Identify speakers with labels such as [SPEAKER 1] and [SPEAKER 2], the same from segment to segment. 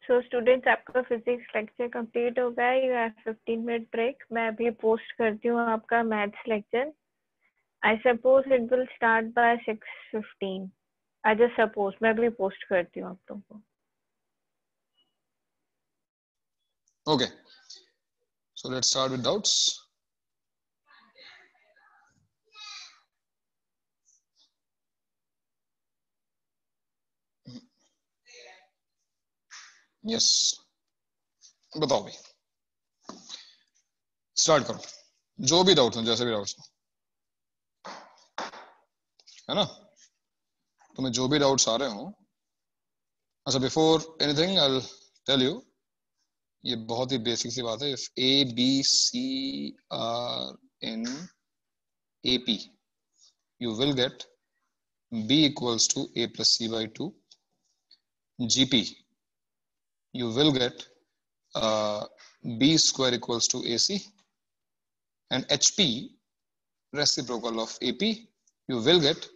[SPEAKER 1] सो students, आपका physics lecture complete हो गया. You have 15 minute break. मैं अभी पोस्ट करती हूँ आपका maths lecture. I suppose it will start by 6:15. I just suppose, मैं अभी पोस्ट करती हूँ आप लोगों को.
[SPEAKER 2] Okay, so let's start with doubts. Yes, बताओ भाई, स्टार्ट करो. जो भी डाउट्स हो, जैसे भी डाउट्स हो, है ना. तुम्हें जो भी डाउट्स आ रहे हो. अच्छा, before anything I will tell you, ये बहुत ही बेसिक सी बात है. If A B C are in A P, you will get b equals to a plus c by 2. gp, you will get b square equals to ac. And hp, reciprocal of ap, you will get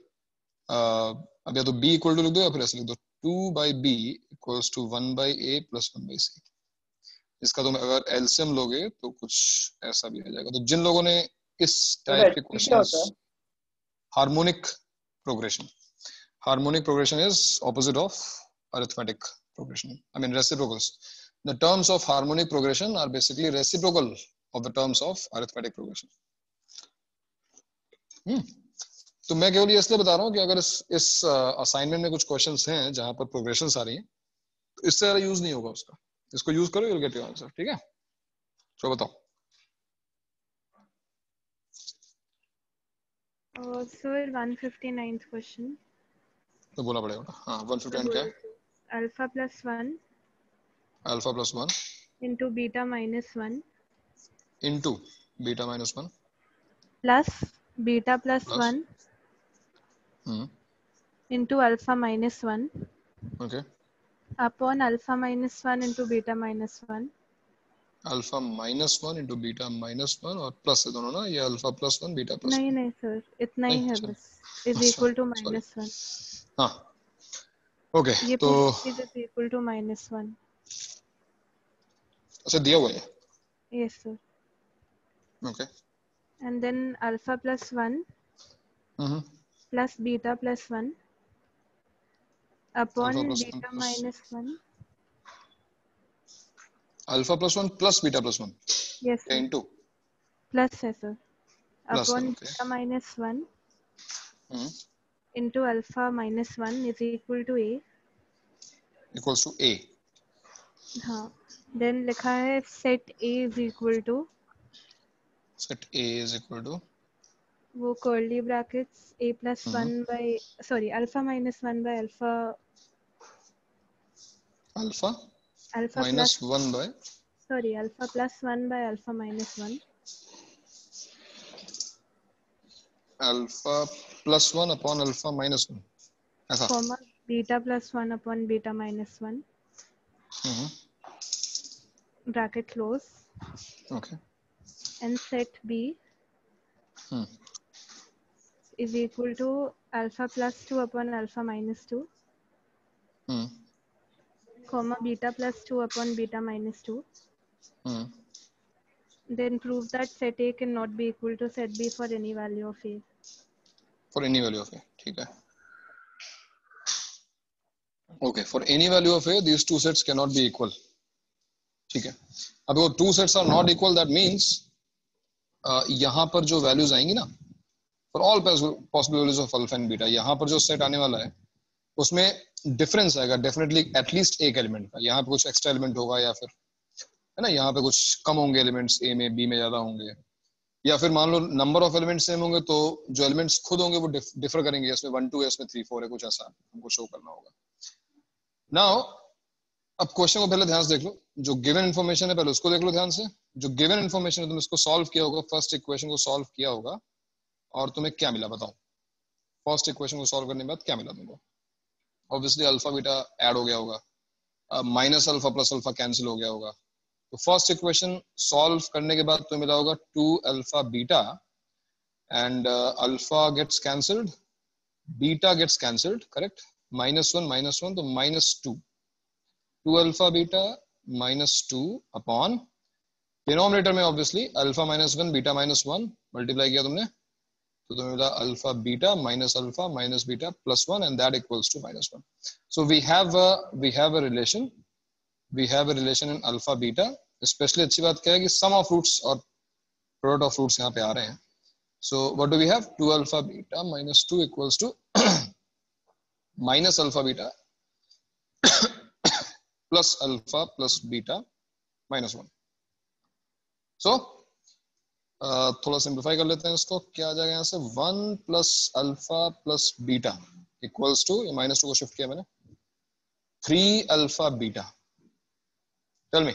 [SPEAKER 2] अब या तो b equal to लिख दो या फिर ऐसे लिख दो 2 by b equals to 1 by a plus 1 by c. इसका तुम अगर एलसीएम लोगे तो कुछ ऐसा भी आ जाएगा. तो जिन लोगों ने इस टाइप के questions, harmonic progression, harmonic progression is opposite of arithmetic progression. I mean reciprocals. The terms of harmonic progression are basically reciprocal of the terms of arithmetic progression. तो मैं केवल ये इसलिए बता रहा हूँ कि अगर इस असाइनमेंट में कुछ क्वेश्चंस हैं जहां पर प्रोग्रेशंस आ रही हैं, तो इससे ज्यादा यूज नहीं होगा उसका. इसको यूज करो, you'll get your answer. ठीक है, तो बताओ.
[SPEAKER 1] सर 159th क्वेश्चन
[SPEAKER 2] तो बोला पड़ेगा ना. हाँ, 159 क्या है?
[SPEAKER 1] Alpha plus 1
[SPEAKER 2] alpha plus 1
[SPEAKER 1] into beta minus 1
[SPEAKER 2] into beta minus 1
[SPEAKER 1] plus beta plus
[SPEAKER 2] plus
[SPEAKER 1] 1 into alpha minus 1
[SPEAKER 2] okay
[SPEAKER 1] upon alpha minus 1 into beta minus 1.
[SPEAKER 2] Alpha minus 1 into beta minus 1 और plus है दोनों ना. ये अल्फा प्लस 1 बीटा प्लस 1.
[SPEAKER 1] नहीं sir, इतना ही
[SPEAKER 2] नहीं,
[SPEAKER 1] है
[SPEAKER 2] चलो.
[SPEAKER 1] बस. इज
[SPEAKER 2] अच्छा,
[SPEAKER 1] इक्वल टू
[SPEAKER 2] सॉरी.
[SPEAKER 1] माइनस 1.
[SPEAKER 2] हाँ, ओके.
[SPEAKER 1] ये
[SPEAKER 2] तो
[SPEAKER 1] पूरी चीज इज इक्वल टू माइनस 1.
[SPEAKER 2] अच्छा, दिया हुआ है.
[SPEAKER 1] Yes sir.
[SPEAKER 2] Okay.
[SPEAKER 1] And then alpha plus 1 plus beta plus 1 upon
[SPEAKER 2] alpha plus 1
[SPEAKER 1] beta
[SPEAKER 2] plus
[SPEAKER 1] minus 1.
[SPEAKER 2] Alpha plus 1 plus beta plus 1
[SPEAKER 1] yes
[SPEAKER 2] yeah
[SPEAKER 1] sir,
[SPEAKER 2] into
[SPEAKER 1] plus है sir.
[SPEAKER 2] Plus है.
[SPEAKER 1] Upon
[SPEAKER 2] okay.
[SPEAKER 1] Beta minus 1 into alpha minus 1 is equal to A.
[SPEAKER 2] Equals to A.
[SPEAKER 1] हाँ, then लिखा है set A is equal to,
[SPEAKER 2] set A is equal to
[SPEAKER 1] वो curly brackets a plus 1 by, sorry, alpha minus 1 by alpha,
[SPEAKER 2] alpha
[SPEAKER 1] alpha
[SPEAKER 2] minus
[SPEAKER 1] plus,
[SPEAKER 2] 1 by
[SPEAKER 1] sorry, alpha plus 1 by alpha minus 1
[SPEAKER 2] alpha plus 1 upon alpha minus 1 ऐसा.
[SPEAKER 1] Comma beta plus 1 upon beta minus 1 bracket close.
[SPEAKER 2] Okay.
[SPEAKER 1] And set b is equal to alpha plus 2 upon alpha minus 2 comma beta plus 2 upon beta minus 2. Then prove that set A cannot be equal to set B for any value of A.
[SPEAKER 2] For any value of A. ठीक है. Okay, for any value of A these two sets can not be equal. ठीक है. अब वो two sets are not equal, that means यहां पर जो values आएंगी ना, for all possible values of alpha and beta, यहां पर जो सेट आने वाला है उसमें डिफरेंस आएगा डेफिनेटली, एटलीस्ट एक एलिमेंट का. यहाँ पे कुछ एक्स्ट्रा एलिमेंट होगा, या फिर है ना, यहाँ पे कुछ कम होंगे एलिमेंट्स, ए में, बी में ज्यादा होंगे, या फिर मान लो नंबर ऑफ एलिमेंट्स सेम होंगे तो जो एलिमेंट्स खुद होंगे वो डिफर करेंगे. इसमें 1 2 है, इसमें 3 4 है, कुछ ऐसा हमको शो करना होगा. नाउ अब क्वेश्चन को पहले ध्यान से देख लो. जो गिवन इन्फॉर्मेशन है पहले उसको देख लो ध्यान से. जो गिवन इन्फॉर्मेशन है तुम इसको सॉल्व किया होगा, फर्स्ट इक्वेशन को सॉल्व किया होगा, और तुम्हें क्या मिला बताओ. फर्स्ट इक्वेशन को सॉल्व करने के बाद क्या मिला तुमको? ऑब्वियसली अल्फा बीटा ऐड हो गया होगा, minus alpha plus alpha cancel हो गया होगा. तो फर्स्ट इक्वेशन सॉल्व करने के बाद तुम्हें मिला होगा 2 alpha beta, and alpha gets cancelled, beta gets cancelled, correct. -1 -1 तो -2. 2 अल्फा बीटा -2 अपॉन डिनोमिनेटर में ऑब्वियसली अल्फा -1 बीटा -1 मल्टीप्लाई किया तुमने तो तुम्हें मिला alpha beta alpha beta +1 and that equals to -1. So we have a relation in alpha beta. Specially अच्छी बात क्या है कि सम ऑफ रूट्स और प्रोडक्ट ऑफ रूट्स यहाँ पे आ रहे हैं. So what do we have 2 alpha beta -2 equals to alpha beta plus alpha plus beta -1. So थोड़ा सिंप्लीफाई कर लेते हैं इसको. क्या आ जाएगा यहाँ से 1 plus alpha plus beta equals to -2 को शिफ्ट किया मैंने 3 alpha beta. Tell me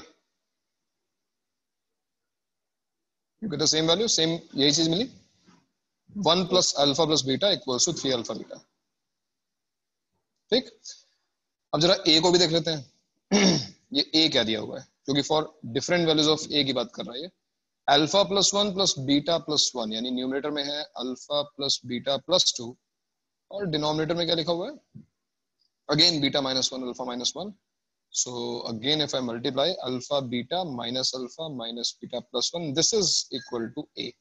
[SPEAKER 2] you get the same value. Same यही चीज मिली. 1 plus alpha plus beta equals to 3 alpha beta. ठीक. अब जरा ए को भी देख लेते हैं. ये ए क्या दिया हुआ है क्योंकि for different values of A की बात कर रहा है. अल्फा +1 प्लस बीटा +1 यानी न्यूमरेटर में है अल्फा प्लस बीटा +2 और डिनोमिनेटर में क्या लिखा हुआ है again beta -1 alpha -1. So again if I multiply alpha beta minus alpha minus beta +1 this is equal to A.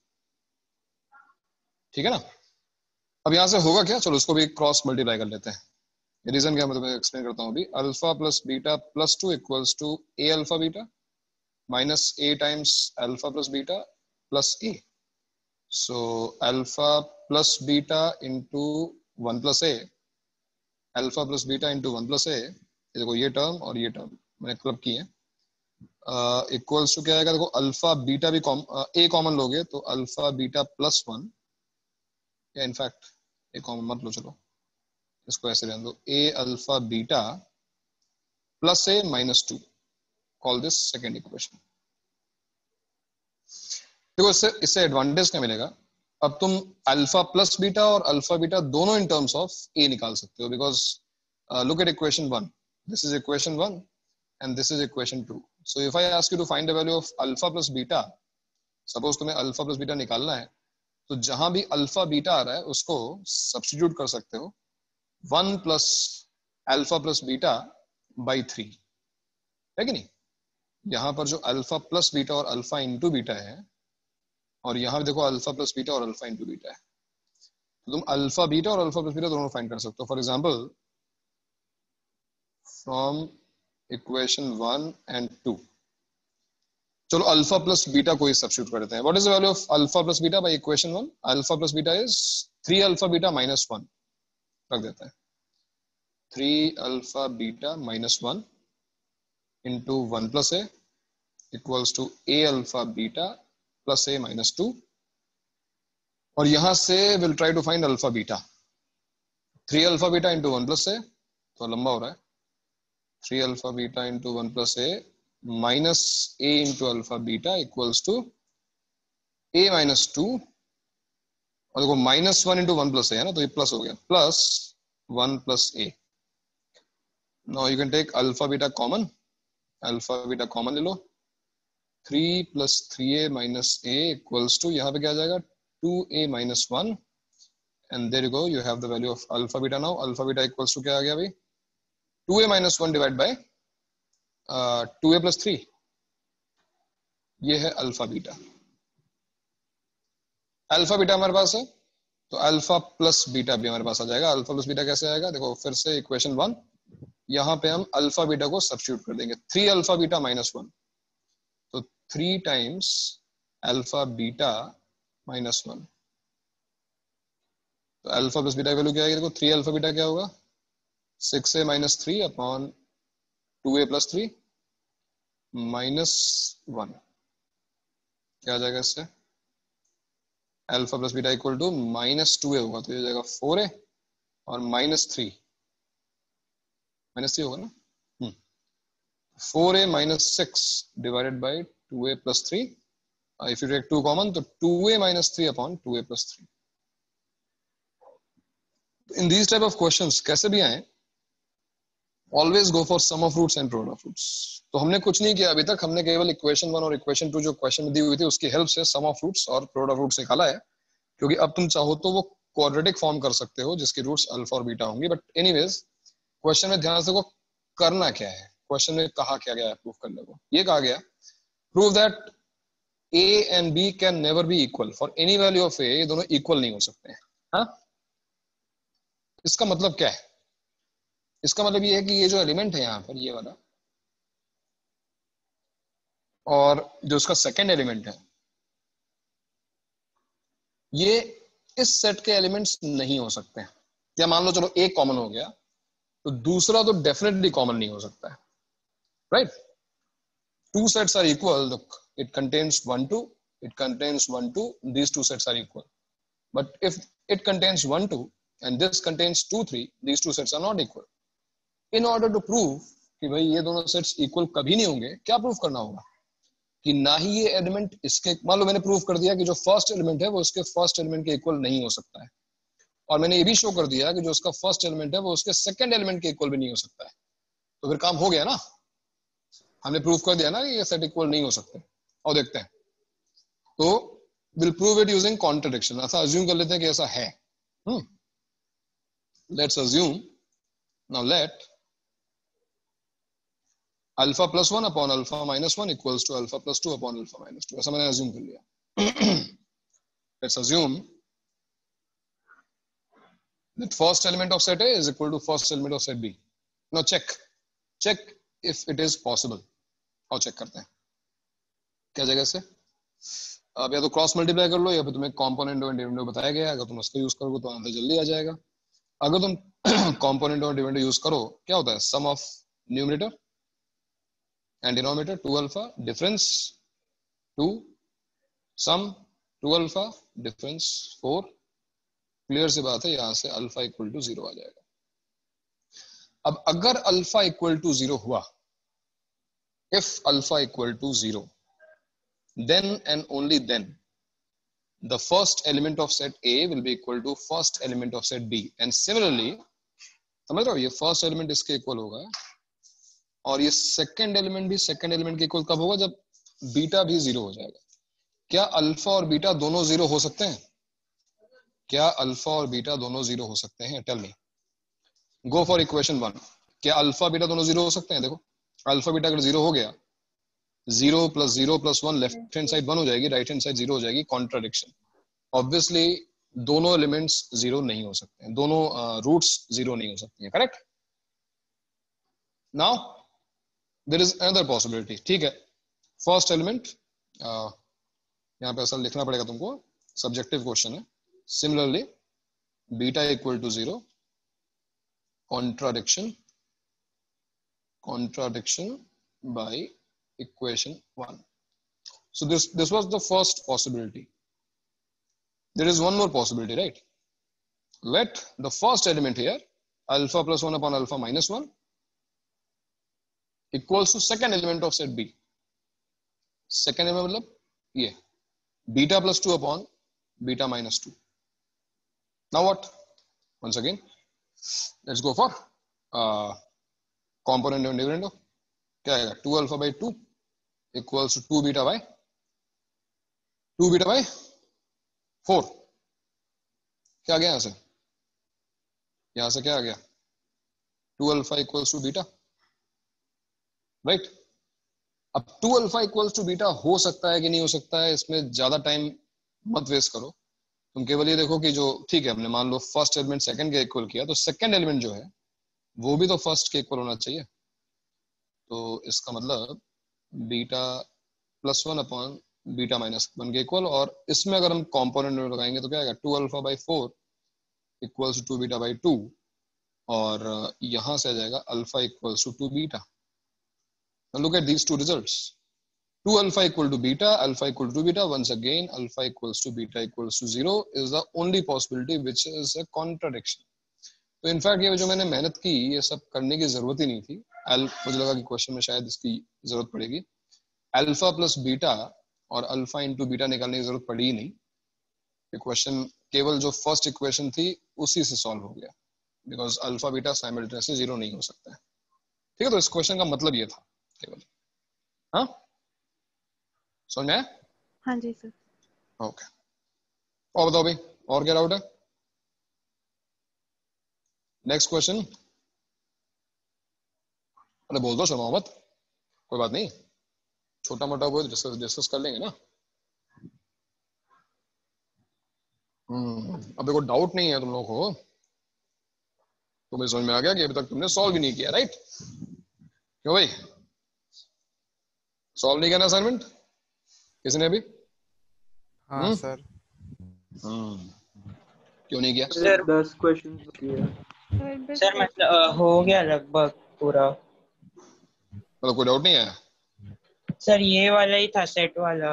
[SPEAKER 2] ठीक है ना. अब यहां से होगा क्या. चलो उसको भी क्रॉस मल्टीप्लाई कर लेते हैं. रीजन क्या मैं तुम्हें एक्सप्लेन करता हूँ अभी. Alpha plus beta +2 equals to A alpha beta minus a times alpha plus beta plus a. So alpha plus beta into 1 plus a, alpha plus beta into 1 plus a, देखो ये term और ये term मैंने club की है. Equals to क्या आएगा देखो अल्फा बीटा भी a कॉमन लोगे तो अल्फा बीटा +1 या इनफैक्ट a कॉमन मत लो, चलो इसको ऐसे रहने दो. a alpha beta plus a -2. Call this second equation. देखो इससे एडवांटेज क्या मिलेगा. अब तुम अल्फा प्लस बीटा और अल्फा बीटा दोनों इन टर्म्स ऑफ ए निकाल सकते हो because look at equation 1. This is equation 1 and this is equation 2. So if I ask you to find the value of alpha plus beta, suppose तुम्हें alpha plus beta निकालना है तो जहां भी alpha beta आ रहा है उसको सब्स्टिट्यूट कर सकते हो 1 plus alpha plus beta by 3 है कि नहीं. यहाँ पर जो अल्फा प्लस बीटा और अल्फा इंटू बीटा है और यहाँ देखो अल्फा प्लस बीटा और अल्फा इंटू बीटा है तो तुम अल्फा बीटा और अल्फा प्लस बीटा दोनों फाइंड कर सकते हो. For example from equation 1 and 2 चलो अल्फा प्लस बीटा को ही सब्स्टिट्यूट कर देते हैं. What is the value of alpha plus beta by equation 1. Alpha plus beta is 3 alpha beta -1 रख देते हैं. 3 alpha beta -1 into 1 plus a equals to a alpha beta plus a -2 और यहां से we'll try to find alpha beta. 3 alpha beta into 1 plus a तो लंबा हो रहा है. 3 alpha beta into 1 plus a minus a into alpha beta equals to a -2 और देखो -1 into 1 plus a है ना तो ये प्लस हो गया plus 1 plus a. Now you can take alpha beta common. Alpha beta common ले लो. 3 plus 3a minus a equals to यहाँ पे क्या आ जाएगा 2a minus 1 and there you go, you have the value of alpha beta now. alpha beta equals to क्या आ गया भाई 2a minus 1 divided by 2a plus 3. ये है अल्फा बीटा. अल्फा बीटा हमारे पास है तो अल्फा प्लस बीटा भी हमारे पास आ जाएगा. अल्फा प्लस बीटा कैसे आएगा देखो फिर से इक्वेशन 1 यहाँ पे हम अल्फा बीटा को सब्स्टिट्यूट कर देंगे. 3 अल्फा बीटा -1 तो 3 टाइम्स अल्फा बीटा -1 तो अल्फा प्लस बीटा की वैल्यू क्या आएगी देखो 3 अल्फा बीटा क्या होगा 6a -3 अपॉन 2a plus 3 -1 क्या आ जाएगा इससे alpha plus beta equal to -2a होगा तो ये जाएगा 4a और -3 होगा ना 4a -6 divided by 2a plus 3. If you take 2 common तो 2a -3 upon 2a plus 3. In these type of questions कैसे भी आए always go for sum of roots and product of roots. तो हमने कुछ नहीं किया अभी तक. हमने केवल इक्वेशन 1 और इक्वेशन 2 जो क्वेश्चन में दी हुई थी उसकी हेल्प से सम ऑफ रूट्स और प्रोडक्ट ऑफ रूट्स निकाला है क्योंकि अब तुम चाहो तो वो क्वाड्रेटिक फॉर्म कर सकते हो जिसकी रूट्स अल्फा और बीटा होंगी. बट एनीवेज क्वेश्चन में ध्यान से को करना क्या है. क्वेश्चन में कहा क्या गया है प्रूफ करने को? ये कहा गया prove that A and B can never be equal for any value of A. ये दोनों इक्वल नहीं हो सकते हैं. हाँ, इसका मतलब क्या है? इसका मतलब ये है कि ये जो एलिमेंट है यहाँ पर ये वाला और जो उसका सेकंड एलिमेंट है ये इस सेट के एलिमेंट्स नहीं हो सकते हैं. या मान लो चलो एक कॉमन हो गया तो दूसरा तो डेफिनेटली कॉमन नहीं हो सकता है, right? Two sets are equal. Look, it contains 1 2, it contains 1 2, these two sets are equal. But if it contains 1 2 and this contains 2 3, these two sets are not equal. In order to prove कि भाई ये दोनों sets equal कभी नहीं होंगे, क्या proof करना होगा? कि ना ही ये एलिमेंट इसके, मान लो मैंने प्रूफ कर दिया कि जो फर्स्ट एलिमेंट है वो उसके फर्स्ट एलिमेंट के इक्वल नहीं हो सकता है, और मैंने ये भी शो कर दिया कि जो उसका फर्स्ट एलिमेंट है वो उसके सेकंड एलिमेंट के इक्वल भी नहीं हो सकता है, तो फिर काम हो गया ना. हमने प्रूफ कर दिया ना कि ये सेट इक्वल नहीं हो सकते. और देखते हैं, तो will prove it using contradiction. ऐसा अज्यूम कर लेते हैं कि ऐसा है. Let's assume, now let alpha plus 1 upon alpha minus 1 equals to alpha plus 2 upon alpha minus 2. ऐसा मैंने अज्यूम कर लिया. Let's assume that first element of set A is equal to first element of set B. Now check if it is possible. और check करते हैं क्या जगह से. अब या तो क्रॉस मल्टीप्लाई कर लो या फिर तुम्हें कॉम्पोनेंट और डिविडेंड बताया गया है, अगर तुम उसका यूज करोगे तो आंसर जल्दी आ जाएगा. अगर तुम कॉम्पोनेंट और डिविडेंड यूज करो क्या होता है, sum of numerator and denominator 2 alpha difference 2 sum 2 alpha difference 4. Clear सी बात है, यहां से अल्फा इक्वल टू 0 आ जाएगा. अब अगर अल्फा इक्वल टू 0 हुआ, if alpha equal to 0, then and only then the first element of set A will be equal to first element of set B. And similarly, समझ रहे हो, ये first element इसके equal होगा और ये second element भी सेकंड एलिमेंट के इक्वल कब होगा, जब बीटा भी 0 हो जाएगा. क्या अल्फा और बीटा दोनों 0 हो सकते हैं? क्या अल्फा और बीटा दोनों 0 हो सकते हैं? Tell me. Go for equation 1. क्या अल्फा बीटा दोनों 0 हो सकते हैं? देखो, अल्फा बीटा अगर 0 हो गया, 0 प्लस 1 लेफ्ट हैंड साइड 1 हो जाएगी, राइट हैंड साइड 0 हो जाएगी. कॉन्ट्राडिक्शन. ऑब्वियसली दोनों एलिमेंट्स 0 नहीं हो सकते हैं, दोनों रूट्स 0 नहीं हो सकती हैं. Correct. Now there is another possibility. ठीक है, फर्स्ट एलिमेंट, यहाँ पे असल लिखना पड़ेगा तुमको, सब्जेक्टिव क्वेश्चन है. Similarly beta equal to 0, contradiction by equation 1. So this was the first possibility. There is one more possibility, right? Let the first element here, alpha plus 1 upon alpha minus 1, equals to second element of set B. Second element मतलब ये beta plus 2 upon beta minus 2. Now what? Once again, let's go for component and dividend. क्या आएगा? 2 alpha by 2 equals to 2 beta by 4. क्या आ गया यहां से क्या आ गया? 2 alpha equals to beta, right? अब 2 alpha equals to beta हो सकता है कि नहीं हो सकता है, इसमें ज्यादा टाइम मत वेस्ट करो. तुम केवल ये देखो कि जो, ठीक है, हमने मान लो फर्स्ट एलिमेंट सेकंड के इक्वल किया, तो सेकंड एलिमेंट जो है वो भी तो फर्स्ट के इक्वल होना चाहिए. तो इसका मतलब beta plus 1 upon beta minus 1 के इक्वल. और इसमें अगर हम कॉम्पोनेंट में लगाएंगे तो क्या आएगा? 2 alpha by 4 equals to 2 beta by 2. और यहां से आ जाएगा alpha equals to 2 beta. Look at these two results. 2 alpha equal to beta, alpha equal to 2 beta. Once again, alpha equals to beta equals to 0 is the only possibility which is a contradiction. तो in fact ये जो मैंने मेहनत की, ये सब करने की जरूरत ही नहीं थी. मुझे लगा कि क्वेश्चन में शायद इसकी जरूरत पड़ेगी. अल्फा प्लस बीटा और अल्फा इंटू बीटा निकालने की जरूरत पड़ी ही नहीं. ये क्वेश्चन केवल जो फर्स्ट इक्वेशन थी उसी से सॉल्व हो गया, बिकॉज अल्फा बीटा साइमल्टेनियसली 0 नहीं हो सकता है. ठीक है, तो इस क्वेश्चन का मतलब ये था केवल. हाँ, समझ में आया?
[SPEAKER 1] हाँ जी सर.
[SPEAKER 2] ओके, और बताओ भाई, और क्या डाउट है? Next question. अरे बोल दो, शर्मा मत, कोई बात नहीं, छोटा मोटा वो डिस्कस कर लेंगे ना। अब देखो डाउट नहीं है तुम लोगों को, तुम्हें समझ में आ गया कि अभी तक तुमने सॉल्व भी नहीं किया, राइट? क्यों भाई, सॉल्व नहीं किया ना असाइनमेंट किसी ने अभी?
[SPEAKER 3] हाँ सर।
[SPEAKER 2] क्यों नहीं किया?
[SPEAKER 4] सर 10 क्वेश्चन किया
[SPEAKER 5] सर, मतलब हो गया लगभग पूरा।
[SPEAKER 2] मतलब कोई डाउट नहीं है?
[SPEAKER 5] सर ये वाला ही था, सेट वाला,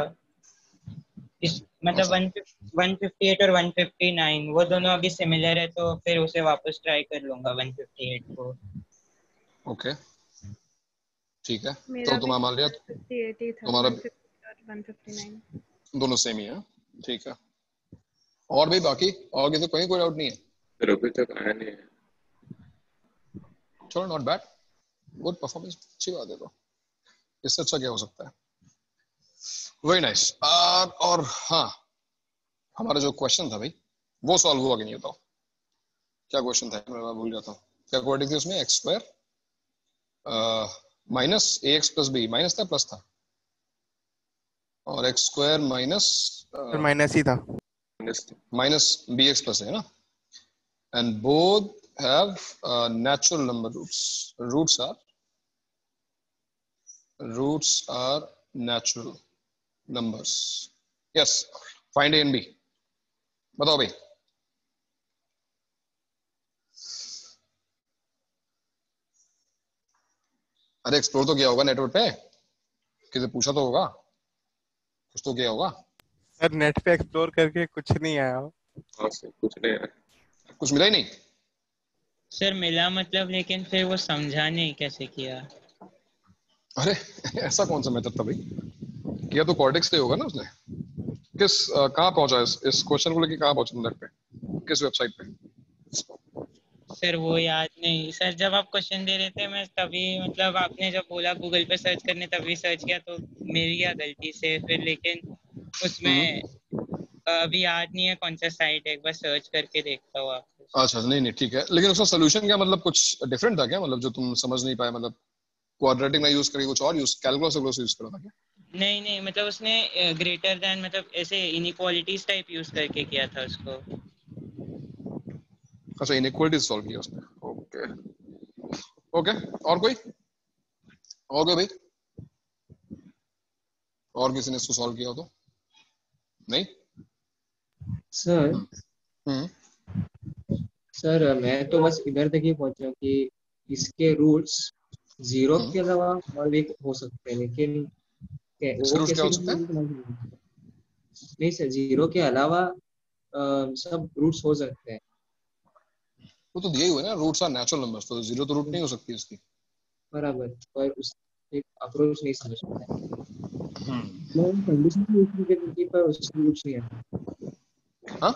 [SPEAKER 5] इस मतलब 158 और 159 वो दोनों अभी सिमिलर है, तो फिर उसे वापस ट्राई कर लूंगा 158 को।
[SPEAKER 2] ओके ठीक है,
[SPEAKER 1] मेरा
[SPEAKER 2] तो तुम्हारा मान लिया
[SPEAKER 1] 158 ही था,
[SPEAKER 2] तुम्हारा
[SPEAKER 1] 150 और 159
[SPEAKER 2] दोनों सेम ही है, ठीक है। और भी बाकी और किसी कोई डाउट नहीं है?
[SPEAKER 4] सर अभी तक आया नहीं है।
[SPEAKER 2] चलो नॉट बैड, गुड परफॉर्मेंस, अच्छी बात है। तो इससे अच्छा क्या हो सकता है? Very nice. और हाँ, हमारा जो क्वेश्चन था भाई वो सॉल्व हुआ कि नहीं बताओ? क्या क्वेश्चन था, मैं भूल गया था। क्या क्वाड्रेटिक थी उसमें? एक्स स्क्वायर माइनस ए एक्स प्लस बी, माइनस था प्लस था? और एक्स स्क्वायर माइनस
[SPEAKER 3] माइनस ही था।
[SPEAKER 2] माइनस बी एक्स प्लस है ना, and both have natural number roots are natural numbers. Yes, find A and B. बताओ भाई। अरे एक्सप्लोर तो किया होगा नेटवर्क पे, किसी पूछा तो होगा, कुछ तो किया होगा।
[SPEAKER 3] सर नेट पे एक्सप्लोर करके कुछ नहीं आया।
[SPEAKER 4] हाँ सर कुछ नहीं आया,
[SPEAKER 2] कुछ मिला ही नहीं?
[SPEAKER 5] सर मिला मतलब, लेकिन फिर वो समझा नहीं कैसे किया।
[SPEAKER 2] अरे ऐसा कौन सा मेथड था भाई? किया तो कॉर्टेक्स से होगा ना उसने। किस कहाँ पहुंचा इस क्वेश्चन को लेके, कहाँ पहुंचा नेट पे, किस वेबसाइट पे?
[SPEAKER 5] सर वो याद नहीं सर, जब आप क्वेश्चन दे रहे थे मैं तभी, मतलब आपने जब बोला गूगल पे सर्च करने तभी सर्च किया, तो मेरी क्या गलती से फिर, लेकिन उसमें अभी याद नहीं है कौन सा साइट है, एक बार सर्च करके देखता हूँ आपको।
[SPEAKER 2] अच्छा नहीं ठीक है, लेकिन उसका सोल्यूशन क्या, मतलब कुछ डिफरेंट था क्या, मतलब जो तुम समझ नहीं पाए, मतलब क्वाड्रेटिक ना यूज करके कुछ और कैलकुलस यूज करा था क्या?
[SPEAKER 5] नहीं मतलब उसने ग्रेटर देन, मतलब ऐसे इनइक्वालिटीज टाइप यूज करके किया था उसको।
[SPEAKER 2] अच्छा इनइक्वालिटी सॉल्व किया उसने, ओके ओके। और कोई भाई, और किसी ने इसको सॉल्व किया हो तो? नहीं
[SPEAKER 6] सर
[SPEAKER 2] हम्म
[SPEAKER 6] सर मैं तो बस इधर तक ही पहुंचा कि इसके रूट्स 0 के अलावा और एक हो सकते हैं, लेकिन
[SPEAKER 2] इसके
[SPEAKER 6] वो
[SPEAKER 2] रूट्स क्या
[SPEAKER 6] कैसे
[SPEAKER 2] हो सकते हैं?
[SPEAKER 6] नहीं सर, 0 के अलावा सब रूट्स हो सकते हैं।
[SPEAKER 2] वो तो दिए हुए ना, रूट्स आर नेचुरल नंबर्स, तो जीरो तो रूट नहीं हो सकती इसकी।
[SPEAKER 6] बराबर, पर उस एक अप्रोच नहीं समझ पाया। मैं कंडीशन यूज करके, पर उसके रूट्स नहीं आए।
[SPEAKER 2] हाँ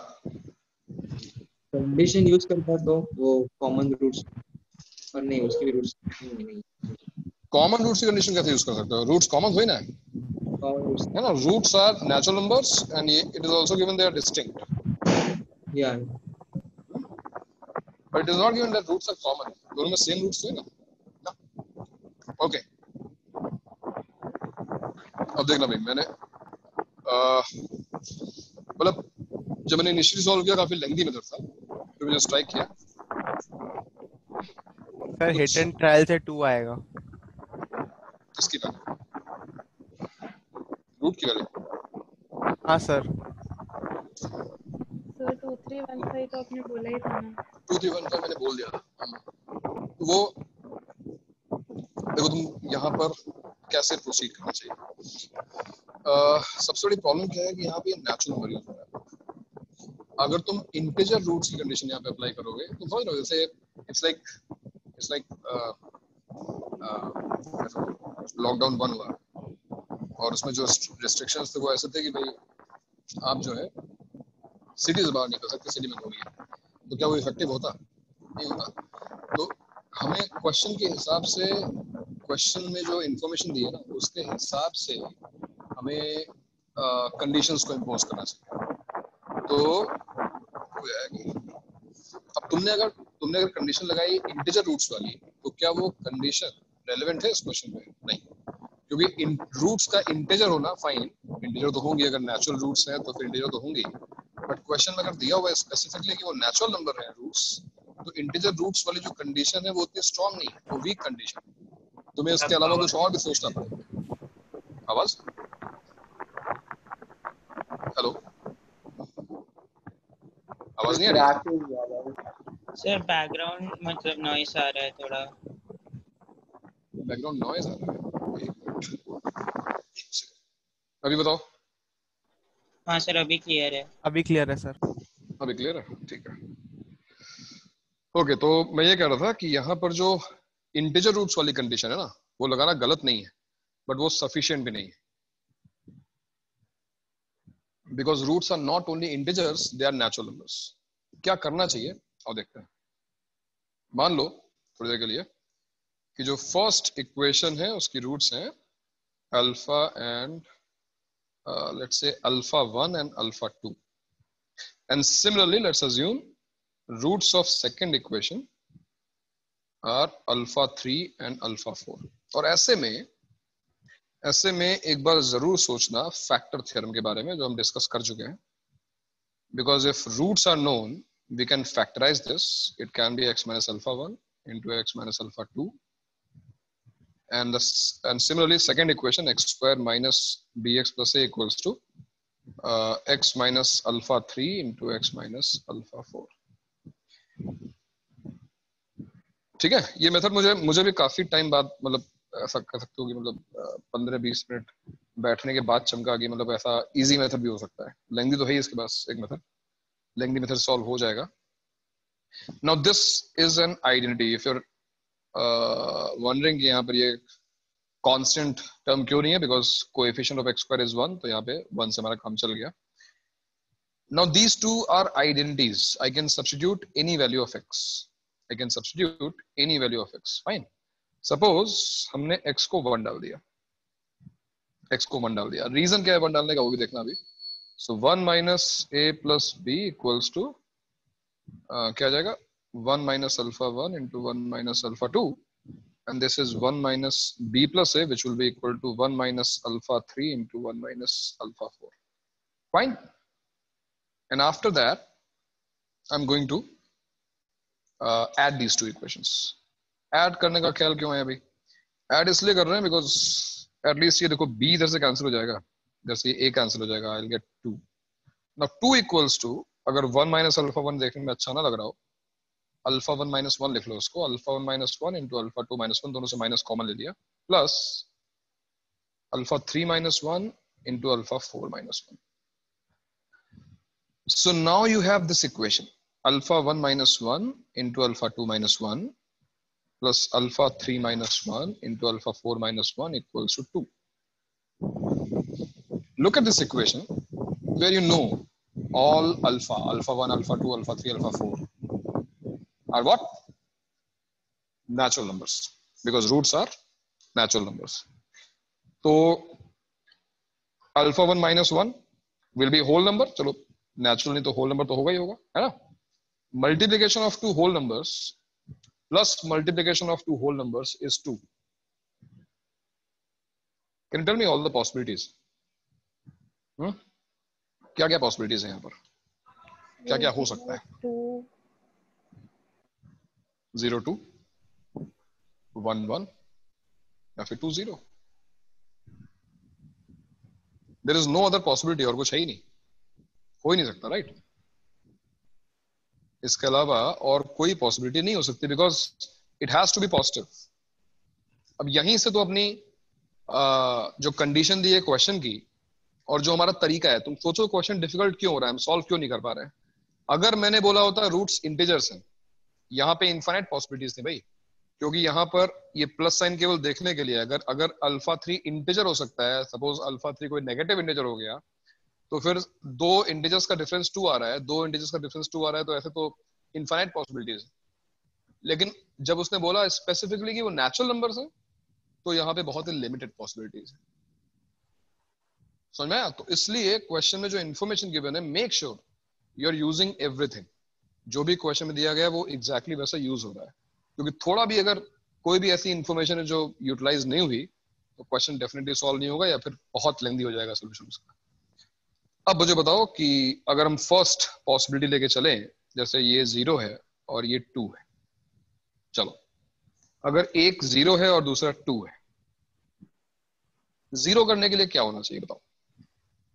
[SPEAKER 6] कंडीशन यूज करता तो वो कॉमन रूट्स, पर नहीं उसके भी रूट्स नहीं।
[SPEAKER 2] कॉमन रूट्स की कंडीशन कैसे यूज कर सकते हो? रूट्स कॉमन हुई ना,
[SPEAKER 6] कॉमन रूट्स
[SPEAKER 2] है ना? Roots are natural numbers and it is also given they are distinct,
[SPEAKER 6] yeah
[SPEAKER 2] but it is not given that roots are common. दोनों में सेम रूट्स है ना। ओके अब देखना भाई, मैंने मतलब जब मैंने इनिशियली सॉल्व किया काफी लेंथी मेथड था, फिर मैंने स्ट्राइक किया
[SPEAKER 3] सर हिट एंड ट्रायल से 2 आएगा।
[SPEAKER 2] किसकी वैल्यू, रूट की वैल्यू?
[SPEAKER 3] हाँ सर।
[SPEAKER 1] सर 2315 तो आपने बोला ही था ना।
[SPEAKER 2] 2315 मैंने बोल दिया था। वो देखो तुम यहाँ पर कैसे प्रोसीड करना चाहिए। सबसे बड़ी प्रॉब्लम क्या है कि यहाँ पे नेचुरल नंबर यूज हो रहा है। अगर तुम इंटीजर रूट्स की कंडीशन यहाँ पे अप्लाई करोगे तो समझ रहे हो, जैसे इट्स लाइक लॉकडाउन 1 हुआ और उसमें जो रिस्ट्रिक्शंस थे वो ऐसे थे कि भाई आप जो है सिटी से बाहर निकल सकते, सिटी में घूमिए, तो क्या वो इफेक्टिव होता? नहीं होता। तो हमें क्वेश्चन के हिसाब से, क्वेश्चन में जो इन्फॉर्मेशन दी है ना उसके हिसाब से हमें कंडीशंस को इम्पोज करना चाहिए। तो अब तुमने अगर कंडीशन लगाई इंटीजर रूट्स वाली, तो क्या वो कंडीशन रेलेवेंट है इस क्वेश्चन में? नहीं, क्योंकि रूट्स का इंटीजर होना फाइन, इंटीजर तो होंगे, अगर नेचुरल रूट्स हैं तो फिर इंटीजर तो होंगे, बट क्वेश्चन में अगर दिया हुआ है स्पेसिफिकली कि वो नेचुरल नंबर है रूट्स, तो इंटीजर रूट्स वाली जो कंडीशन है वो उतनी स्ट्रांग नहीं है, वो वीक कंडीशन। तुम्हें इसके अलावा कुछ और भी सोचना पड़ेगा। आवाज, हेलो, आवाज नहीं आ रही?
[SPEAKER 5] सर बैकग्राउंड मतलब नॉइस आ रहा है थोड़ा।
[SPEAKER 2] बैकग्राउंड नॉइज आ रहा है, एक मिनट, अभी बताओ।
[SPEAKER 5] हाँ सर अभी क्लियर है।
[SPEAKER 3] अभी क्लियर है सर।
[SPEAKER 2] अभी क्लियर है, ठीक है। ओके, तो मैं ये कह रहा था कि यहाँ पर जो इंटीजर रूट्स वाली कंडीशन है ना, वो लगाना गलत नहीं है, बट वो सफिशिएंट भी नहीं है, because roots are not only integers, they are natural numbers. क्या करना चाहिए और देखते हैं। मान लो थोड़ी देर के लिए कि जो फर्स्ट इक्वेशन है उसकी रूट्स हैं alpha and let's say alpha 1 and alpha 2, and similarly let's assume roots of second equation are alpha 3 and alpha 4। और ऐसे में एक बार जरूर सोचना फैक्टर थ्योरम के बारे में जो हम डिस्कस कर चुके हैं, because if roots are known we can factorize this, it can be x minus alpha 1 into x minus alpha 2, and similarly second equation x square minus bx plus a equals to x minus alpha 3 into x minus alpha 4। ठीक है, ये method मुझे भी काफी time बाद, मतलब ऐसा कह सकते हो कि मतलब 15-20 मिनट बैठने के बाद चमका कि मतलब ऐसा इजी मेथड भी हो सकता है। लेंथी तो है ही इसके पास एक मेथड, लेंथी मेथड सॉल्व हो जाएगा। Now this is an identity. If you wondering कि यहाँ पर ये कांस्टेंट टर्म क्यों नहीं है, because coefficient of x square is 1, तो यहाँ पे 1 से हमारा काम चल गया। Now these two are identities, I can substitute any value of X, I can substitute any value of X, fine. Suppose हमने एक्स को 1 डाल दिया, एक्स को 1 डाल दिया, रीजन क्या है 1 डालने का वो भी देखना अभी। So 1 minus A plus B equals to क्या आ जाएगा, 1 minus alpha 1 into 1 minus alpha 2, and this is 1 minus b plus a, which will be equal to 1 minus alpha 3 into 1 minus alpha 4, fine। And after that I'm going to add these two equations। add करने का ख्याल क्यों है अभी, add इसलिए कर रहे हैं because at least ये देखो b इधर से कैंसिल हो जाएगा, इधर से a कैंसिल हो जाएगा, I'll get 2। now 2 equals to, अगर 1 minus alpha 1 देखने में अच्छा ना लग रहा हो, अल्फा 1 माइनस 1 लिख लो उसको, alpha 1 minus 1 into alpha 2 minus 1, दोनों से माइनस कॉमन ले लिया, plus alpha 3 minus 1 into alpha 4 minus 1। So now you have this equation, alpha 1 minus 1 into alpha 2 minus 1 plus alpha 3 minus 1 into alpha 4 minus 1 equals to 2। Look at this equation where you know all alpha 1, alpha 2, alpha 3, alpha 4 are what? Natural numbers, because roots are natural numbers. So alpha 1 minus 1 will be whole number, चलो natural नहीं तो whole number तो होगा ही होगा, है ना। multiplication of two whole numbers plus multiplication of two whole numbers is 2। can you tell me all the possibilities? क्या क्या possibilities है यहाँ पर, क्या क्या हो सकता है? 0 2 1 1 या फिर 2 0। There is no other possibility, और कुछ है ही नहीं, हो ही नहीं सकता, राइट। इसके अलावा और कोई पॉसिबिलिटी नहीं हो सकती, because it has to be positive. अब यहीं से तो अपनी जो कंडीशन दी है क्वेश्चन की और जो हमारा तरीका है, तुम सोचो क्वेश्चन डिफिकल्ट क्यों हो रहा है, हम सॉल्व क्यों नहीं कर पा रहे हैं। अगर मैंने बोला होता रूट्स इंटीजर्स हैं, यहाँ पे इनफाइनाइट पॉसिबिलिटीज थी भाई, क्योंकि यहाँ पर ये प्लस साइन केवल देखने के लिए, अगर अल्फा 3 इंटीजर हो सकता है, सपोज अल्फा 3 कोई नेगेटिव इंटीजर हो गया, तो फिर दो इंटीजर्स का डिफरेंस 2 आ रहा है, दो इंटीजर्स का डिफरेंस 2 आ रहा है, तो ऐसे तो इनफाइनाइट पॉसिबिलिटीज। लेकिन जब उसने बोला स्पेसिफिकली कि वो नेचुरल नंबर्स हैं, तो यहाँ पे बहुत ही लिमिटेड पॉसिबिलिटीज है, समझ में आया। तो इसलिए क्वेश्चन में जो इन्फॉर्मेशन गिवन है, make sure you are using everything, जो भी क्वेश्चन में दिया गया है वो एग्जैक्टली वैसा यूज हो रहा है। क्योंकि थोड़ा भी अगर कोई भी ऐसी इंफॉर्मेशन है जो यूटिलाइज नहीं हुई तो क्वेश्चन डेफिनेटली सॉल्व नहीं होगा या फिर बहुत लेंदी हो जाएगा सोल्यूशन उसका। अब मुझे बताओ कि अगर हम फर्स्ट पॉसिबिलिटी लेके चले, जैसे ये 0 है और ये 2 है, चलो अगर एक 0 है और दूसरा 2 है, 0 करने के लिए क्या होना चाहिए बताओ?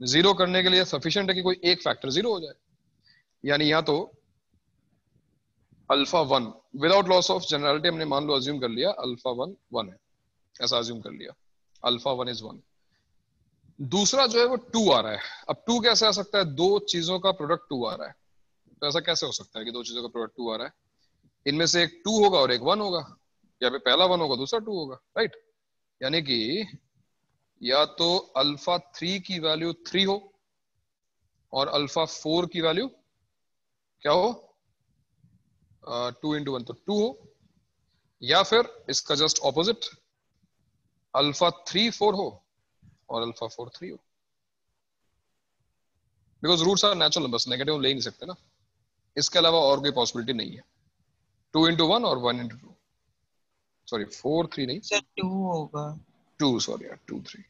[SPEAKER 2] 0 करने के लिए सफिशिएंट है कि कोई एक फैक्टर 0 हो जाए, यानी या तो alpha 1 without loss of generality हमने मान लो अज्यूम कर लिया अल्फा 1 1 है, ऐसा अज्यूम कर लिया अल्फा 1 इज 1। दूसरा जो है वो 2 आ रहा है। अब 2 कैसे आ सकता है? दो चीजों का प्रोडक्ट 2 आ रहा है, तो ऐसा कैसे हो सकता है कि दो चीजों का प्रोडक्ट 2 आ रहा है? इनमें से एक 2 होगा और एक 1 होगा, या फिर पहला 1 होगा दूसरा 2 होगा, राइट? यानी कि या तो अल्फा 3 की वैल्यू 3 हो और अल्फा 4 की वैल्यू क्या हो? 2 into 1 तो 2 हो, या फिर इसका जस्ट ऑपोजिट अल्फा 3 4 हो और अल्फा 4 3 हो, because roots are natural numbers, negative ले नहीं सकते ना। इसके अलावा और कोई पॉसिबिलिटी नहीं है। 2 into 1 और 1 into 2, सॉरी 4 3 नहीं
[SPEAKER 5] सर 2 होगा,
[SPEAKER 2] 2 सॉरी यार 2 3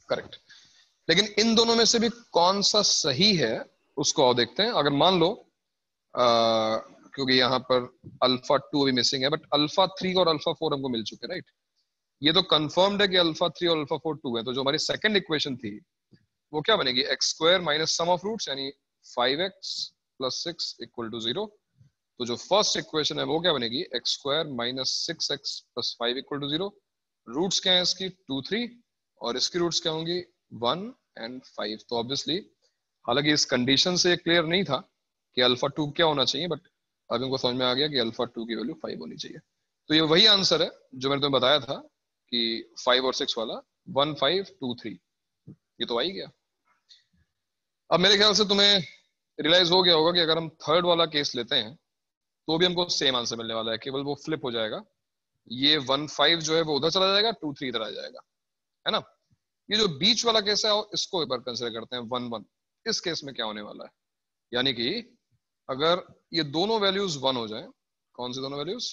[SPEAKER 2] करेक्ट। लेकिन इन दोनों में से भी कौन सा सही है उसको और देखते हैं। अगर मान लो क्योंकि यहाँ पर अल्फा 2 भी मिसिंग है, बट अल्फा 3 और अल्फा 4 हमको मिल चुके, राइट? ये तो कंफर्म्ड है कि अल्फा 3 और अल्फा 4 2 है, तो जो हमारी सेकंड इक्वेशन थी वो क्या बनेगी? X square minus sum of roots, यानी 5x प्लस 6 इक्वल टू 0। तो जो फर्स्ट इक्वेशन है वो क्या बनेगी? X square minus 6x plus 5 equal to 0। Roots क्या है इसकी? 2 3, और इसकी रूट्स क्या होंगी? 1 and 5। तो ऑब्वियसली हालांकि इस कंडीशन से क्लियर नहीं था कि अल्फा 2 क्या होना चाहिए, बट अब इनको समझ में आ गया कि अल्फा 2 की वैल्यू 5 होनी चाहिए। तो ये वही आंसर है जो मैंने तुम्हें बताया था कि 5 और 6 वाला, 1 5 2 3, ये तो आ ही गया। अब मेरे ख्याल से तुम्हें रियलाइज हो गया होगा कि अगर हम थर्ड वाला केस लेते हैं तो भी हमको सेम आंसर मिलने वाला है, केवल वो फ्लिप हो जाएगा। ये 1 5 जो है वो उधर चला जाएगा, 2 3 इधर आ जाएगा, है ना? ये जो बीच वाला केस है इसको एक बार कंसिडर करते हैं, 1 1। इस केस में क्या होने वाला है? यानी कि अगर ये दोनों वैल्यूज 1 हो जाए, कौन सी दोनों values?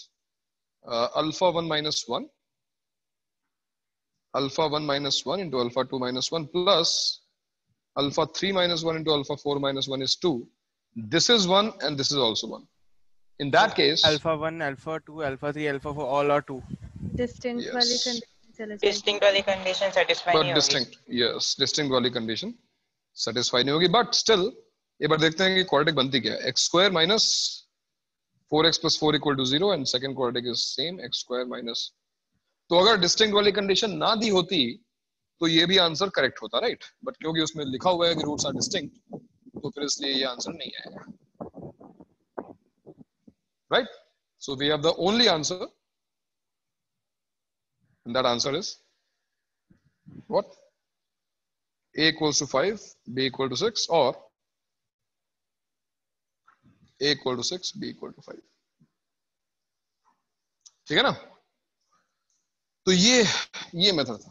[SPEAKER 2] Alpha 1 minus 1, alpha 1 minus 1 into alpha 2 minus 1 plus alpha 3 minus 1 into alpha 4 minus 1 is 2. This is 1 and this is also 1. In that case,
[SPEAKER 3] alpha 1, alpha 2, alpha 3, alpha 4 all are 2.
[SPEAKER 7] Distinct वाली
[SPEAKER 2] yes,
[SPEAKER 7] condition चले जाएगी।
[SPEAKER 5] Distinct वाली condition satisfy
[SPEAKER 2] but
[SPEAKER 5] नहीं होगी।
[SPEAKER 2] distinct, yes, distinct वाली condition satisfy नहीं होगी, but still एक बार देखते हैं कि quadratic बनती क्या है। x square minus 4x plus 4 equal to 0 and second quadratic is same, x square minus। तो अगर distinct वाली condition ना दी होती तो ये भी आंसर करेक्ट होता, राइट? बट क्योंकि उसमें लिखा हुआ है कि रूट्स आर डिस्टिंक्ट, तो फिर इसलिए ये आंसर नहीं आएगा, right? So we have the only answer, and that answer is what? a equals to 5, b equal to 6, और a equal to 6, b equal to 5। ठीक है ना? तो ये मेथड था,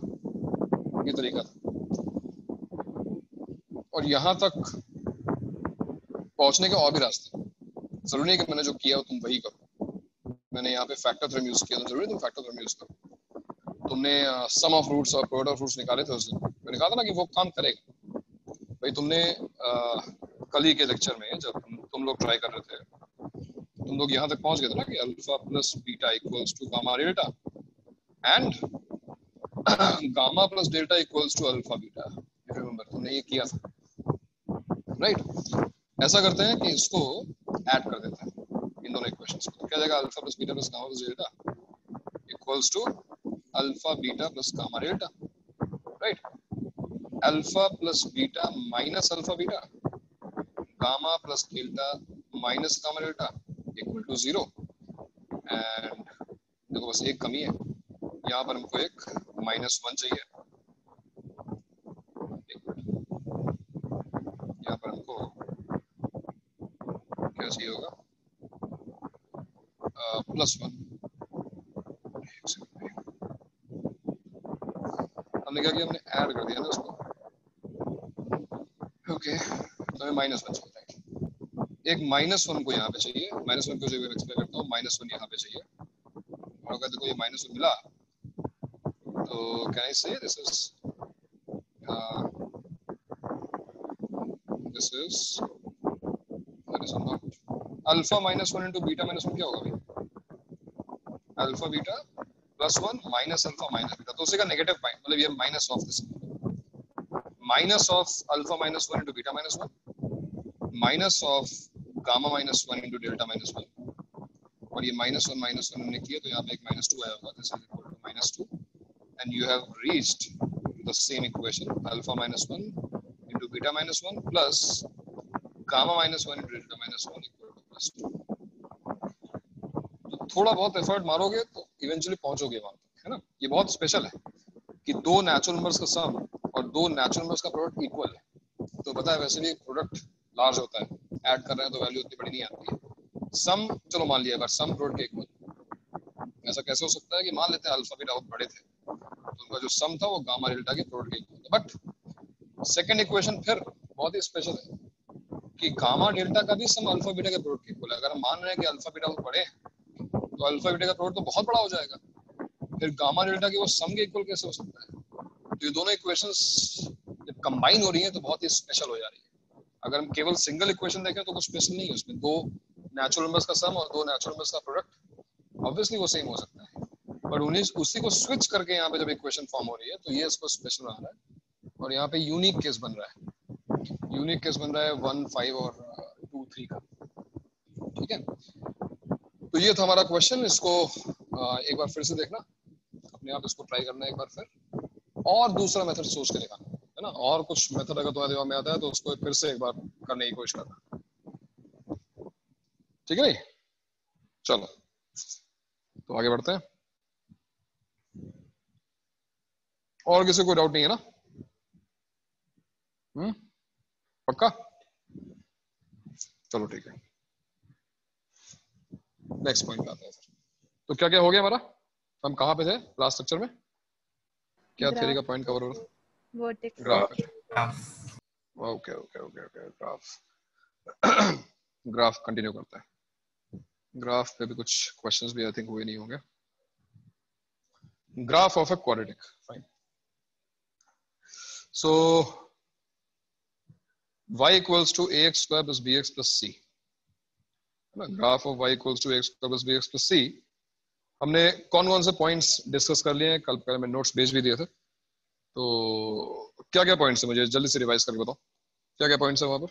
[SPEAKER 2] ये तरीका था, और यहां तक पहुंचने के और भी रास्ते। जरूरी नहीं कि मैंने जो किया हो तुम वही करो। मैंने यहाँ पे फैक्टर थ्योरम यूज किया, तो जरूरी तुम फैक्टर थ्योरम यूज करो। तुमने सम ऑफ रूट्स और प्रोडक्ट ऑफ रूट्स निकाले थे उस दिन, मैंने कहा था ना कि वो काम करेगा। भाई तुमने कल ही के लेक्चर में जब तुम लोग ट्राई कर रहे थे, तुम लोग यहाँ तक पहुंच गए थे ना कि alpha plus beta equals to gamma delta and gamma plus delta equals to alpha beta. Remember तुमने ये किया था, राइट? ऐसा करते हैं कि इसको ऐड कर देते हैं इन दोनों इक्वेशंस को। तो क्या जाएगा? Alpha plus beta plus gamma plus delta equals to alpha beta plus gamma delta, right? Alpha plus beta minus alpha beta, gamma plus delta minus gamma delta equal to 0। And देखो बस एक कमी है, यहाँ पर हमको एक -1 चाहिए। यहाँ पर हमको क्या चाहिए होगा? +1। हमने क्या किया? हमने ऐड कर दिया ना उसको, ओके? तो हमें -1 चाहिए, एक -1 को यहाँ पे चाहिए। -1 को जो मैं एक्सप्लेन करता हूँ, -1 यहाँ पे चाहिए। और अगर देखो ये -1 मिला तो कैन आई से this is alpha -1 into beta -1 क्या होगा भाई? Alpha beta +1 minus alpha minus beta, तो उसी का नेगेटिव पॉइंट मतलब ये minus of this minus of alpha -1 into beta -1 minus of gamma -1 into delta -1, और ये -1 हमने किया तो यहाँ पे एक -2 आया होगा, this is equal to -2 and you have reached the same equation alpha -1 into beta -1 plus gamma -1 into delta -1 equal to +2। तो थोड़ा बहुत एफर्ट मारोगे तो इवेंचुअली पहुंचोगे वहां तक, है ना। ये बहुत स्पेशल है कि दो नेचुरल नंबर्स का सम और दो नेचुरल नंबर्स का प्रोडक्ट इक्वल है। तो पता है वैसे भी प्रोडक्ट लार्ज होता है, ऐड कर रहे हैं तो वैल्यू उतनी बड़ी नहीं आती है। सम चलो मान लिया, अगर सम प्रोडक्ट के इक्वल, ऐसा कैसे हो सकता है कि मान लेते हैं अल्फा बीटा बहुत बड़े थे तो उनका जो सम था वो गामा डेल्टा के प्रोडक्ट के इक्वल था। बट सेकंड इक्वेशन फिर बहुत ही स्पेशल है कि गामा डेल्टा का भी सम अल्फा बीटा के प्रोडक्ट के इक्वल है। अगर हम मान रहे हैं कि अल्फा बीटा बहुत बड़े हैं तो अल्फा बीटा का प्रोडक्ट तो बहुत बड़ा हो जाएगा, फिर गामा डेल्टा के वो सम के इक्वल कैसे हो सकता है? तो ये दोनों इक्वेशंस जब कंबाइन हो रही है तो बहुत ही स्पेशल हो जा रही है। अगर हम केवल सिंगल इक्वेशन देखें तो कुछ स्पेशल नहीं है उसमें, दो नेचुरल नंबर्स का सम और दो नेचुरल नंबर्स का प्रोडक्ट ऑब्वियसली वो सेम हो सकता है, पर उसी को स्विच करके यहाँ पे जब इक्वेशन फॉर्म हो रही है तो ये इसको स्पेशल बना रहा है और यहाँ पे यूनिक केस बन रहा है। यूनिक केस बन रहा है 1, 5 और 2, 3 का, ठीक है। तो ये था हमारा क्वेश्चन, इसको एक बार फिर से देखना, अपने आप इसको ट्राई करना एक बार फिर, और दूसरा मेथड सोच के दिखाना, है ना। और कुछ मेथड अगर तुम्हारे दिमाग में आता है तो उसको फिर से एक बार करने की कोशिश करना, ठीक है भाई। चलो तो आगे बढ़ते हैं। और किसी को डाउट नहीं है ना? पक्का? चलो ठीक है, नेक्स्ट पॉइंट पे आते हैं सर। तो क्या क्या हो गया हमारा, हम कहाँ पे थे लास्ट स्ट्रक्चर में? क्या थ्योरी का पॉइंट कवर हो रहा?
[SPEAKER 7] Vertex
[SPEAKER 2] graph. Okay okay okay okay, graph. Graph continue करता है। ग्राफ पे भी कुछ क्वेश्चंस भी आई थिंक हुए नहीं होंगे। Graph of a quadratic, fine. So y equals to ax square plus bx plus c, graph of y equals to ax square plus bx plus c। हमने कौन कौन से पॉइंट्स डिस्कस कर लिए हैं, कल पहले मैं नोट्स भेज भी दिए थे, तो क्या क्या पॉइंट्स है मुझे जल्दी से रिवाइज करके बताओ, क्या क्या पॉइंट्स है वहां पर?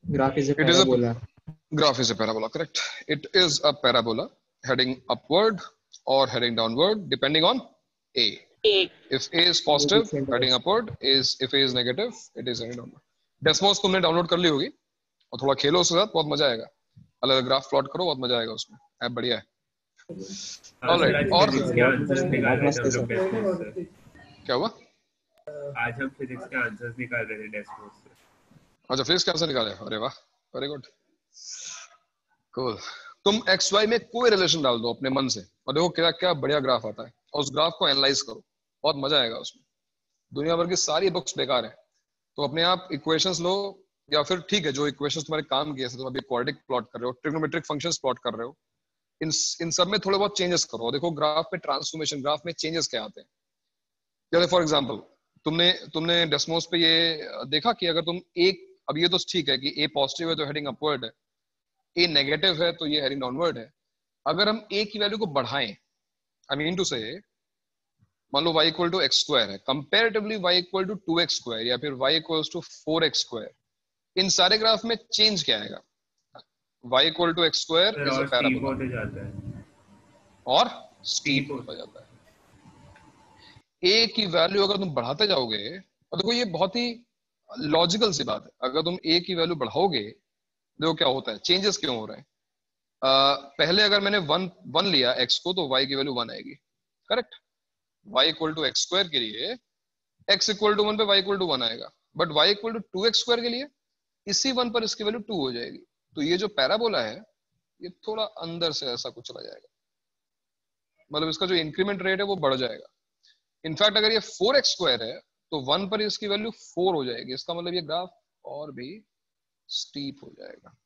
[SPEAKER 6] Graph is a parabola.
[SPEAKER 2] Graph is a parabola, correct. It is a parabola heading upward or heading downward depending on A. If A is positive, heading upward, if A is negative, it is heading downward. Desmos तुमने download कर ली होगी और थोड़ा खेलो उसके साथ, बहुत मजा आएगा। अलग अलग ग्राफ प्लॉट करो, बहुत मजा आएगा उसमें, ऐप बढ़िया है। ऑलराइट, और क्या हुआ?
[SPEAKER 8] आज हम फिजिक्स के आंसर्स निकाल रहे थे डेस्मोस से।
[SPEAKER 2] अच्छा, फिजिक्स के आंसर निकाले, अरे वाह, वेरी गुड, कूल। तुम एक्स वाई में कोई रिलेशन डाल दो अपने मन से और देखो क्या क्या बढ़िया ग्राफ आता है, और उस ग्राफ को एनालाइज करो, बहुत मजा आएगा उसमें। दुनिया भर की सारी बुक्स बेकार है, तो अपने आप इक्वेशंस लो, या फिर ठीक है जो इक्वेशंस तुम्हारे काम किए, तुम अभी क्वाड्रेटिक प्लॉट कर रहे हो, ट्रिग्नोमेट्रिक फंक्शंस प्लॉट कर रहे हो, इन सब में थोड़े बहुत चेंजेस करो। देखो ग्राफ में ट्रांसफॉर्मेशन, ग्राफ में चेंजेस क्या आते हैं। जैसे फॉर एग्जांपल तुमने डेस्मोस पे ये देखा कि अगर तुम एक, अब ये तो ठीक है कि ए पॉजिटिव है तो हेडिंग अपवर्ड है, ए नेगेटिव है तो ये हेडिंग डाउनवर्ड है। अगर हम ए की वैल्यू को बढ़ाएं, आई मीन टू से, मान लो y equal to x square है, comparatively y equal to 2x square या फिर y equal to 4x square, इन सारे ग्राफ में चेंज क्या आएगा? y equal to x square is a parabola और स्टीप होता जाता है। a की वैल्यू अगर तुम बढ़ाते जाओगे, और देखो ये बहुत ही लॉजिकल सी बात है, अगर तुम a की वैल्यू बढ़ाओगे, देखो क्या होता है, चेंजेस क्यों हो रहे हैं। पहले अगर मैंने 1 लिया x को, तो y की वैल्यू 1 आएगी, correct. y equal to x square के लिए x इक्वल टू 1 पे y इक्वल टू 1 आएगा, but y equal to 2x square के लिए इसी 1 पर इसकी वैल्यू 2 हो जाएगी। तो ये जो पैराबोला है ये थोड़ा अंदर से ऐसा कुछ चला जाएगा, मतलब इसका जो इंक्रीमेंट रेट है वो बढ़ जाएगा। इनफैक्ट अगर ये 4x स्क्वायर है तो 1 पर इसकी वैल्यू 4 हो जाएगी, इसका मतलब ये ग्राफ और भी स्टीप हो जाएगा।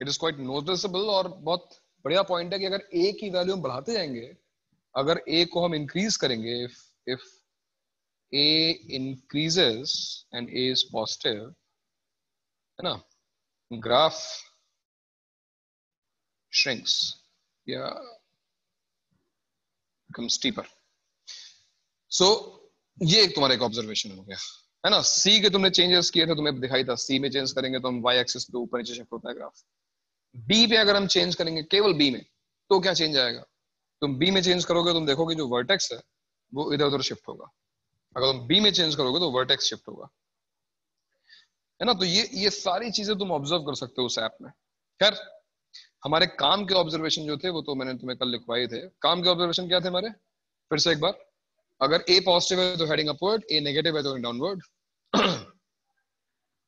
[SPEAKER 2] इट इज क्वाइट नोटिसेबल और बहुत बढ़िया पॉइंट है कि अगर a की वैल्यू हम बढ़ाते जाएंगे, अगर a को हम इंक्रीज करेंगे, if a increases and a is positive, है ना, ग्राफ shrinks या becomes steeper. So ये एक तुम्हारा एक ऑब्जर्वेशन हो गया, है ना. सी के तुमने चेंजेस किए थे, तुम्हें दिखाई था सी में चेंज करेंगे तो हम वाई एक्सिस पे ऊपर नीचे शिफ्ट होता है ग्राफ. बी पे अगर हम चेंज करेंगे केवल बी में, तो क्या चेंज आएगा? तुम बी में चेंज करोगे, तुम देखोगे जो वर्टेक्स है वो इधर उधर शिफ्ट होगा. अगर तुम बी में चेंज करोगे तो वर्टेक्स शिफ्ट होगा, है ना. तो ये सारी चीजें तुम ऑब्जर्व कर सकते हो उस ऐप में. खैर, हमारे काम के ऑब्जर्वेशन जो थे वो तो मैंने तुम्हें कल लिखवाए थे. काम के ऑब्जर्वेशन क्या थे हमारे? फिर से एक बार, अगर a पॉजिटिव है तो हेडिंग अपवर्ड, a नेगेटिव है तो डाउनवर्ड.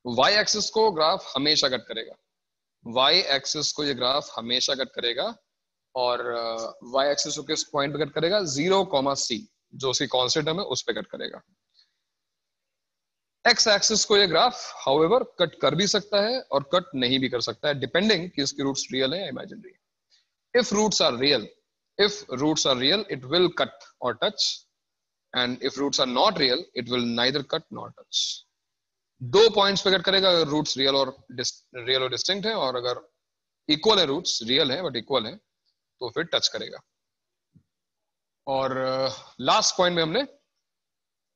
[SPEAKER 2] y एक्सिस को ग्राफ हमेशा कट करेगा, y एक्सिस को ये ग्राफ हमेशा कट करेगा. और y एक्सिस को किस पॉइंट पे कट करेगा? 0,c, जो उसकी कांस्टेंट है उस पे कट करेगा. x एक्सिस को ये ग्राफ हाउएवर कट कर भी सकता है और कट नहीं भी कर सकता है, डिपेंडिंग कि इसकी रूट्स रियल है या imaginary. If roots are real it will cut or touch, and if roots are not real it will neither cut nor touch. दो पॉइंट्स पे कट करेगा अगर रूट्स रियल और डिस्टिंक्ट है, और अगर इक्वल है, रूट्स रियल है बट इक्वल है, तो फिर टच करेगा. और लास्ट पॉइंट में हमने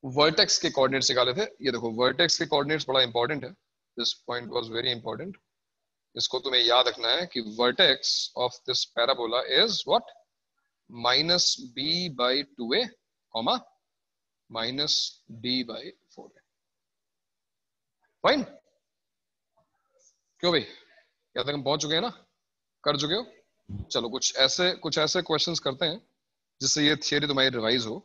[SPEAKER 2] वर्टेक्स के कोऑर्डिनेट्स निकाले थे. ये देखो, वर्टेक्स के कोऑर्डिनेट्स बड़ा इंपॉर्टेंट है. This point was very important. इसको तुम्हें याद रखना है कि vertex of this parabola is what? -b/2a, -d/4a. Fine. क्यों भाई, यहाँ तक हम पहुंच चुके हैं ना, कर चुके हो? चलो कुछ ऐसे क्वेश्चंस करते हैं जिससे ये थियरी तुम्हारी रिवाइज हो.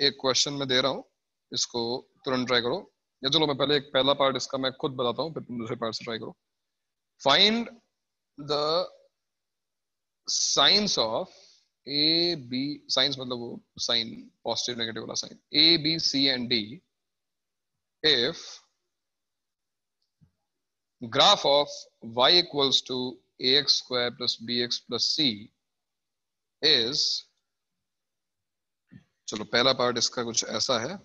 [SPEAKER 2] एक क्वेश्चन मैं दे रहा हूँ, इसको तुरंत ट्राई करो. या चलो मैं पहले एक पहला पार्ट इसका मैं खुद बताता हूँ, फिर तुम दूसरे पार्ट से ट्राई करो. Find the signs of A b, signs मतलब वो साइन, पॉजिटिव नेगेटिव वाला sign, a B C and d if graph of y equals to ax square plus bx plus c is, चलो पहला part इसका कुछ ऐसा है.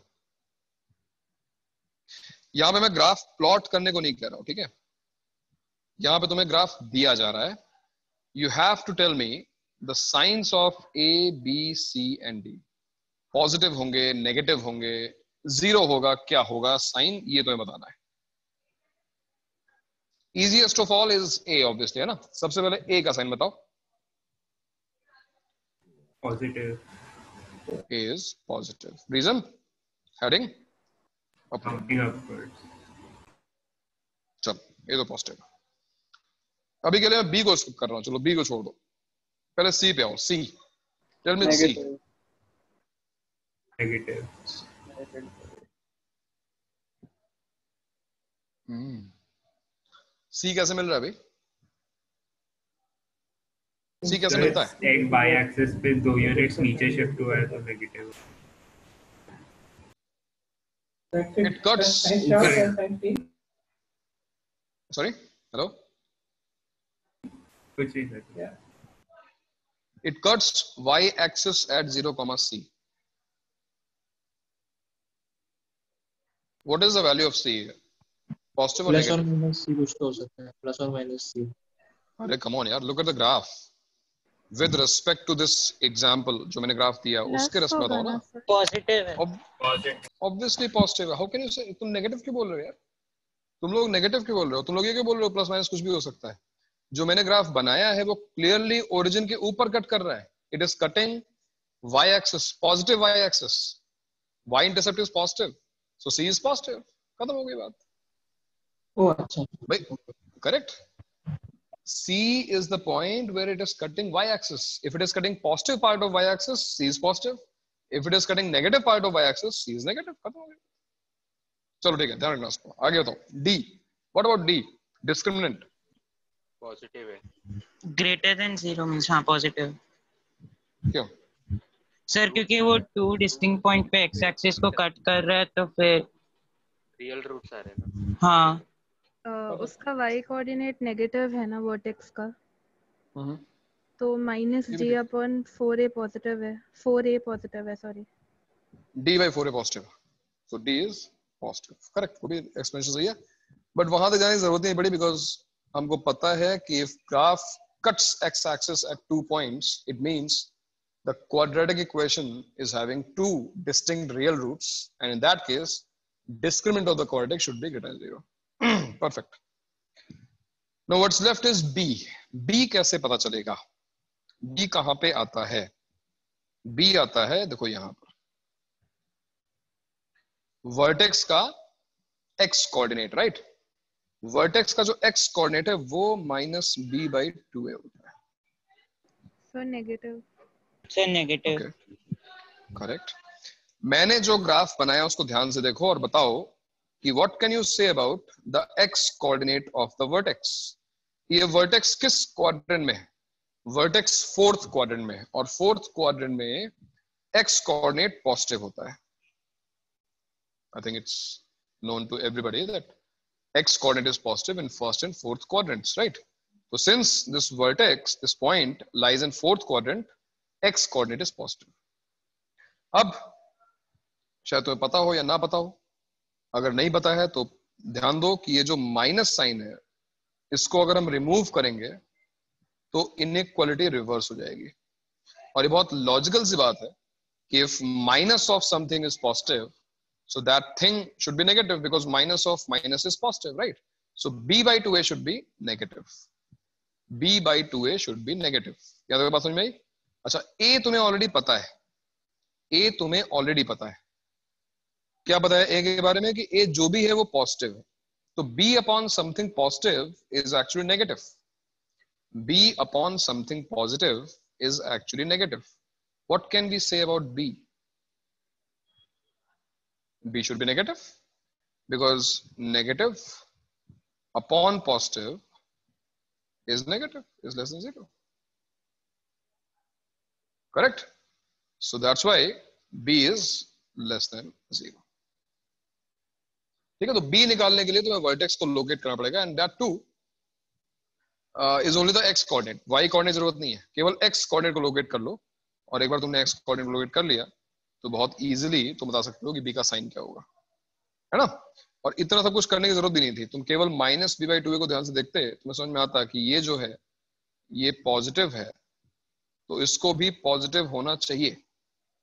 [SPEAKER 2] यहां पे मैं ग्राफ प्लॉट करने को नहीं कह रहा हूं, ठीक है. यहां पे तुम्हें ग्राफ दिया जा रहा है. You have to tell me the signs of A B C and d. Positive होंगे, नेगेटिव होंगे, जीरो होगा, क्या होगा साइन, ये तुम्हें बताना है. Easiest of all is A, obviously, है ना. सबसे पहले A का साइन बताओ.
[SPEAKER 8] Positive.
[SPEAKER 2] A is positive. Reason? Heading?
[SPEAKER 8] Counting upwards.
[SPEAKER 2] चलो, A तो पॉजिटिव. अभी के लिए मैं B को स्किप कर रहा हूँ, चलो B को छोड़ दो, पहले C पे आओ. C. Tell me C.
[SPEAKER 8] Negative.
[SPEAKER 2] C कैसे मिल रहा है भाई? C कैसे मिलता है?
[SPEAKER 8] एक बाई एक्सिस पे 2 यूनिट्स नीचे शिफ्ट हुआ है तो negative.
[SPEAKER 2] It cuts. Sorry? Hello?
[SPEAKER 8] कुछ नहीं sir.
[SPEAKER 2] It cuts y axis at 0,c. What is the value of C? Positive or
[SPEAKER 6] plus और
[SPEAKER 2] negative?
[SPEAKER 6] माइनस सी कुछ तो हो सकता है. प्लस और माइनस सी.
[SPEAKER 2] अरे come on यार, look at the graph. With respect to this example, जो मैंने ग्राफ दिया उसके रस में बताओ ना.
[SPEAKER 5] पॉजिटिव है.
[SPEAKER 2] Obviously positive है. How can you say? तुम नेगेटिव क्यों बोल रहे हो यार? तुम लोग नेगेटिव क्यों बोल रहे हो? तुम लोग ये क्यों बोल रहे हो प्लस माइनस कुछ भी हो सकता है? जो मैंने ग्राफ बनाया है वो क्लियरली ओरिजिन के ऊपर कट कर रहा है. It is cutting y axis, positive y axis. y intercept is positive, so c is positive. खत्म हो गई बात.
[SPEAKER 6] ओ अच्छा
[SPEAKER 2] भाई correct. C is the point where it is cutting y axis. If it is cutting positive part of y axis, C is positive. If it is cutting negative part of y axis, C is negative. खत्म हो गया. चलो ठीक है, ध्यान रखना उसको. आगे बताओ. D. What about D? Discriminant.
[SPEAKER 9] Positive है.
[SPEAKER 5] ग्रेटर देन 0 मींस हाँ पॉजिटिव.
[SPEAKER 2] क्यों?
[SPEAKER 5] सर क्योंकि वो 2 डिस्टिंक्ट पॉइंट पे एक्स एक्सिस को कट कर रहा है तो फिर
[SPEAKER 9] रियल रूट्स आ रहे हैं ना.
[SPEAKER 5] हाँ.
[SPEAKER 7] उसका y कोऑर्डिनेट नेगेटिव है ना वर्टेक्स का. तो माइनस
[SPEAKER 2] ये भी
[SPEAKER 7] डी
[SPEAKER 2] ठीक।
[SPEAKER 7] अपॉन 4a पॉजिटिव है, 4a पॉजिटिव है, सॉरी।
[SPEAKER 2] d by 4 है positive, so d is positive, correct. वो भी एक्सप्लेनेशन सही है, बट वहां तक जाने की जरूरत नहीं पड़ी बिकॉज हमको पता है कि if graph cuts x axis at 2 points, it means the quadratic equation is having two distinct real roots, and in that case discriminant of the quadratic should be greater than 0. Perfect. Now what's left is b. b कैसे पता चलेगा? b कहां पे आता है? b आता है, देखो यहां पर वर्टेक्स का x कोऑर्डिनेट, राइट? वर्टेक्स का जो x कोऑर्डिनेट है वो -b/2a होता है।
[SPEAKER 7] Sir negative.
[SPEAKER 5] Sir negative.
[SPEAKER 2] Okay, correct. मैंने जो ग्राफ बनाया उसको ध्यान से देखो और बताओ कि what can you say about the x coordinate of the vertex. ये वर्टेक्स किस क्वाड्रेंट में है? वर्टेक्स फोर्थ क्वाड्रेंट में है, और फोर्थ क्वाड्रेंट में x कोऑर्डिनेट पॉजिटिव होता है। I think it's known to everybody that x coordinate is positive in first and fourth quadrants, right? So since this vertex, this point lies in fourth quadrant, x coordinate is positive. अब शायद तुम्हें पता हो या ना पता हो, अगर नहीं पता है तो ध्यान दो कि ये जो माइनस साइन है इसको अगर हम रिमूव करेंगे तो इनइक्वालिटी रिवर्स हो जाएगी। और ये बहुत लॉजिकल सी बात है कि if minus of something is positive, so that thing should be negative because minus of minus is positive, right? So b/2a should be negative. b/2a should be negative. याद है बात समझ में आई? अच्छा, a तुम्हें ऑलरेडी पता है, a तुम्हें ऑलरेडी पता है। क्या पता है a के बारे में? कि a जो भी है वो पॉजिटिव है, तो b upon something positive is actually negative. b upon something positive is actually negative. What can we say about b? B should be negative because negative upon positive is negative, is less than 0. Correct? So that's why B is less than 0. ठीक है, तो B निकालने के लिए तुम्हें vertex को locate करना पड़ेगा, and that too is only the x coordinate. Y coordinate जरूरत नहीं है, केवल x coordinate को लोकेट कर लो, और एक बार तुमने x coordinate को लोकेट कर लिया तो बहुत इजीली तुम बता सकते हो कि B का साइन क्या होगा, है ना? और इतना सब कुछ करने की जरूरत भी नहीं थी, तुम केवल -b/2a को ध्यान से देखते तुम्हें समझ में आता कि ये जो है ये पॉजिटिव है, तो इसको भी पॉजिटिव होना चाहिए,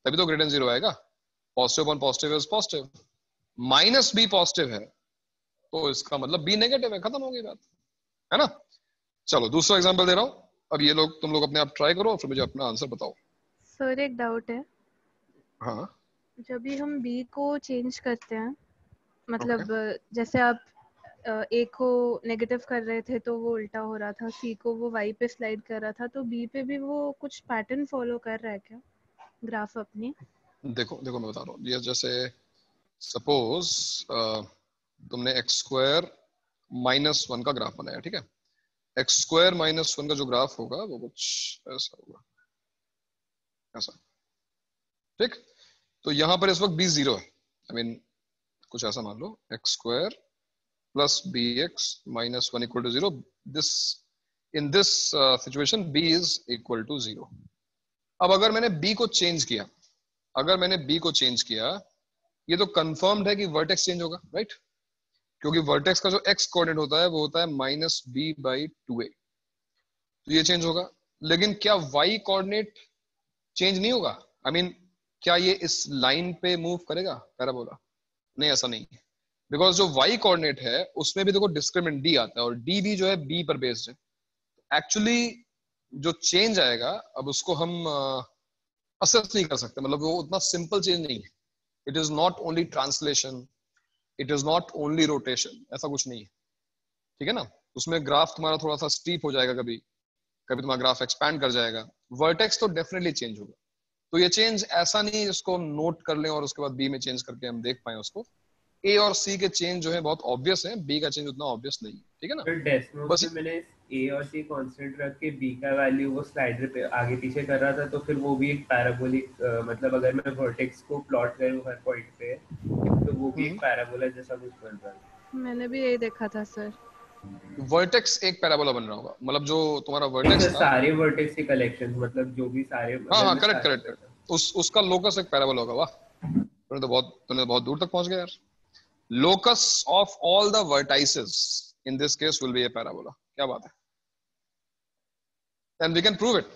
[SPEAKER 2] तभी तो ग्रेटर देन 0 आएगा। Positive upon positive is positive, -b positive है तो इसका मतलब b नेगेटिव है, खत्म हो गई बात, है ना? चलो दूसरा एग्जांपल दे रहा हूं, अब ये लोग तुम लोग अपने आप ट्राई करो और फिर मुझे अपना आंसर बताओ।
[SPEAKER 7] सर एक डाउट है,
[SPEAKER 2] हाँ,
[SPEAKER 7] जब भी हम b को चेंज करते हैं, मतलब जैसे आप a को नेगेटिव कर रहे थे तो वो उल्टा हो रहा था, c को वो y पे स्लाइड कर रहा था, तो b पे भी वो कुछ पैटर्न फॉलो कर रहा है क्या ग्राफ अपनी?
[SPEAKER 2] देखो देखो मैं बता रहा हूँ, ये जैसे सपोज तुमने x² -1 का ग्राफ बनाया, ठीक है? x² -1 का जो ग्राफ होगा वो कुछ ऐसा होगा, ऐसा, ठीक? तो यहाँ पर इस वक्त b 0 है, आई मीन कुछ ऐसा मान लो x² plus bx minus 1 equal to 0. In this situation b is equal to 0. अब अगर मैंने b को चेंज किया, ये तो कंफर्म्ड है कि वर्टेक्स चेंज होगा, राइट? क्योंकि वर्टेक्स का जो x कोऑर्डिनेट होता है वो होता है -b/2a, तो ये चेंज होगा। लेकिन क्या y कोऑर्डिनेट चेंज नहीं होगा? आई मीन क्या ये इस लाइन पे मूव करेगा पैराबोला? नहीं, ऐसा नहीं है, बिकॉज जो y कोऑर्डिनेट है उसमें भी देखो डिस्क्रिमिनेंट d आता है, और d भी जो है b पर बेस्ड है। एक्चुअली जो चेंज आएगा अब उसको हम असेस नहीं कर सकते, मतलब वो उतना सिंपल चेंज नहीं है। It is not only translation, it is not only rotation, ऐसा कुछ नहीं है, ठीक है ना? उसमें ग्राफ तुम्हारा थोड़ा सा स्टीप हो जाएगा, कभी कभी तुम्हारा ग्राफ एक्सपैंड कर जाएगा, वर्टेक्स तो डेफिनेटली चेंज होगा। तो ये चेंज ऐसा नहीं इसको नोट कर लें और उसके बाद बी में चेंज करके हम देख पाए उसको। ए और सी के चेंज जो है बहुत ऑब्वियस है, बी का चेंज उतना ऑब्वियस नहीं है, ठीक है ना?
[SPEAKER 8] तो डेस्क नोट
[SPEAKER 2] बस
[SPEAKER 8] में मैंने ए और सी कांस्टेंट रख के बी का वैल्यू वो स्लाइडर पे आगे पीछे कर रहा था, तो फिर वो भी एक पैराबोलिक मतलब अगर मैं वर्टेक्स को प्लॉट करूं हर पॉइंट पे तो वो भी एक पैराबोला जैसा कुछ बन रहा है।
[SPEAKER 7] मैंने भी यही देखा था सर।
[SPEAKER 2] वर्टेक्स एक पैराबोला बन रहा होगा, मतलब जो तुम्हारा
[SPEAKER 8] नहीं
[SPEAKER 2] वर्टेक्स
[SPEAKER 8] सर,
[SPEAKER 2] था।
[SPEAKER 8] सारे वर्टेक्स के कलेक्शन, मतलब जो भी सारे,
[SPEAKER 2] हाँ हाँ,
[SPEAKER 8] अगर मैं
[SPEAKER 2] करेक्ट करेक्ट, उसका लोकस एक पैराबोला होगा। वाह, तुमने बहुत दूर तक पहुंच गए यार। Locus of all the vertices in this case will be a parabola. क्या बात है, and we can prove it.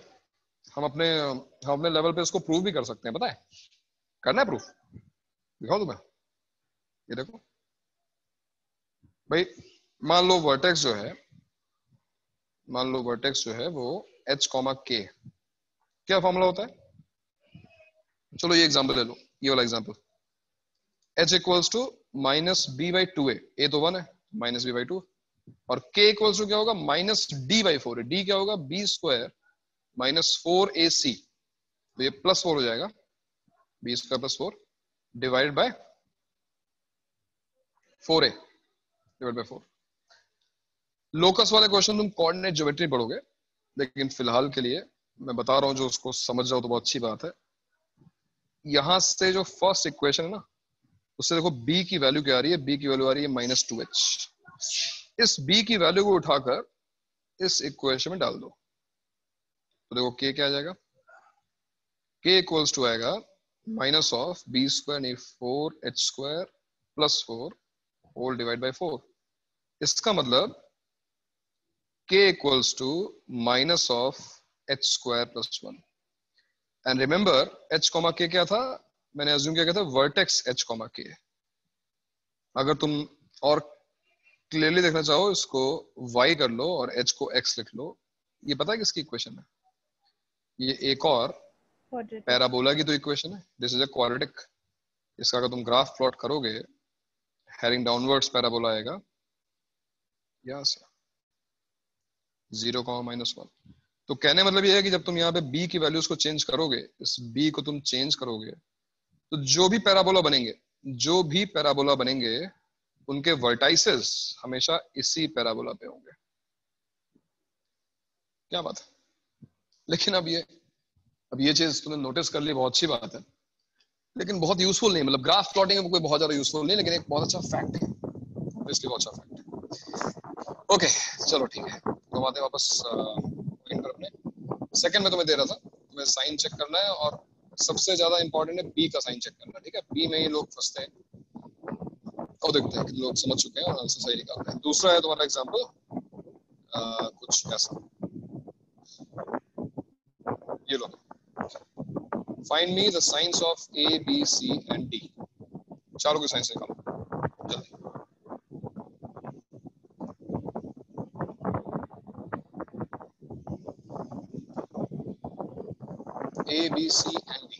[SPEAKER 2] हम अपने लेवल पे इसको प्रूव भी कर सकते हैं, पता है? करना है प्रूफ? दिखाओ तुम्हें, ये देखो भाई, मान लो वर्टेक्स जो है वो h, k, क्या फॉर्मूला होता है? चलो ये एग्जांपल ले लो, ये वाला example, h equals to minus b by 2a, a तो 1 है, माइनस बी बाई 2, और k इक्वल्स टू क्या होगा? माइनस डी बाई 4, d क्या होगा? b स्क्वायर माइनस 4ac, तो ये प्लस 4 हो जाएगा, b square plus 4 divided by 4a divide by 4। Locus वाले क्वेश्चन तुम कोऑर्डिनेट ज्योमेट्री पढ़ोगे, लेकिन फिलहाल के लिए मैं बता रहा हूं, जो उसको समझ जाओ तो बहुत अच्छी बात है। यहां से जो फर्स्ट इक्वेशन है ना, उससे देखो b की वैल्यू क्या आ रही है? b की वैल्यू आ रही है -2h। इस b की वैल्यू को उठाकर इस इक्वेशन में डाल दो, तो देखो k क्या आ जाएगा? k इक्वल्स टू आएगा माइनस ऑफ b स्क्वायर नहीं 4h square plus 4 whole divide by 4। इसका मतलब k equals to minus of h square plus 1, and remember h comma k क्या था? मैंने assume किया था vertex h comma k। अगर तुम और क्लियरली देखना चाहो, इसको y कर लो और h को x लिख लो। ये पता है किसकी इक्वेशन है? ये एक और पैराबोला की तो इक्वेशन है। This is a quadratic. इसका अगर तुम ग्राफ प्लॉट करोगे, हेडिंग डाउनवर्ड्स पैराबोला आएगा, यहाँ से 0, -1। तो कहने मतलब ये है कि जब तुम यहाँ पे b की वैल्यूज को चेंज करोगे, इस b को तुम चेंज करोगे, तो जो भी पैराबोला बनेंगे उनके वर्टाइसेस हमेशा इसी पैराबोला पे होंगे। क्या बात है? लेकिन अब ये चीज तुमने नोटिस कर ली, बहुत अच्छी बात है, लेकिन बहुत यूजफुल नहीं। मतलब ग्राफ प्लॉटिंग में कोई बहुत ज्यादा यूजफुल नहीं, लेकिन एक बहुत अच्छा फैक्ट है, इसलिए बहुत अच्छा फैक्ट है। ओके चलो ठीक है, तो आते हैं वापस पर अपने। सेकंड में तुम्हें दे रहा था, तुम्हें साइन चेक करना है, और सबसे ज्यादा इंपॉर्टेंट है बी का साइन चेक करना। ठीक है, बी में ही लोग फंसते हैं, और देखते हैं कि लोग समझ चुके हैं और आंसर सही निकालते हैं। दूसरा है तुम्हारा एग्जांपल कुछ ऐसा, ये लो, find me the signs of A B C and D. चारों के साइंस निकालो जल्दी। A, B, C and D.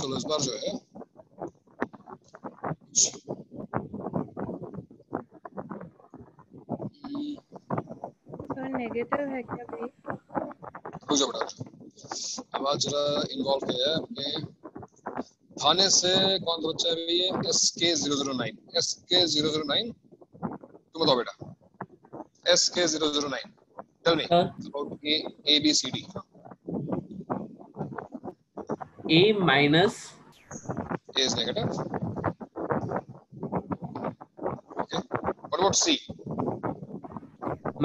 [SPEAKER 2] चलो इस बार जो है
[SPEAKER 7] नेगेटिव है क्या भाई?
[SPEAKER 2] रुक जाओ बेटा, अब आज जरा इन्वॉल्व किया है अपने थाने से। कौन सा बच्चा है ये? SK009। SK009 तुम बताओ बेटा, SK009 tell me about A B C D।
[SPEAKER 10] A minus
[SPEAKER 2] A is negative. Okay, what about C?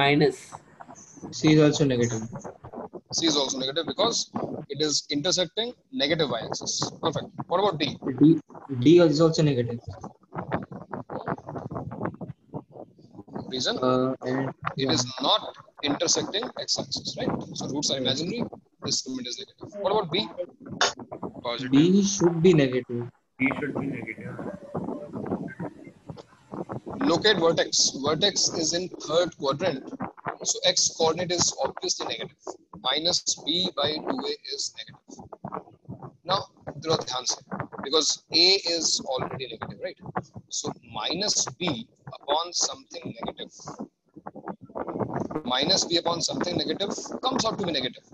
[SPEAKER 10] minus.
[SPEAKER 6] C is also negative.
[SPEAKER 2] C is also negative because it is intersecting negative y-axis. Perfect. What about D?
[SPEAKER 6] D is also negative.
[SPEAKER 2] Reason?
[SPEAKER 6] And
[SPEAKER 2] it is not intersecting x-axis, right? So roots are imaginary. Discriminant is negative. What about B?
[SPEAKER 9] Positive.
[SPEAKER 6] B should be negative.
[SPEAKER 8] B should be negative.
[SPEAKER 2] Locate vertex. Vertex is in third quadrant. So x coordinate is obviously negative. Minus b by 2a is negative. Now, because a is already negative, right? So minus b upon something negative. Minus b upon something negative comes out to be negative.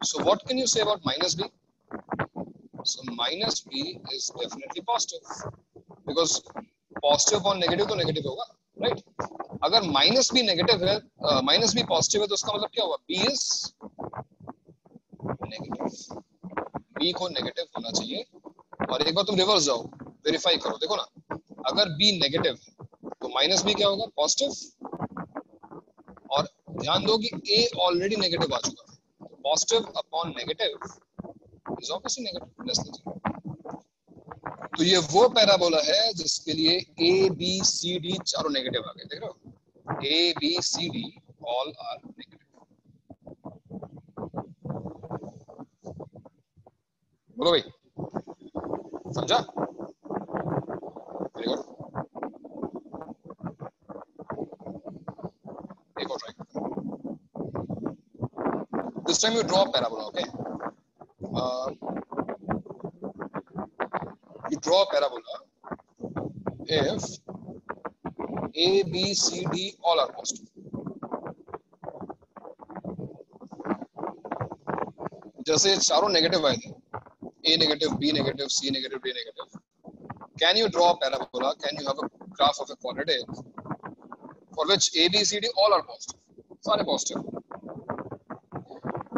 [SPEAKER 2] So what can you say about minus b? So minus b is definitely positive, because positive upon negative to negative होगा, right? अगर minus b negative है, minus b positive है, तो उसका मतलब क्या हुआ? B is negative. B को नेगेटिव होना चाहिए। और एक बार तुम रिवर्स जाओ, वेरीफाई करो, देखो ना, अगर बी नेगेटिव है तो माइनस बी क्या होगा? पॉजिटिव। और ध्यान दो कि ए ऑलरेडी नेगेटिव आ चुका है, positive upon negative is obviously negative, less than 0। तो ये वो पैराबोला है जिसके लिए ए बी सी डी चारों नेगेटिव आ गए। देख रहे हो, a B c d all are negative. बोलो भाई, समझा? Very good. एक और try. This time you draw parabola, okay? You draw a parabola if A, B, C, D all are positive. जैसे चारों नेगेटिव आए थे, A negative, B negative, C negative, D negative. Can you draw a parabola? Can you have a graph of a quadratic for which A, B, C, D all are positive? सारे positive.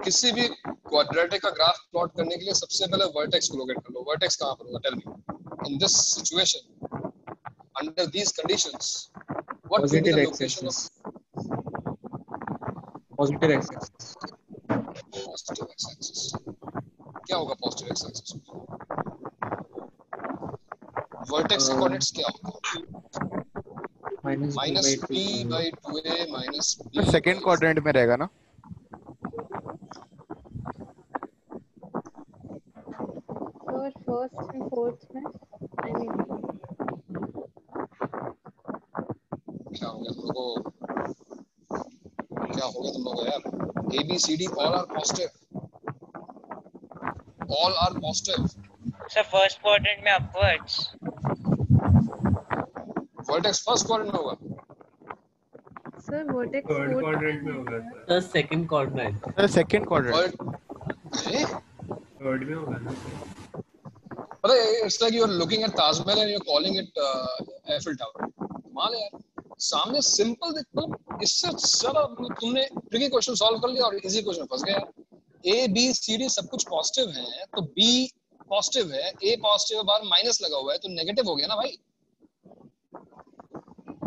[SPEAKER 2] किसी भी quadratic का graph plot करने के लिए सबसे पहले vertex को लोकेट कर लो। वर्टेक्स कहाँ पर होगा? Tell me. In this situation, under these conditions, what will be the location of
[SPEAKER 6] positive x-axis?
[SPEAKER 2] positive x-axis? क्या होगा positive x-axis? Vertex के coordinates क्या होगा? minus b by 2a minus b.
[SPEAKER 3] Second quadrant में रहेगा ना?
[SPEAKER 7] और फर्स्ट एंड फोर्थ में आई मीन
[SPEAKER 2] क्या हो गया तुम लोगों को? क्या हो गया तुम लोगों को यार? A B C D all are positive. All are positive.
[SPEAKER 5] Sir first quadrant में अपवर्ड्स।
[SPEAKER 2] Vertex first quadrant में होगा।
[SPEAKER 7] सर वर्टेक्स
[SPEAKER 8] थर्ड क्वाड्रेंट में होगा sir.
[SPEAKER 10] The second quadrant.
[SPEAKER 3] Second quadrant.
[SPEAKER 8] Third में होगा ना।
[SPEAKER 2] अरे it's like you are looking at Taj Mahal and you are calling it Eiffel Tower. मान यार, सामने सिंपल देखो, इससे ज्यादा तुमने ट्रिकी क्वेश्चन सॉल्व कर लिया और इजी क्वेश्चन फंस गया। ए बी सी डी सब कुछ पॉजिटिव है, तो बी पॉजिटिव है, ए पॉजिटिव है, बाहर माइनस लगा हुआ है, तो नेगेटिव हो गया ना भाई।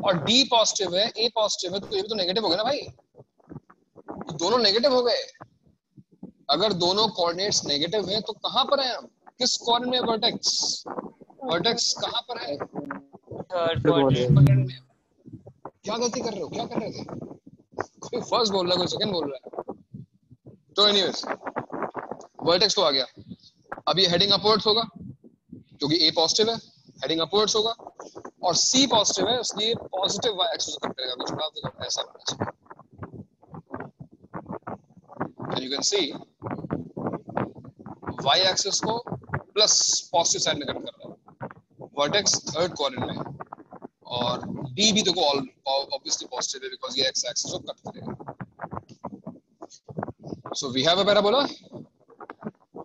[SPEAKER 2] और डी पॉजिटिव है, ए पॉजिटिव है, तो ये भी तो नेगेटिव हो गया ना भाई। तो दोनों नेगेटिव हो गए। अगर दोनों कोऑर्डिनेट्स नेगेटिव है तो कहां पर है हम? किस कोऑर्डिनेट में वर्टेक्स? वर्टेक्स कहां पर है?
[SPEAKER 5] थर्ड क्वाड्रेंट
[SPEAKER 2] में। क्या गलती कर रहे हो? क्या कर रहे थे? कोई फर्स्ट बोल रहा है, कोई सेकंड बोल रहा है। तो एनीवेज वर्टेक्स तो आ गया। अब ये हेडिंग अपवर्ड्स होगा क्योंकि ए पॉजिटिव है, हेडिंग अपवर्ड्स होगा। और सी पॉजिटिव है, इसलिए पॉजिटिव वाई एक्सिस को कट करेगा। कुछ खास देखो ऐसा बनना चाहिए। And you can see y axis को प्लस पॉजिटिव साइड में कट कर रहा है। वर्टेक्स थर्ड क्वाड्रेंट में और डी भी देखो ऑब्वियसली पॉजिटिव है बिकॉज़ ये एक्स एक्सिस को कट करेगा। So we have a parabola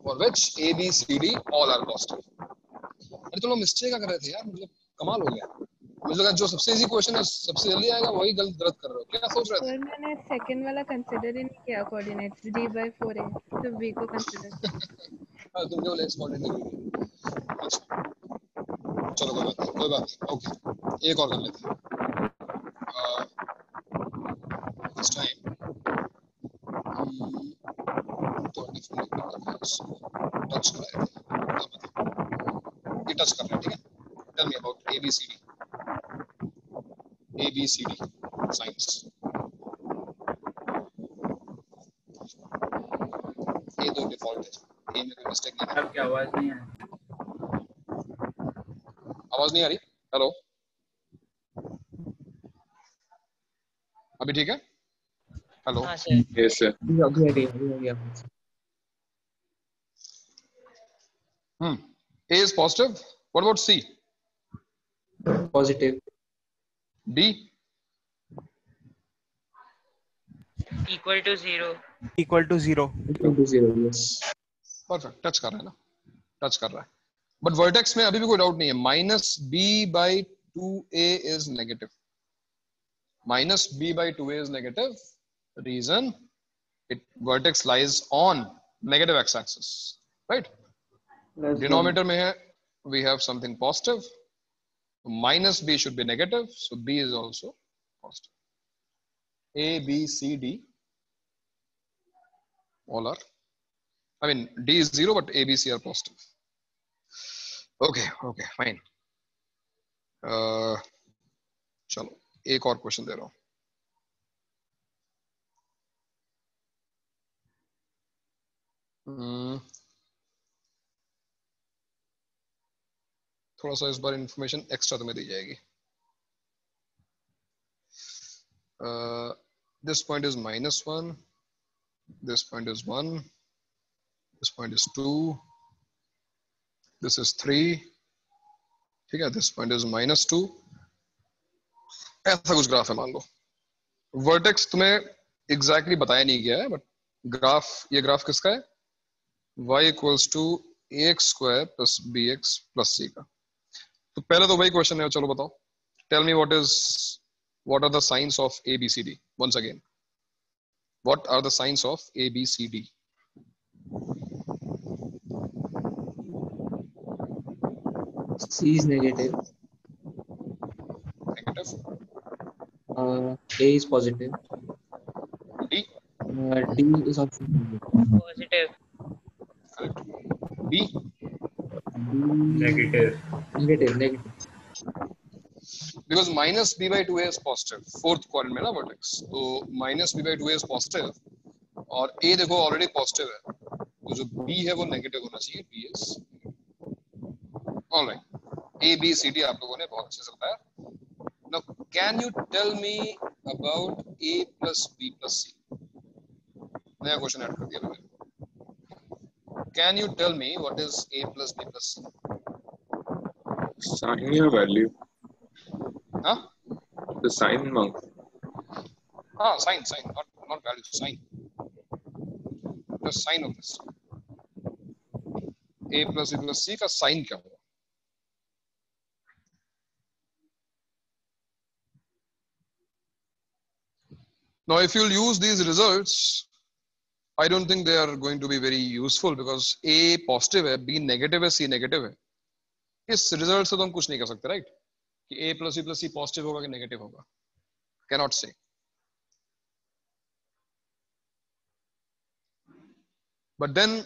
[SPEAKER 2] for which a B c d all are positive. अरे तुम लोग मिस्टेक क्या कर रहे थे यार? मतलब कमाल हो गया। मुझे लगा जो सबसे इजी क्वेश्चन है सबसे जल्दी आएगा वही गलत कर रहे हो। क्या सोच रहे थे?
[SPEAKER 7] सर मैंने सेकंड वाला कंसीडर ही नहीं किया कोऑर्डिनेट्स d/4a, तो b को कंसीडर।
[SPEAKER 2] हां तुम जो लेक्स कोऑर्डिनेट। अच्छा चलो कोई बात नहीं। ओके एक और कर लेते हैं। दिस टाइम तो डिफरेंट टच कर रहे थे। ये टच कर रहे हैं, ठीक है? Tell me about a B c d. ABCD signs. ये दो डिफॉल्ट है, ए में कोई मिस्टेक नहीं है।
[SPEAKER 8] आपकी आवाज नहीं आ रही।
[SPEAKER 2] आवाज नहीं आ रही? हेलो, अभी ठीक है? हेलो,
[SPEAKER 5] हाँ सर।
[SPEAKER 4] Yes sir.
[SPEAKER 6] अभी आ रही है।
[SPEAKER 2] A is positive. What about C?
[SPEAKER 6] Positive.
[SPEAKER 2] D?
[SPEAKER 5] Equal to 0.
[SPEAKER 3] Equal to 0.
[SPEAKER 6] Equal to 0, yes.
[SPEAKER 2] Perfect. Touch कर रहा है ना? टच कर रहा है। बट वर्टेक्स में अभी भी कोई डाउट नहीं है। Minus b by 2a is negative. minus b by 2a is negative. Reason, vertex lies on negative x-axis, right? Denominator में है, we have something positive. Minus b should be negative, so b is also positive. A, B, C, D, all are. I mean, D is 0, but A, B, C are positive. Okay, fine. चलो एक और question दे रहा हूं. थोड़ा सा इस बार information extra तुम्हें दी जाएगी. This point is -1, this point is 1, this point is 2, this is 3, ठीक है. This point is -2. ऐसा कुछ ग्राफ है मान लो. वर्टेक्स तुम्हें एग्जैक्टली बताया नहीं गया है, बट ग्राफ, ये ग्राफ किसका है? y equals to ax² plus bx plus c का. तो पहले तो वही क्वेश्चन है, चलो बताओ. Tell me what are the signs of a b c d? Once again, what are the signs of a b c d?
[SPEAKER 6] C is negative. A is positive.
[SPEAKER 2] D?
[SPEAKER 6] D is also
[SPEAKER 5] positive.
[SPEAKER 2] Correct. B?
[SPEAKER 8] Negative.
[SPEAKER 2] Because minus b by 2a is positive. Fourth quadrant में ना vertex. तो minus b by 2a is positive. और a देखो already positive है. तो जो b है वो negative होना चाहिए. b is all right. A, B, C, D आप लोगों ने बहुत अच्छे से बताया. Now, can you tell me about A plus B plus C? नया क्वेश्चन ऐड कर दिया मैंने. Can you tell me what is A plus B plus C?
[SPEAKER 4] Sign या value?
[SPEAKER 2] हाँ?
[SPEAKER 4] The sign mark.
[SPEAKER 2] हाँ, sign, not value, sign. The sign of this. A plus B plus C का sign क्या होगा? Now, if you'll use these results, I don't think they are going to be very useful because A positive है, B negative है, C negative है. इस result से तो हम कुछ नहीं कर सकते, राइट? कि A plus B plus C positive होगा कि नेगेटिव होगा. Cannot say. But then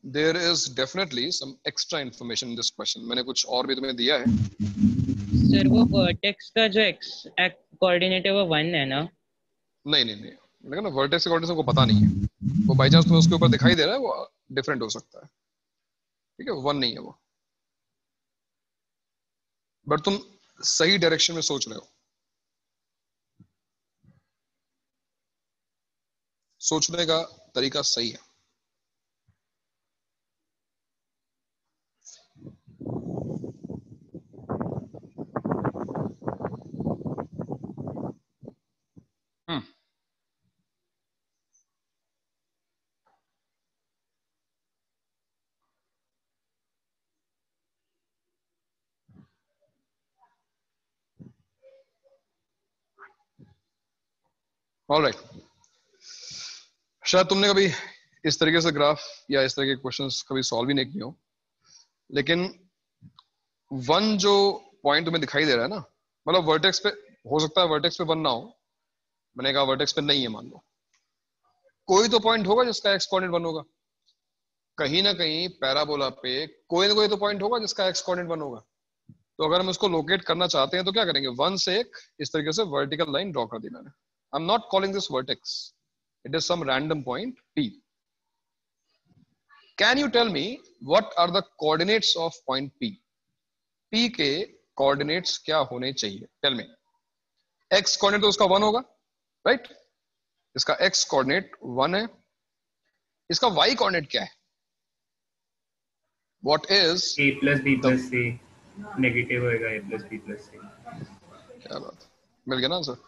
[SPEAKER 2] there is definitely some extra information in this question. मैंने कुछ और भी तुम्हें दिया है.
[SPEAKER 5] सर वो वर्टेक्स का जो x कोऑर्डिनेट है वो 1 है ना?
[SPEAKER 2] नहीं देखो ना, वर्टेक्स कोऑर्डिनेट को पता नहीं है. वो बाय चांस तुम्हें उसके ऊपर दिखाई दे रहा है, वो डिफरेंट हो सकता है. ठीक है, 1 नहीं है वो. बट तुम सही डायरेक्शन में सोच रहे हो. सोचने का तरीका सही है. ऑलराइट. शायद तुमने कभी इस तरीके से ग्राफ या इस तरह के क्वेश्चंस कभी सॉल्व ही नहीं किए हो, लेकिन 1 जो पॉइंट तुम्हें दिखाई दे रहा है ना, मतलब वर्टेक्स पे हो सकता है, वर्टेक्स पे 1 ना हो. मैंने कहा वर्टेक्स पे नहीं है, मान लो कोई तो पॉइंट होगा जिसका एक्स कोऑर्डिनेट 1 होगा. कहीं ना कहीं पैराबोला पे कोई ना कोई तो पॉइंट होगा जिसका एक्स कोऑर्डिनेट 1 होगा. तो अगर हम इसको लोकेट करना चाहते हैं तो क्या करेंगे? 1 से एक इस तरीके से वर्टिकल लाइन ड्रॉ कर दी मैंने. I'm not calling this vertex. It is some random point P. Can you tell me what are the coordinates of point P? P के coordinates क्या होने चाहिए? Tell me. X coordinate तो उसका 1 होगा, right? इसका X coordinate 1 है. इसका Y coordinate क्या है? What is
[SPEAKER 8] A plus B plus C? Negative होएगा A plus B plus C.
[SPEAKER 2] क्या बात, मिल गया ना आंसर.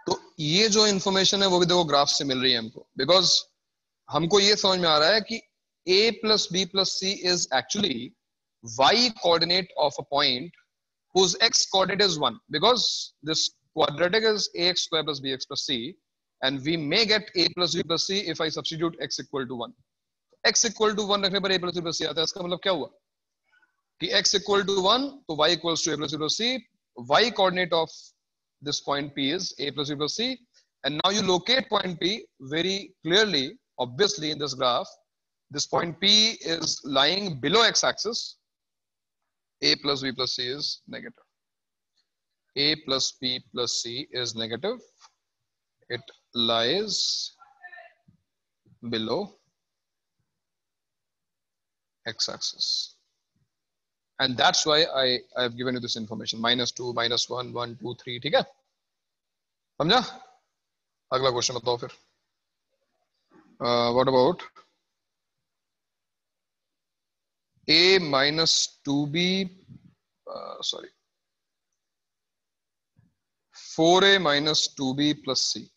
[SPEAKER 2] तो ये जो इंफॉर्मेशन है वो भी देखो ग्राफ से मिल रही है हमको, बिकॉज हमको ये समझ में आ रहा है कि a plus b plus c is actually y coordinate of a point whose x coordinate is 1, because this quadratic is ax square plus bx plus c, and we may get a plus b plus c if I substitute x equal to 1. x equal to 1 रखने पर a plus b plus c आता है. इसका मतलब क्या हुआ कि x equal to 1 तो y equals to a plus b plus c. Y coordinate of this point P is a plus b plus c, and now you locate point P very clearly. Obviously, in this graph, this point P is lying below x-axis. A plus b plus c is negative. A plus b plus c is negative. It lies below x-axis, and that's why I have given you this information. -2, -1, 1, 2, 3. ठीक है, समझा? अगला question बताओ फिर. What about a minus 2b, sorry, 4a minus 2b plus c.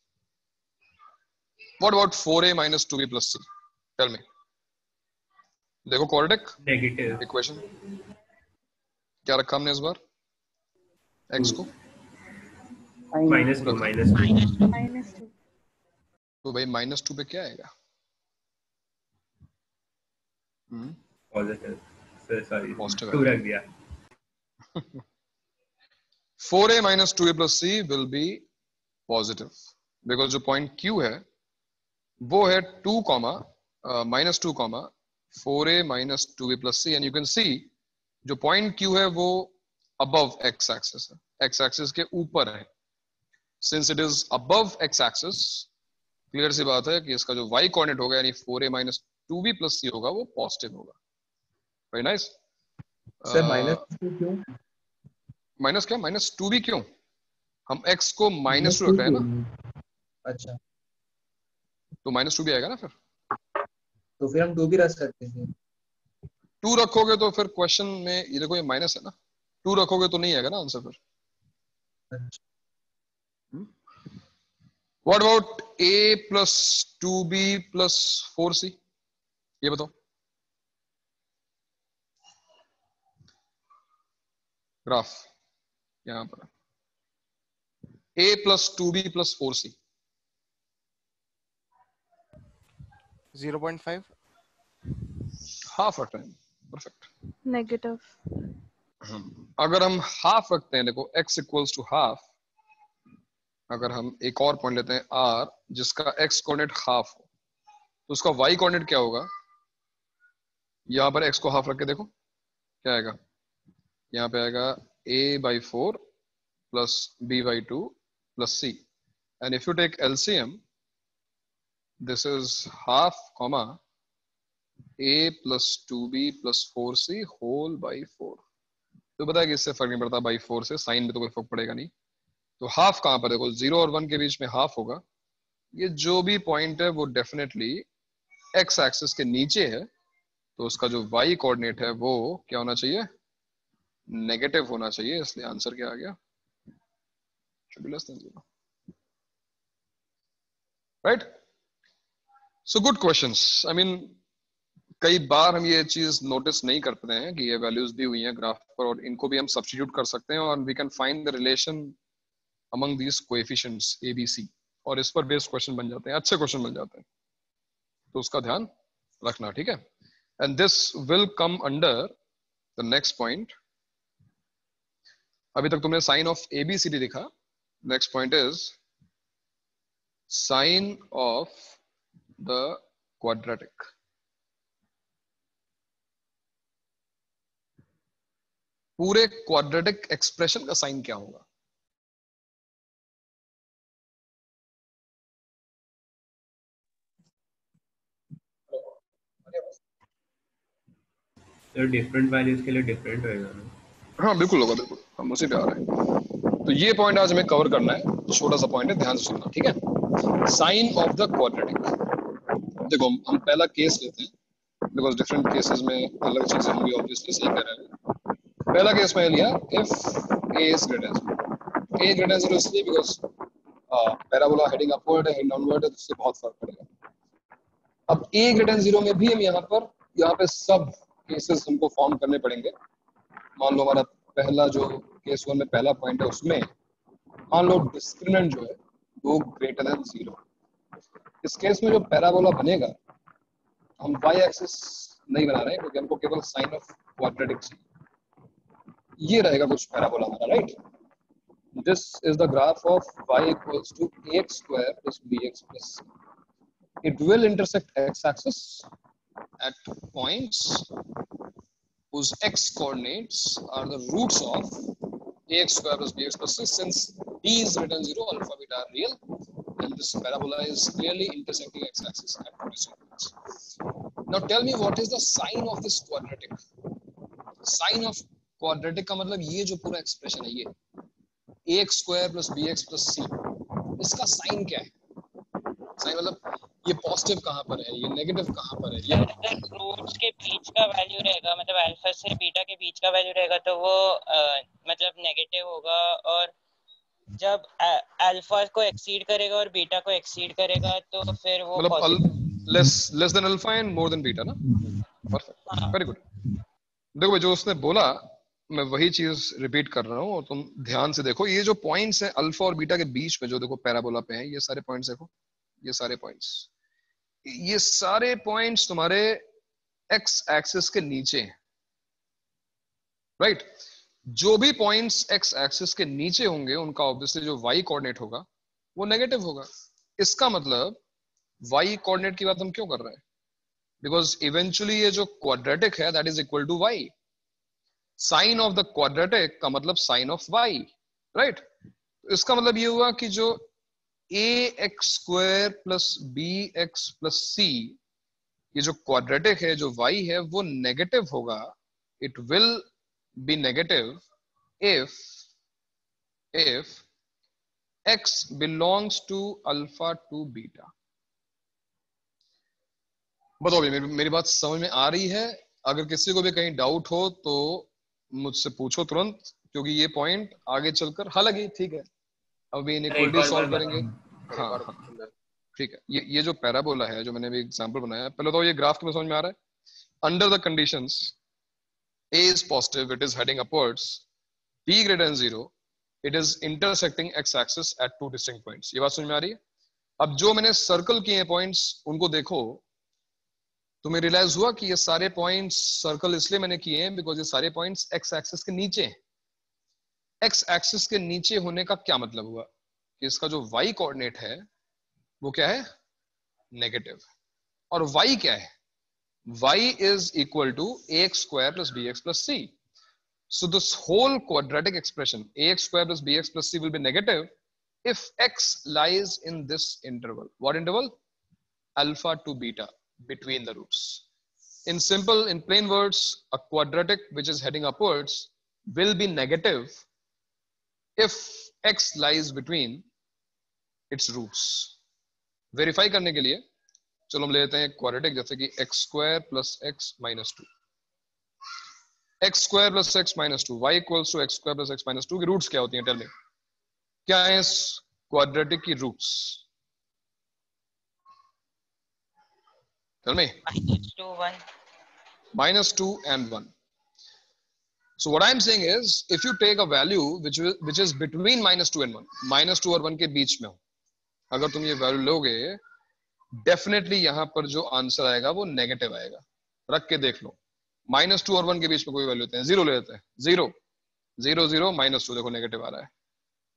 [SPEAKER 2] What about 4a minus 2b plus c? Tell me. देखो quadratic
[SPEAKER 8] negative
[SPEAKER 2] equation क्या रखा हमने इस बार x को
[SPEAKER 8] -2
[SPEAKER 2] तो भाई -2 पे क्या आएगा?
[SPEAKER 8] पॉजिटिव. सॉरी,
[SPEAKER 2] Positive
[SPEAKER 8] 2 रख दिया.
[SPEAKER 2] 4a minus 2a plus c will be positive because जो point q है वो है 2, -2, 4a minus 2a plus c, and you can see जो point q है वो above x axis है, x axis के ऊपर है. Since it is above x axis, clear सी बात है कि इसका जो y कोऑर्डिनेट होगा यानी 4a minus 2b plus c होगा वो पॉजिटिव होगा. Very nice.
[SPEAKER 6] सर -2 क्यों?
[SPEAKER 2] माइनस क्या? -2b क्यों? हम x को -2 रख रहे हैं ना.
[SPEAKER 6] अच्छा,
[SPEAKER 2] तो -2b आएगा ना.
[SPEAKER 6] तो फिर हम 2 भी रख सकते हैं.
[SPEAKER 2] 2 रखोगे तो फिर क्वेश्चन में ये देखो ये माइनस है ना. 2 रखोगे तो नहीं आएगा ना आंसर फिर.
[SPEAKER 6] अच्छा,
[SPEAKER 2] What about a plus 2b plus 4c? ये बताओ. ग्राफ यहां पर a plus 2b plus 4c.
[SPEAKER 3] 0.5.
[SPEAKER 2] Half रख रहे हैं. परफेक्ट.
[SPEAKER 7] नेगेटिव.
[SPEAKER 2] अगर हम हाफ रखते हैं, देखो x इक्वल्स टू हाफ. अगर हम एक और पॉइंट लेते हैं r जिसका x कोऑर्डिनेट हाफ हो तो उसका y कोऑर्डिनेट क्या होगा? यहाँ पर x को हाफ रख के देखो क्या आएगा. यहाँ पे आएगा a/4 plus b/2 plus c, and if you take LCM, this is half comma a plus 2b plus 4c whole by 4. तो पता है कि इससे फर्क नहीं पड़ता by 4 से, साइन में तो कोई फर्क पड़ेगा नहीं. तो हाफ कहां पर देखो 0 और 1 के बीच में हाफ होगा. ये जो भी पॉइंट है वो डेफिनेटली x एक्सिस के नीचे है, तो उसका जो y कोऑर्डिनेट है वो क्या होना चाहिए? नेगेटिव होना चाहिए. इसलिए आंसर क्या आ गया? Right. So good questions. I mean कई बार हम ये चीज नोटिस नहीं करते हैं कि ये वैल्यूज भी हुई हैं ग्राफ पर, और इनको भी हम सब्स्टिट्यूट कर सकते हैं और we can find the relation among these coefficients a b c, और इस पर बेस्ड क्वेश्चन बन जाते हैं, अच्छे क्वेश्चन बन जाते हैं. तो उसका ध्यान रखना. ठीक है. And this will come under the next point. अभी तक तुमने साइन ऑफ ABCD लिखा. Next point is sine of the quadratic. पूरे क्वाड्रेटिक एक्सप्रेशन का साइन क्या होगा?
[SPEAKER 8] तो डिफरेंट वैल्यूज के लिए डिफरेंट होएगा ना.
[SPEAKER 2] हाँ बिल्कुल होगा, बिल्कुल. हम उसी पे आ रहे हैं. तो ये पॉइंट आज हमें कवर करना है. छोटा सा पॉइंट है, ध्यान से सुनना. ठीक है. Sign of the quadratic. देखो हम पहला केस लेते हैं बिकॉज डिफरेंट केसेस में अलग चीजें होंगी. ऑब्वियसली सही कह रहे हैं. पहला केस मैंने लिया if a is greater than 0. a greater than 0 इसलिए बिकॉज पैराबोला हेडिंग अपवर्ड है, हेडिंग डाउनवर्ड है, तो उससे बहुत फर्क पड़ेगा. अब a greater than 0 में भी हम यहाँ पे सब केसेस हमको फॉर्म करने पड़ेंगे. मान लो हमारा पहला जो केस 1 में पहला पॉइंट है उसमें मान लो डिस्क्रिमिनेंट जो है वो ग्रेटर देन 0। इस केस में जो पैराबोला बनेगा, हम y एक्सिस नहीं बना रहे हैं क्योंकि हमको केवल साइन ऑफ क्वाड्रेटिक चाहिए। ये रहेगा कुछ पैराबोला हमारा, right. This is the graph of y equals to ax square plus bx plus c. It will intersect x-axis at points whose x coordinates are the roots of ax square plus bx plus c. Since d is written 0, alpha beta are real, and this parabola is clearly intersecting x-axis at distinct points. Now tell me what is the sign of this quadratic? Sign of quadratic का मतलब ये जो पूरा expression है ये ax square plus bx plus c, इसका sign क्या है? Sign मतलब ये पॉजिटिव कहाँ पर है, ये नेगेटिव कहाँ पर है? ये
[SPEAKER 5] रूट्स के बीच का वैल्यू रहेगा, मतलब अल्फा से बीटा के बीच का वैल्यू रहेगा तो वो मतलब नेगेटिव होगा, और जब अल्फा को एक्सीड करेगा और बीटा को एक्सीड करेगा तो फिर वो
[SPEAKER 2] मतलब less than alpha and more than beta ना। Perfect, very good. देखो भाई, जो उसने बोला मैं वही चीज रिपीट कर रहा हूँ और तुम ध्यान से देखो। ये जो पॉइंट्स है अल्फा और बीटा के बीच में जो देखो पैराबोला पे है, ये सारे पॉइंट्स देखो, ये सारे पॉइंट्स, ये सारे पॉइंट्स तुम्हारे एक्स एक्सिस के नीचे हैं, राइट। जो भी पॉइंट्स एक्स एक्सिस के नीचे होंगे उनका ऑब्वियसली जो वाई कोऑर्डिनेट होगा वो नेगेटिव होगा। इसका मतलब वाई कोऑर्डिनेट की बात हम क्यों कर रहे हैं? बिकॉज इवेंचुअली ये जो क्वाड्रेटिक है that is equal to y. Sign of the quadratic का मतलब साइन ऑफ वाई, राइट। इसका मतलब ये हुआ कि जो ax square plus bx plus c, ये जो क्वाड्रेटिक है, जो y है, वो नेगेटिव होगा। It will be negative if x belongs to alpha to beta। बताओ भाई, मेरी बात समझ में आ रही है? अगर किसी को भी कहीं डाउट हो तो मुझसे पूछो तुरंत, क्योंकि ये पॉइंट आगे चलकर, हालांकि ठीक है अभी इनइक्वालिटी सॉल्व करेंगे। हाँ ठीक है। ये जो पैराबोला है जो मैंने अभी एग्जांपल बनाया, पहले तो ये ग्राफ की समझ में आ रहा है। Under the conditions a is positive, it is heading upwards, b greater than 0, it is intersecting x axis at two distinct points। ये बात समझ में आ रही है? अब जो मैंने सर्कल किए हैं पॉइंट्स उनको देखो, तुम्हें रियलाइज हुआ कि ये सारे पॉइंट्स सर्कल इसलिए मैंने किए हैं बिकॉज ये सारे पॉइंट्स एक्स एक्सिस के नीचे हैं। एक्स एक्सिस के नीचे होने का क्या मतलब हुआ कि इसका जो y कोऑर्डिनेट है वो क्या है? नेगेटिव। और y क्या है? y is equal to ax square plus bx plus c. So this whole quadratic expression ax square plus bx plus c will be negative if x lies in this interval. What interval? Alpha to beta, between the roots. In plain words, a quadratic which is heading upwards will be negative if x lies between its roots. Verify करने के लिए चलो हम ले लेते हैं quadratic, जैसे कि x square plus x minus 2, x square plus x minus 2, y equals to x square plus x minus 2 की रूट्स क्या होती हैं? टेल मी, क्या है इस क्वाड्रेटिक की roots? Tell me. -2 and 1। So what I'm saying is, if you take a value which is between -2 and 1, -2 और 1 के बीच में हो, अगर तुम ये वैल्यू लोगे, डेफिनेटली यहां पर जो आंसर आएगा वो नेगेटिव आएगा। रख के देख लो, -2 और 1 के बीच में कोई वैल्यू लेते हैं, 0 ले लेते हैं, 0 0 0 -2, देखो नेगेटिव आ रहा है।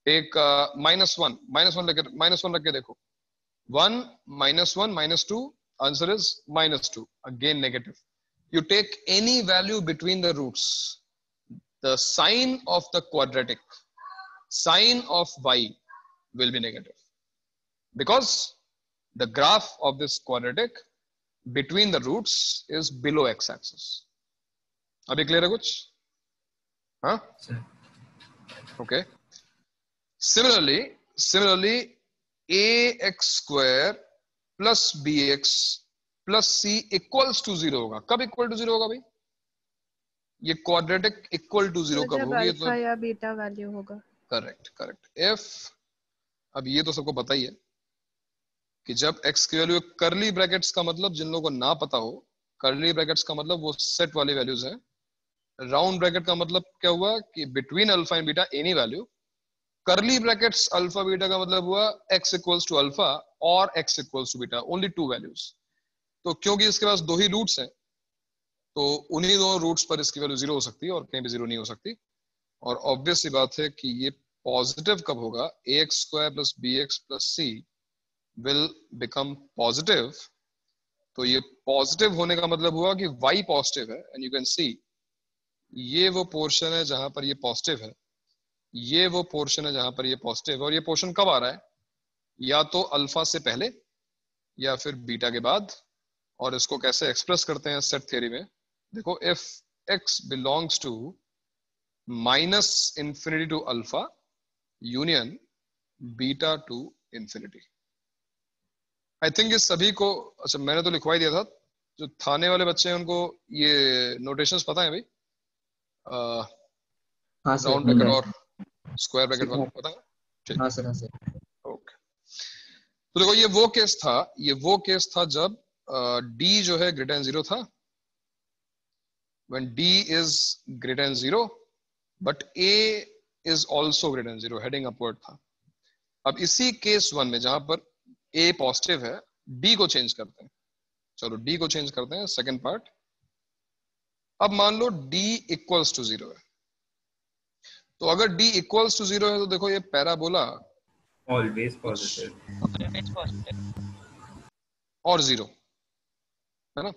[SPEAKER 2] एक -1 रख के देखो, 1 -1 -2, answer is -2, again negative. You take any value between the roots, the sign of the quadratic, sign of y will be negative because the graph of this quadratic between the roots is below x-axis. अभी clear है कुछ? हाँ? Okay. Similarly, ax square plus bx plus c equals to 0 होगा। कब equal to 0 होगा भाई? ये quadratic equal to 0 कब होगी?
[SPEAKER 7] अल्फा या बीटा वैल्यू होगा।
[SPEAKER 2] करेक्ट। इफ, अब ये तो सबको पता ही है कि जब x की वैल्यू, करली ब्रैकेट्स का मतलब, जिन लोगों को ना पता हो, करली ब्रैकेट्स का मतलब वो सेट वाली वैल्यूज है। राउंड ब्रैकेट का मतलब क्या हुआ कि between alpha and beta any value, curly brackets alpha beta का मतलब हुआ x इक्वल्स टू अल्फा और x equals to beta, only 2 values. तो क्योंकि इसके पास 2 ही रूट्स हैं तो उन्हीं दोनों रूट्स पर इसकी वैल्यू 0 हो सकती है और कहीं भी 0 नहीं हो सकती। और ऑब्वियस सी बात है कि ये पॉजिटिव कब होगा, ax square plus bx plus c will become positive. तो ये पॉजिटिव होने का मतलब हुआ कि y पॉजिटिव है, एंड यू कैन सी ये वो पोर्शन है जहां पर ये पॉजिटिव है, ये वो पोर्शन है जहां पर ये पॉजिटिव है। और ये पोर्शन कब आ रहा है, या तो अल्फा से पहले या फिर बीटा के बाद। और इसको कैसे एक्सप्रेस करते हैं सेट थ्योरी में, देखो if x belongs to minus infinity to alpha union beta to infinity. I think ये सभी को, अच्छा मैंने तो लिखवा ही दिया था, जो थाने वाले बच्चे हैं उनको ये नोटेशंस पता है भाई,
[SPEAKER 6] हाँ सर,
[SPEAKER 2] राउंड ब्रैकेट और स्क्वायर ब्रैकेट वाला पता है? ठीक,
[SPEAKER 6] हाँ सर, हाँ सर।
[SPEAKER 2] ओके। तो देखो ये वो केस था जब d जो है ग्रेटर देन 0 था, when d is greater than 0 but a is also greater than 0, heading upward था। अब इसी केस 1 में जहां पर a पॉजिटिव है, d को चेंज करते हैं। चलो d को चेंज करते हैं, सेकंड पार्ट। अब मान लो d इक्वल्स टू 0 है, तो अगर d इक्वल्स टू 0 है तो देखो ये पैराबोला
[SPEAKER 8] ऑलवेज पॉजिटिव
[SPEAKER 2] और 0 है ना।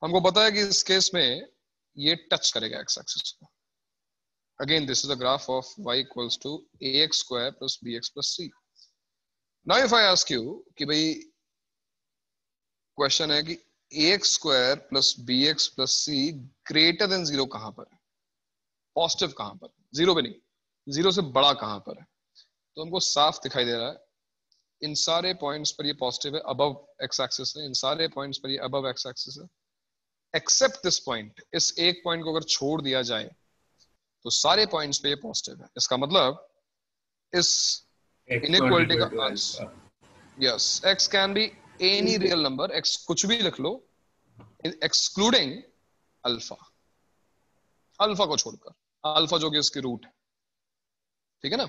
[SPEAKER 2] हमको पता है कि इस केस में ये टच करेगा एक्स एक्सिस को। Again this is the graph of y equals to ax square plus bx plus c। Now if I ask you कि भाई क्वेश्चन है कि ax square plus bx plus c greater than 0 कहां पर है, positive कहां पर, 0 पे नहीं, 0 से बड़ा कहां पर है। तो हमको साफ दिखाई दे रहा है इन सारे पॉइंट्स पर ये पॉजिटिव है, अबव एक्स एक्सिस है, इन सारे पॉइंट्स पर ये अबव एक्स एक्सिस है, एक्सेप्ट दिस पॉइंट। इस एक पॉइंट को अगर छोड़ दिया जाए तो सारे पॉइंट्स पे ये पॉजिटिव है। इसका मतलब इस इनइक्वालिटी का answer, yes, x can be any real number, x कुछ भी लिख लो, एक्सक्लूडिंग अल्फा, अल्फा को छोड़कर, अल्फा जो कि इसकी रूट है, ठीक है ना।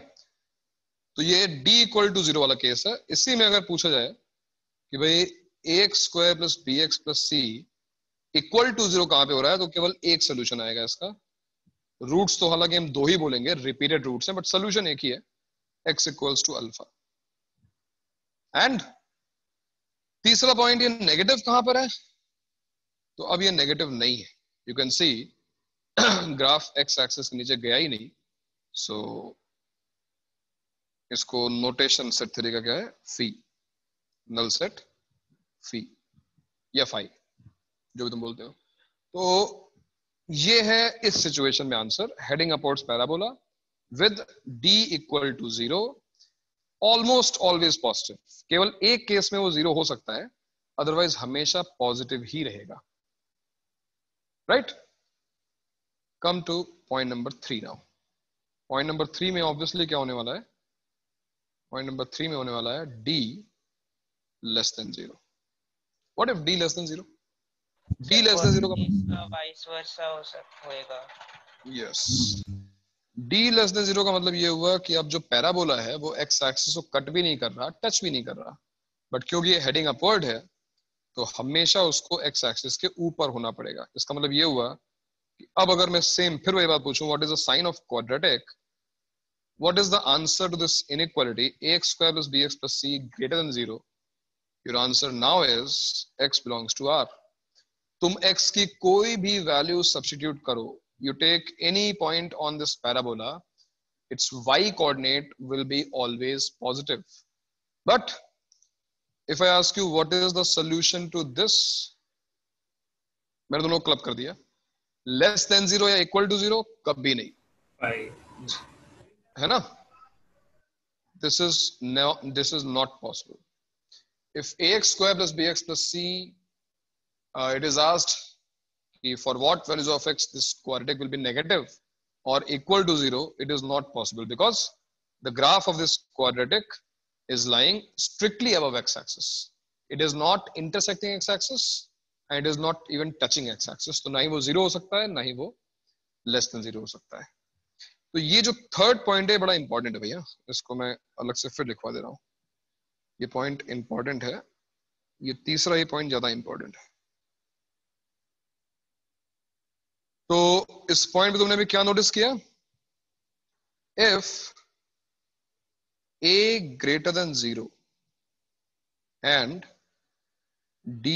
[SPEAKER 2] तो ये d इक्वल टू 0 वाला केस है। इसी में अगर पूछा जाए कि भाई ax square plus bx plus c equal to 0 कहां पे हो रहा है, तो केवल एक सोल्यूशन आएगा इसका। रूट्स तो हालांकि हम 2 ही बोलेंगे, रिपीटेड रूट्स हैं, बट सोल्यूशन एक ही है, x equals to alpha. And तीसरा पॉइंट, ये नेगेटिव कहां पर है, तो अब ये नेगेटिव नहीं है। You can see graph x axis के नीचे गया ही नहीं। सो इसको नोटेशन सेट थ्योरी का क्या है, फी, नल सेट फी या फाई, जो भी तुम बोलते हो। तो ये है इस सिचुएशन में answer, heading upwards parabola with d equal to 0, almost always positive. केवल एक केस में वो 0 हो सकता है, अदरवाइज हमेशा पॉजिटिव ही रहेगा, right. Come two point number 3 now. Point number 3 में ऑब्वियसली क्या होने वाला है, पॉइंट नंबर 3 में होने वाला है d less than 0। What if d less than 0? d less than 0 का
[SPEAKER 5] वाइस वर्सा हो सकता होगा।
[SPEAKER 2] यस, d लेस देन 0 का मतलब ये हुआ कि अब जो पैराबोला है वो x एक्सिस को कट भी नहीं कर रहा, टच भी नहीं कर रहा, बट क्योंकि ये हेडिंग अपवर्ड है तो हमेशा उसको x एक्सिस के ऊपर होना पड़ेगा। इसका मतलब ये हुआ कि अब अगर मैं सेम फिर वही बात पूछूं, what is the sign of quadratic, what is the answer to this inequality, ax square plus bx plus c greater than 0? Your answer now is x belongs to R. तुम x की कोई भी value substitute करो, you take any point on this parabola, its y coordinate will be always positive. But if I ask you what is the solution to this, मैंने दोनों club कर दिया, less than 0 या equal to 0 कभी नहीं, है ना। this is not possible. If ax square plus bx plus c, it is asked for what values of x this quadratic will be negative or equal to 0, it is not possible because the graph of this quadratic is lying strictly above x-axis. It is not intersecting x-axis and it is not even touching x-axis. तो ना ही वो 0 हो सकता है, ना ही वो less than 0 हो सकता है। तो ये जो थर्ड पॉइंट है बड़ा इंपॉर्टेंट है भैया, इसको मैं अलग से फिर लिखवा दे रहा हूं। ये पॉइंट इंपॉर्टेंट है, ये तीसरा ही पॉइंट ज्यादा इंपॉर्टेंट है। तो इस पॉइंट पे तुमने भी क्या नोटिस किया, if a greater than 0 and d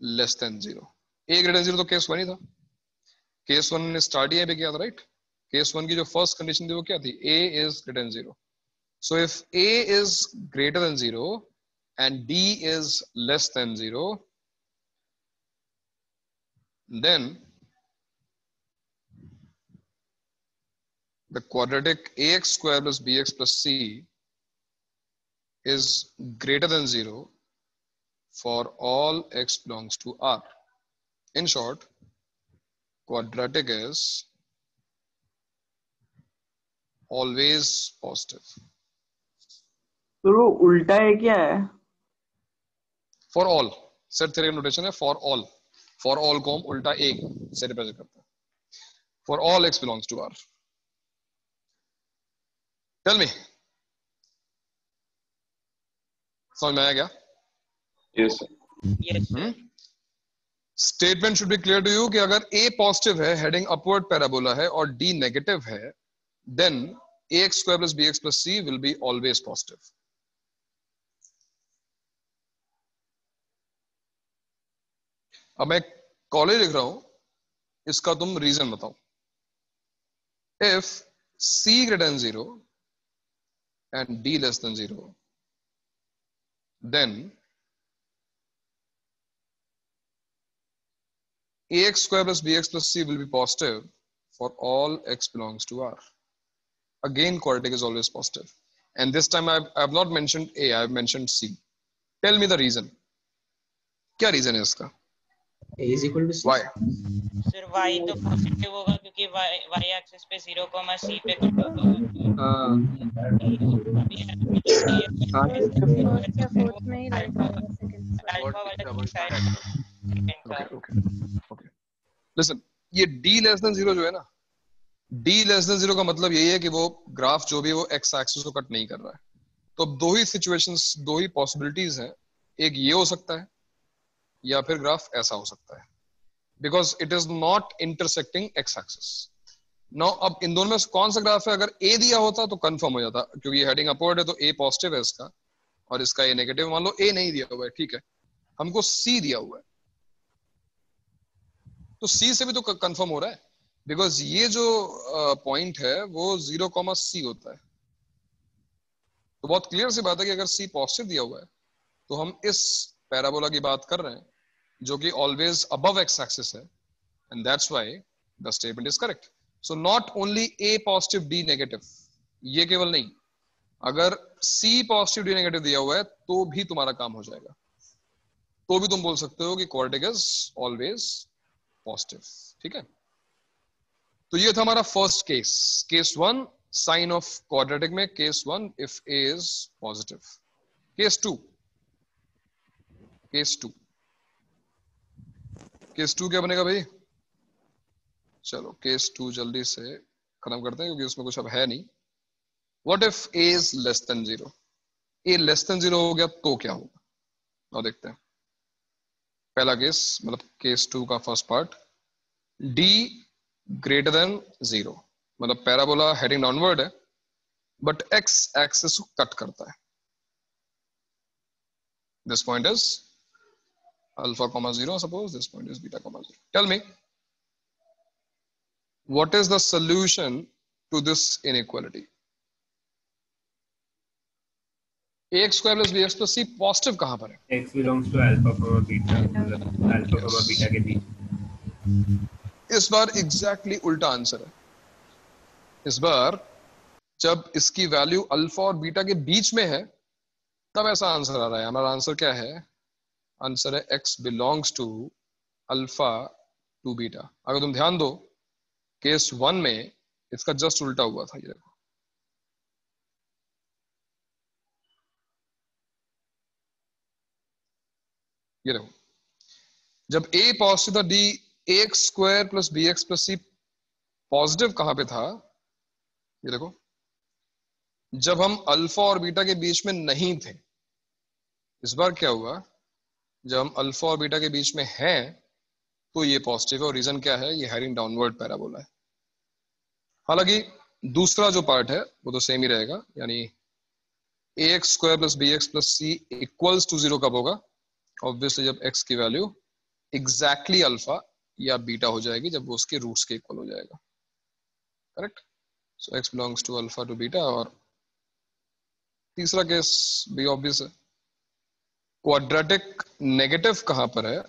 [SPEAKER 2] less than 0, a greater than 0 तो केस 1 ही था, केस 1 ने स्टार्ट ही पे किया था, राइट। केस 1 की जो फर्स्ट कंडीशन थी वो क्या थी, a is greater than 0. So if a is greater than 0 and d is less than 0, then the quadratic ax square plus bx plus c is greater than 0 for all x belongs to R. In short, quadratic is always positive.
[SPEAKER 11] तो वो उल्टा है क्या है?
[SPEAKER 2] For all, set theorem notation है for all. For all को हम उल्टा एक से रिप्रेजेंट करते हैं. For all x belongs to R. Tell me. समझ में आया क्या?
[SPEAKER 4] Yes sir.
[SPEAKER 5] Yes sir.
[SPEAKER 2] Statement should be clear to you कि अगर a पॉजिटिव है, हेडिंग अपवर्ड पैराबोला है, और d नेगेटिव है, then ax square plus bx plus c will be always positive. अब मैं कॉलेज लिख रहा हूं, इसका तुम रीजन बताओ. If c greater than 0 and d less than 0, then ax square plus bx plus c will be positive for all x belongs to R. Again, quadratic is always positive. And this time I have not mentioned a, I have mentioned c. Tell me the reason. क्या reason है इसका?
[SPEAKER 6] A is equal to C.
[SPEAKER 2] Why?
[SPEAKER 5] Sir y तो positive होगा क्योंकि y axis पे 0, c पे cut होगा.
[SPEAKER 7] Fourth में ही रहेगा सेकंड
[SPEAKER 2] Okay. Listen, ये d less than 0 जो है ना, d less than 0 का मतलब यही है कि वो ग्राफ जो भी है वो x एक्सिस को कट नहीं कर रहा है. तो दो ही सिचुएशंस, दो ही पॉसिबिलिटीज हैं. एक ये हो सकता है या फिर ग्राफ ऐसा हो सकता है, because it is not intersecting x axis. Now अब इन दोनों में कौन सा ग्राफ है? अगर a दिया होता तो कंफर्म हो जाता, क्योंकि हेडिंग अपवर्ड है तो a पॉजिटिव है इसका और इसका a नेगेटिव. मान लो a नहीं दिया हुआ है, ठीक है, हमको c दिया हुआ है, तो c से भी तो कंफर्म हो रहा है, बिकॉज ये जो पॉइंट है वो 0,c होता है. तो बहुत क्लियर सी बात है कि अगर c पॉजिटिव दिया हुआ है तो हम इस पैराबोला की बात कर रहे हैं जो कि ऑलवेज अबव x एक्सिस है, and that's why the statement is correct. So not only a positive d negative, ये केवल नहीं, अगर c पॉजिटिव d नेगेटिव दिया हुआ है तो भी तुम्हारा काम हो जाएगा, तो भी तुम बोल सकते हो कि क्वाड्रेटिक इज ऑलवेज पॉजिटिव. ठीक है, तो ये था हमारा first case, case 1, sign of quadratic में case 1 if a is positive. Case 2, case 2, case 2 क्या बनेगा भाई? चलो केस 2 जल्दी से खत्म करते हैं क्योंकि उसमें कुछ अब है नहीं. What if a is less than 0? a less than 0 हो गया तो क्या होगा? और देखते हैं. पहला केस, मतलब केस 2 का first part, d greater than 0, मतलब पैराबोला हेडिंग डाउनवर्ड है बट x एक्सिस को कट करता है. This point is alpha comma 0, suppose this point is beta comma 0. Tell me, what is the solution to this inequality? ax square plus bx plus c positive कहां पर है?
[SPEAKER 8] x belongs to alpha comma beta, मतलब alpha comma beta के बीच.
[SPEAKER 2] इस बार exactly उल्टा answer है. इस बार जब इसकी वैल्यू अल्फा और बीटा के बीच में है तब ऐसा आंसर आ रहा है. हमारा आंसर क्या है? आंसर है x belongs to alpha to beta. अगर तुम ध्यान दो, केस 1 में इसका जस्ट उल्टा हुआ था. ये देखो, ये देखो, जब a पॉजिटिव था, d ax square plus bx plus c positive कहां पे था? ये देखो, जब हम अल्फा और बीटा के बीच में नहीं थे, इस बार क्या हुआ, जब हम अल्फा और बीटा के बीच में हैं तो ये पॉजिटिव है, और रीजन क्या है, ये हेडिंग डाउनवर्ड पैराबोला है। हालांकि दूसरा जो पार्ट है वो तो सेम ही रहेगा, यानी ax square plus B x plus c equals to 0 कब होगा, ऑब्वियसली जब x की वैल्यू एग्जैक्टली अल्फा या बीटा हो जाएगी, जब वो उसके रूट्स के इक्वल हो जाएगा। Correct. So x belongs to alpha to beta. और तीसरा केस भी ऑब्वियस है, क्वाड्रेटिक नेगेटिव कहां पर है,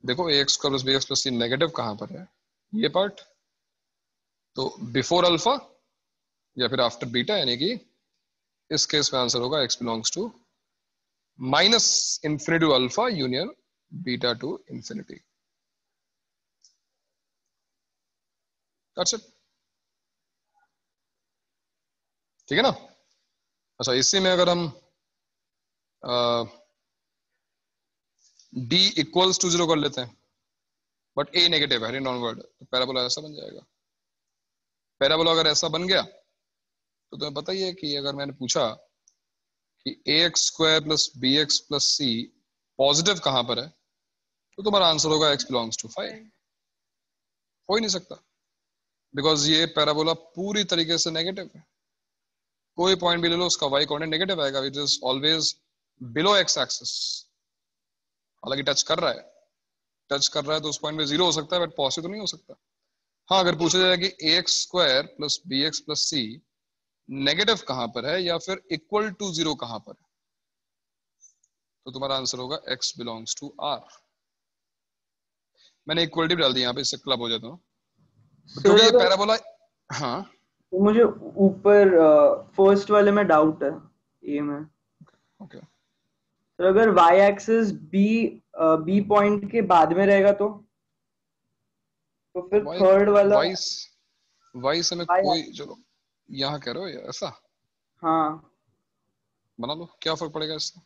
[SPEAKER 2] देखो ax square plus B x plus C negative कहां पर है, ये पार्ट, तो बिफोर अल्फा या फिर आफ्टर बीटा, यानी कि इस केस में आंसर होगा x belongs to minus infinity to alpha union beta to infinity. That's it. ठीक है ना। अच्छा, इसी में अगर हम d इक्वल्स टू 0 कर लेते हैं, बट a नेगेटिव है, डाउनवर्ड, तो पैराबोला ऐसा बन जाएगा। पैराबोला अगर ऐसा बन गया तो तुम्हें पता ही है कि अगर मैंने पूछा कि ax square plus B x plus C positive कहां पर है, तो तुम्हारा आंसर होगा x बिलोंग्स टू 5। हो ही नहीं सकता, बिकॉज ये पैराबोला पूरी तरीके से नेगेटिव है। कोई पॉइंट भी ले लो, उसका y कोऑर्डिनेट नेगेटिव आएगा, it is always below x axis. हालांकि टच कर रहा है तो उस पॉइंट में 0 हो सकता है, बट पॉजिटिव तो नहीं हो सकता। हाँ, अगर पूछा जाए कि ax square plus B x plus C negative कहां पर है या फिर इक्वल टू 0 कहां पर है, तो तुम्हारा आंसर होगा x बिलोंग्स टू r। मैंने इक्वलिटी डाल दी यहाँ पे, इससे क्लब हो जाता हूँ, क्योंकि ये पैराबोला। हाँ,
[SPEAKER 11] तो मुझे ऊपर फर्स्ट वाले में डाउट है, ए में।
[SPEAKER 2] ओके।
[SPEAKER 11] तो अगर y एक्सिस बी पॉइंट के बाद में रहेगा तो फिर थर्ड वाला
[SPEAKER 2] y से में कोई, चलो यहाँ कह रहे हो ये ऐसा,
[SPEAKER 11] हाँ
[SPEAKER 2] बना लो, क्या फर्क पड़ेगा इससे।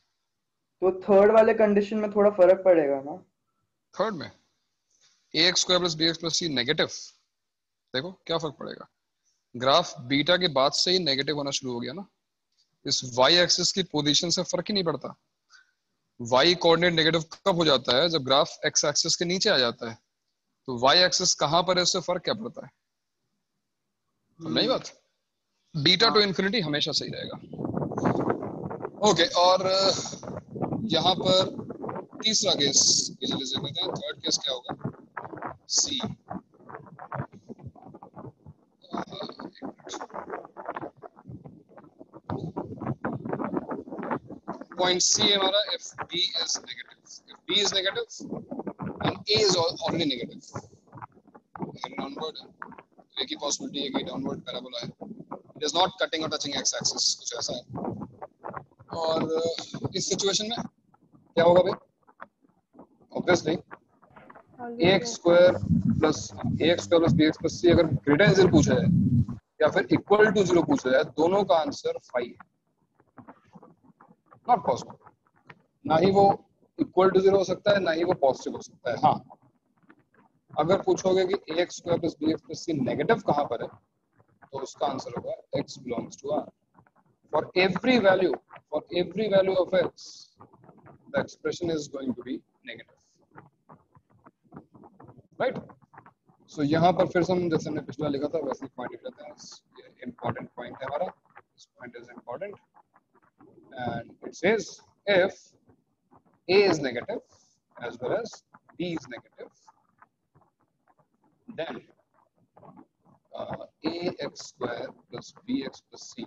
[SPEAKER 11] तो थर्ड वाले कंडीशन में थोड़ा फर्क पड़ेगा ना। थर्ड
[SPEAKER 2] में ax square plus B x plus C negative, देखो क्या फर्क पड़ेगा, ग्राफ बीटा के बाद से ही नेगेटिव होना शुरू हो गया ना, इस y एक्सिस की पोजीशन से फर्क ही नहीं पड़ता। y कोऑर्डिनेट नेगेटिव कब हो जाता है, जब ग्राफ x एक्सिस के नीचे आ जाता है, तो y एक्सिस कहां पर है उससे फर्क क्या पड़ता है, समझ बात। बीटा टू इन्फिनिटी हमेशा सही रहेगा। ओके, और यहाँ पर तीसरा केस इजीली देख लेते हैं। थर्ड केस क्या होगा, सी। पॉइंट सी है हमारा, if b is negative and a is already negative, downward है, एक ही पॉसिबिलिटी है कि डाउनवर्ड पैराबोला है, इट इज नॉट कटिंग और टचिंग एक्स एक्सिस, कुछ ऐसा है। और इस सिचुएशन में क्या होगा भाई, obviously ax square plus B x plus C अगर ग्रेटर देन 0 पूछा है या फिर इक्वल टू 0 पूछा है, दोनों का आंसर 5 है। नॉट पॉसिबल, ना ही वो इक्वल टू 0 हो सकता है, ना ही वो पॉजिटिव हो सकता है। हाँ, अगर पूछोगे कि ax square plus B x plus C negative कहां पर है, तो उसका आंसर होगा x belongs to r। For every value of x, the expression is going to be negative, right? So यहाँ पर फिर से हम जैसे हमने पिछला लिखा था वैसे ही पॉइंट लिख लेते हैं। ये इम्पोर्टेंट पॉइंट है हमारा, this point is important, and it says if a is negative as well as b is negative, then ax square plus bx plus c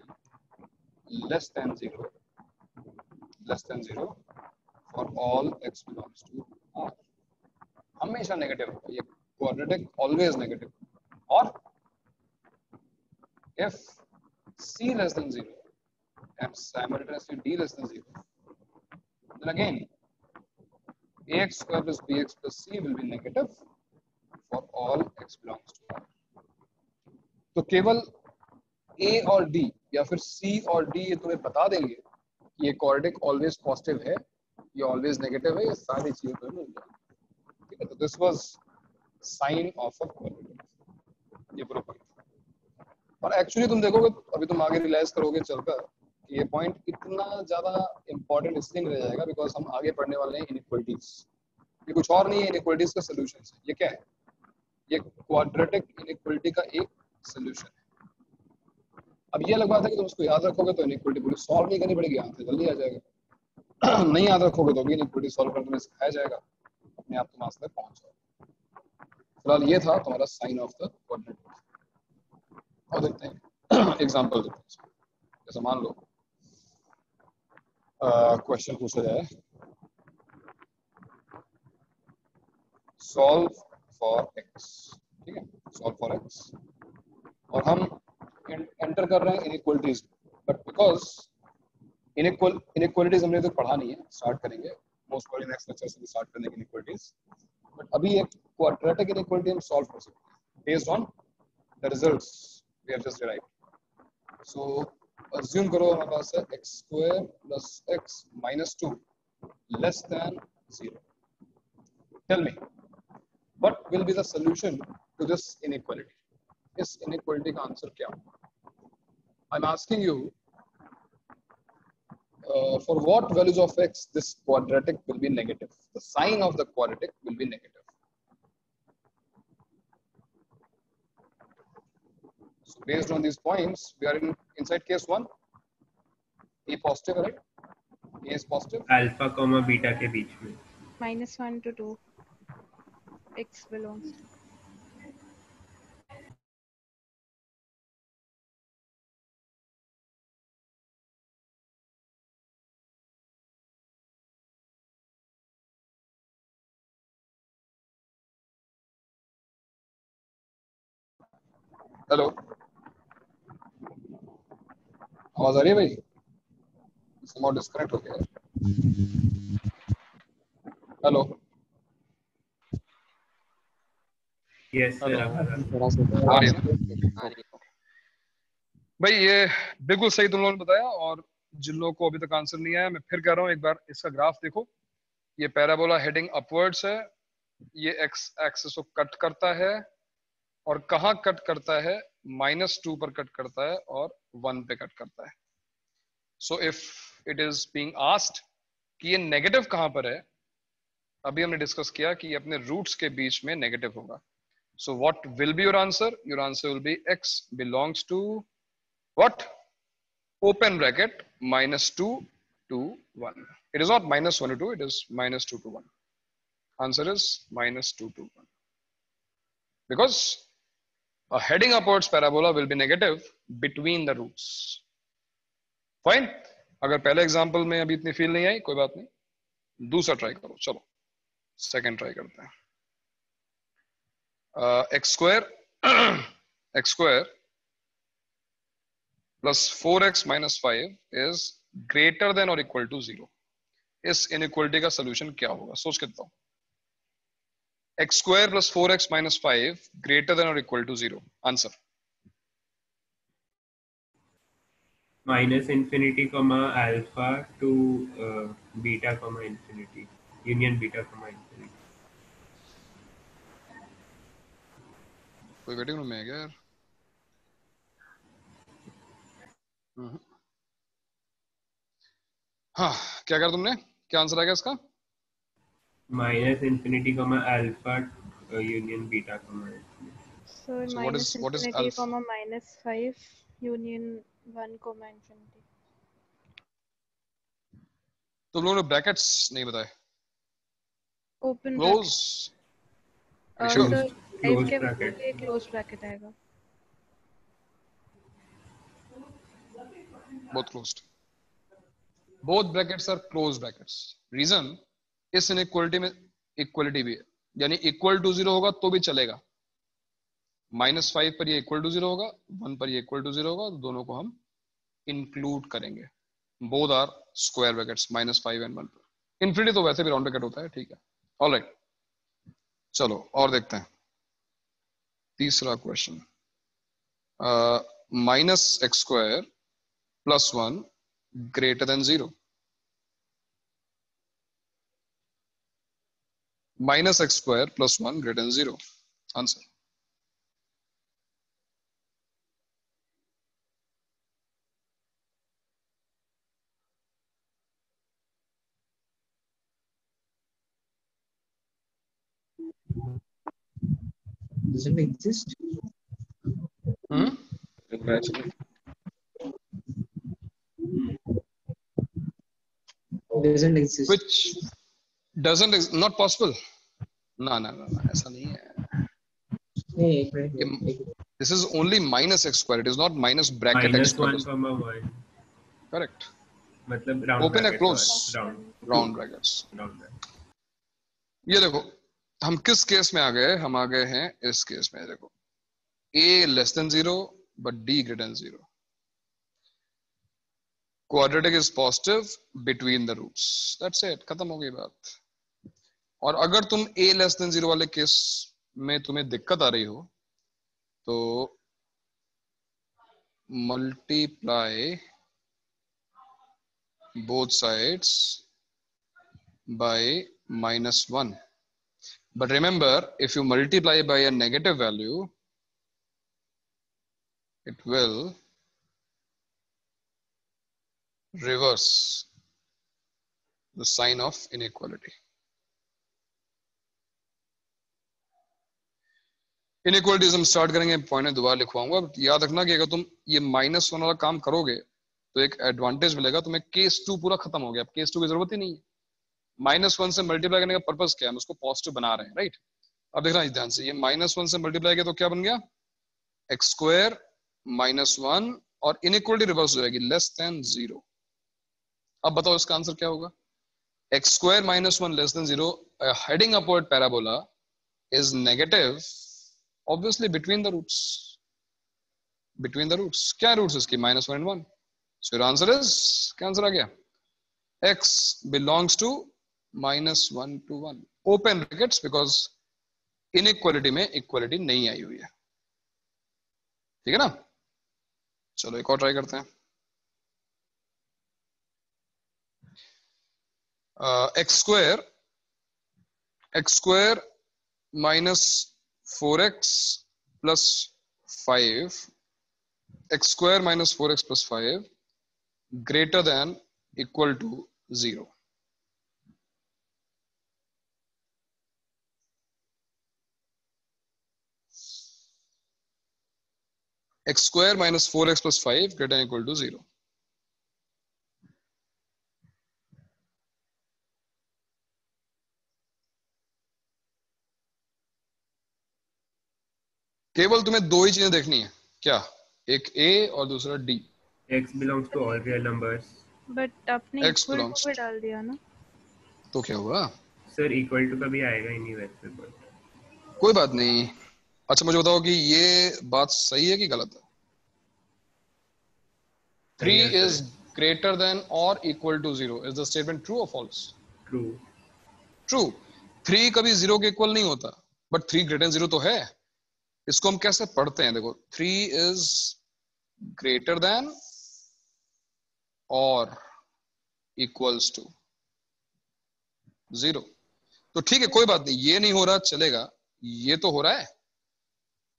[SPEAKER 2] less than 0 for all x belongs to r। हमेशा negative होगा ये, quadratic always negative. और if c less than 0 and simultaneously d less than 0, then again ax square plus bx plus c will be negative for all x belongs to r। तो केवल a और d या फिर c और d ये तुम्हें बता देंगे कि ये क्वाड्रेटिक ऑलवेज पॉजिटिव है, ये ऑलवेज नेगेटिव है, ये सारी चीजें तुम्हें मिल जाएंगी। ठीक है, तो this was sign of a quadratic, ये पूरा पॉइंट। और एक्चुअली तुम देखोगे, अभी तुम आगे रियलाइज करोगे चलकर कि ये पॉइंट इतना ज्यादा इंपॉर्टेंट इसलिए नहीं रह जाएगा बिकॉज हम आगे पढ़ने वाले हैं इनइक्वालिटीज। ये कुछ और नहीं है, इनइक्वालिटीज का सोल्यूशन है। ये क्या है? ये क्वाड्रेटिक इनइक्वालिटी का एक सोल्यूशन है। अब ये अलग बात है कि तुम उसको याद रखोगे तो इनइक्वालिटी पूरी सॉल्व नहीं करनी पड़ेगी, आंसर जल्दी आ जाएगा। नहीं याद रखोगे तो भी इनइक्वालिटी सॉल्व करने में सिखाया जाएगा, अपने आप तुम आंसर तक पहुंच जाओगे। फिलहाल ये था तुम्हारा साइन ऑफ द क्वाड्रेटिक। और देखते हैं एग्जांपल देखते हैं। जैसे मान लो क्वेश्चन पूछा जाए, सॉल्व फॉर एक्स, ठीक है, सॉल्व फॉर एक्स, और हम एंटर कर रहे हैं इनइक्वालिटीज, बट बिकॉज इनइक्वालिटीज हमने तो पढ़ा नहीं है, स्टार्ट करेंगे मोस्ट प्रोबेबली नेक्स्ट लेक्चर से स्टार्ट करने की इनइक्वालिटीज, बट अभी एक क्वाड्रेटिक इनइक्वालिटी हम सॉल्व कर सकते हैं based on the results we have just derived. So assume करो हमारे पास है x square plus x minus 2 less than 0। Tell me what will be the solution to this inequality? इस इनइक्वालिटी का आंसर क्या होगा? I am asking you for what values of x this quadratic will be negative, the sign of the quadratic will be negative. So based on these points we are inside case 1, a positive, right? A is positive,
[SPEAKER 8] alpha comma beta के बीच में
[SPEAKER 7] -1 to 2 x belongs to
[SPEAKER 2] hello आवाज आ रही है भाई? समझ disconnect हो गया। Hello
[SPEAKER 8] yes sir
[SPEAKER 2] आ रही है ना? भाई ये बिल्कुल सही तुम लोगों ने बताया, और जिन लोगों को अभी तक आंसर नहीं आया मैं फिर कह रहा हूँ एक बार इसका ग्राफ देखो। ये पैराबोला हेडिंग अपवर्ड्स है, ये एक्स एक्सिस को कट करता है, और कहाँ कट करता है? -2 पर कट करता है और 1 पे कट करता है। So if it is being asked कि ये नेगेटिव कहाँ पर है, अभी हमने डिस्कस किया कि ये अपने रूट्स के बीच में नेगेटिव होगा। So what will be your answer? Your answer will be x belongs to what? Open bracket -2 to 1. It is not -1 to 2, it is -2 to 1. Answer is -2 to 1. Because a heading upwards parabola will be negative between the roots. Fine? अगर पहले example में अभी इतनी feel नहीं आई, कोई बात नहीं, दूसरा ट्राई करो। चलो सेकंड ट्राई करते हैं। x square plus 4x minus 5 is greater than or equal to 0. इस इनइक्वालिटी का सोल्यूशन क्या होगा? सोच के बताओ। x square plus 4x minus 5 greater than or equal to 0. Answer
[SPEAKER 8] -infinity comma alpha to beta comma infinity union beta comma infinity।
[SPEAKER 2] कोई waiting room में है क्या यार? हाँ, क्या कर तुमने? क्या आंसर आ गया इसका?
[SPEAKER 8] -infinity comma alpha union beta comma infinity।
[SPEAKER 7] so
[SPEAKER 2] what is
[SPEAKER 7] -infinity
[SPEAKER 2] alpha?
[SPEAKER 7] comma -5 union 1 comma infinity।
[SPEAKER 2] तुम लोगों ने ब्रैकेट्स नहीं बताए।
[SPEAKER 7] ओपन
[SPEAKER 2] क्लोज
[SPEAKER 7] सर
[SPEAKER 8] Closed
[SPEAKER 7] इसके
[SPEAKER 8] bracket।
[SPEAKER 7] लिए क्लोज ब्रैकेट आएगा।
[SPEAKER 2] both closed, both brackets are closed brackets. reason इस inequality में इक्वलिटी भी है, यानी इक्वल टू 0 होगा तो भी चलेगा। -5 पर ये इक्वल टू 0 होगा, 1 पर ये इक्वल टू 0 होगा, तो दोनों को हम इंक्लूड करेंगे। Both are square brackets -5 and 1 पर। इन्फिनिटी तो वैसे भी राउंड ब्रैकेट होता है, ठीक है। ऑलराइट, चलो और देखते हैं तीसरा question. -x² plus 1 greater than 0. -x² plus 1 greater than 0. Answer.
[SPEAKER 6] doesn't exist.
[SPEAKER 4] Imagine.
[SPEAKER 6] Doesn't exist.
[SPEAKER 2] Which doesn't not possible. ना ना ना ना ऐसा नहीं है.
[SPEAKER 6] नहीं एक minute.
[SPEAKER 2] This is only minus x square. It is not minus bracket x
[SPEAKER 8] minus
[SPEAKER 2] square.
[SPEAKER 8] 1 comma 1.
[SPEAKER 2] Correct.
[SPEAKER 8] मतलब round
[SPEAKER 2] Open or
[SPEAKER 8] bracket
[SPEAKER 2] close?
[SPEAKER 8] round
[SPEAKER 2] brackets.
[SPEAKER 8] round bracket.
[SPEAKER 2] ये देखो हम किस केस में आ गए. हम आ गए हैं इस केस में. देखो a less than 0 but d greater than 0. Quadratic is positive between the roots. That's it. खत्म हो गई बात. और अगर तुम a less than 0 वाले केस में तुम्हें दिक्कत आ रही हो तो multiply both sides by -1. But remember, if you multiply by a negative value, it will reverse the sign of inequality. Inequalities हम स्टार्ट करेंगे. पॉइंट में दोबारा लिखवाऊंगा. याद रखना कि अगर तुम ये -1 वाला काम करोगे तो एक एडवांटेज मिलेगा तुम्हें. केस 2 पूरा खत्म हो गया. अब केस 2 की जरूरत ही नहीं है. -1 से मल्टीप्लाई करने का पर्पस क्या है? हम उसको पॉजिटिव बना रहे हैं. राइट. अब देखना ध्यान से. ये -1 से मल्टीप्लाई किया तो क्या बन गया? x स्क्वायर -1 और इनइक्वालिटी रिवर्स हो जाएगी लेस देन 0. अब बताओ इसका आंसर क्या होगा? x square -1 less than 0 heading upward parabola is negative obviously between the roots. Between the roots. क्या रूट्स इसकी? -1 and 1. So your answer is, क्या आंसर आ गया? x belongs to -1 to 1. Open brackets because inequality में equality नहीं आई हुई है. ठीक है ना? चलो एक और ट्राई करते हैं. x square -4x plus 5 x square minus 4x plus 5 greater than equal to 0. X square minus 4x plus 5 greater than equal to 0. केवल तुम्हें दो ही चीजें देखनी है. क्या? एक a और दूसरा d.
[SPEAKER 8] x belongs to all real numbers.
[SPEAKER 7] But आपने
[SPEAKER 2] X
[SPEAKER 7] इक्वल
[SPEAKER 2] belongs
[SPEAKER 7] टू भी डाल दिया ना.
[SPEAKER 2] तो क्या हुआ?
[SPEAKER 8] सर इक्वल टू का भी आएगा ही नहीं वैसे.
[SPEAKER 2] कोई बात नहीं. अच्छा मुझे बताओ कि ये बात सही है कि गलत है? 3 is greater than or equal to 0. Is the statement true or false?
[SPEAKER 8] True.
[SPEAKER 2] True. 3 कभी 0 के इक्वल नहीं होता. बट 3 greater than 0 तो है. इसको हम कैसे पढ़ते हैं? देखो 3 is greater than or equals to 0. तो ठीक है कोई बात नहीं. ये नहीं हो रहा चलेगा. ये तो हो रहा है.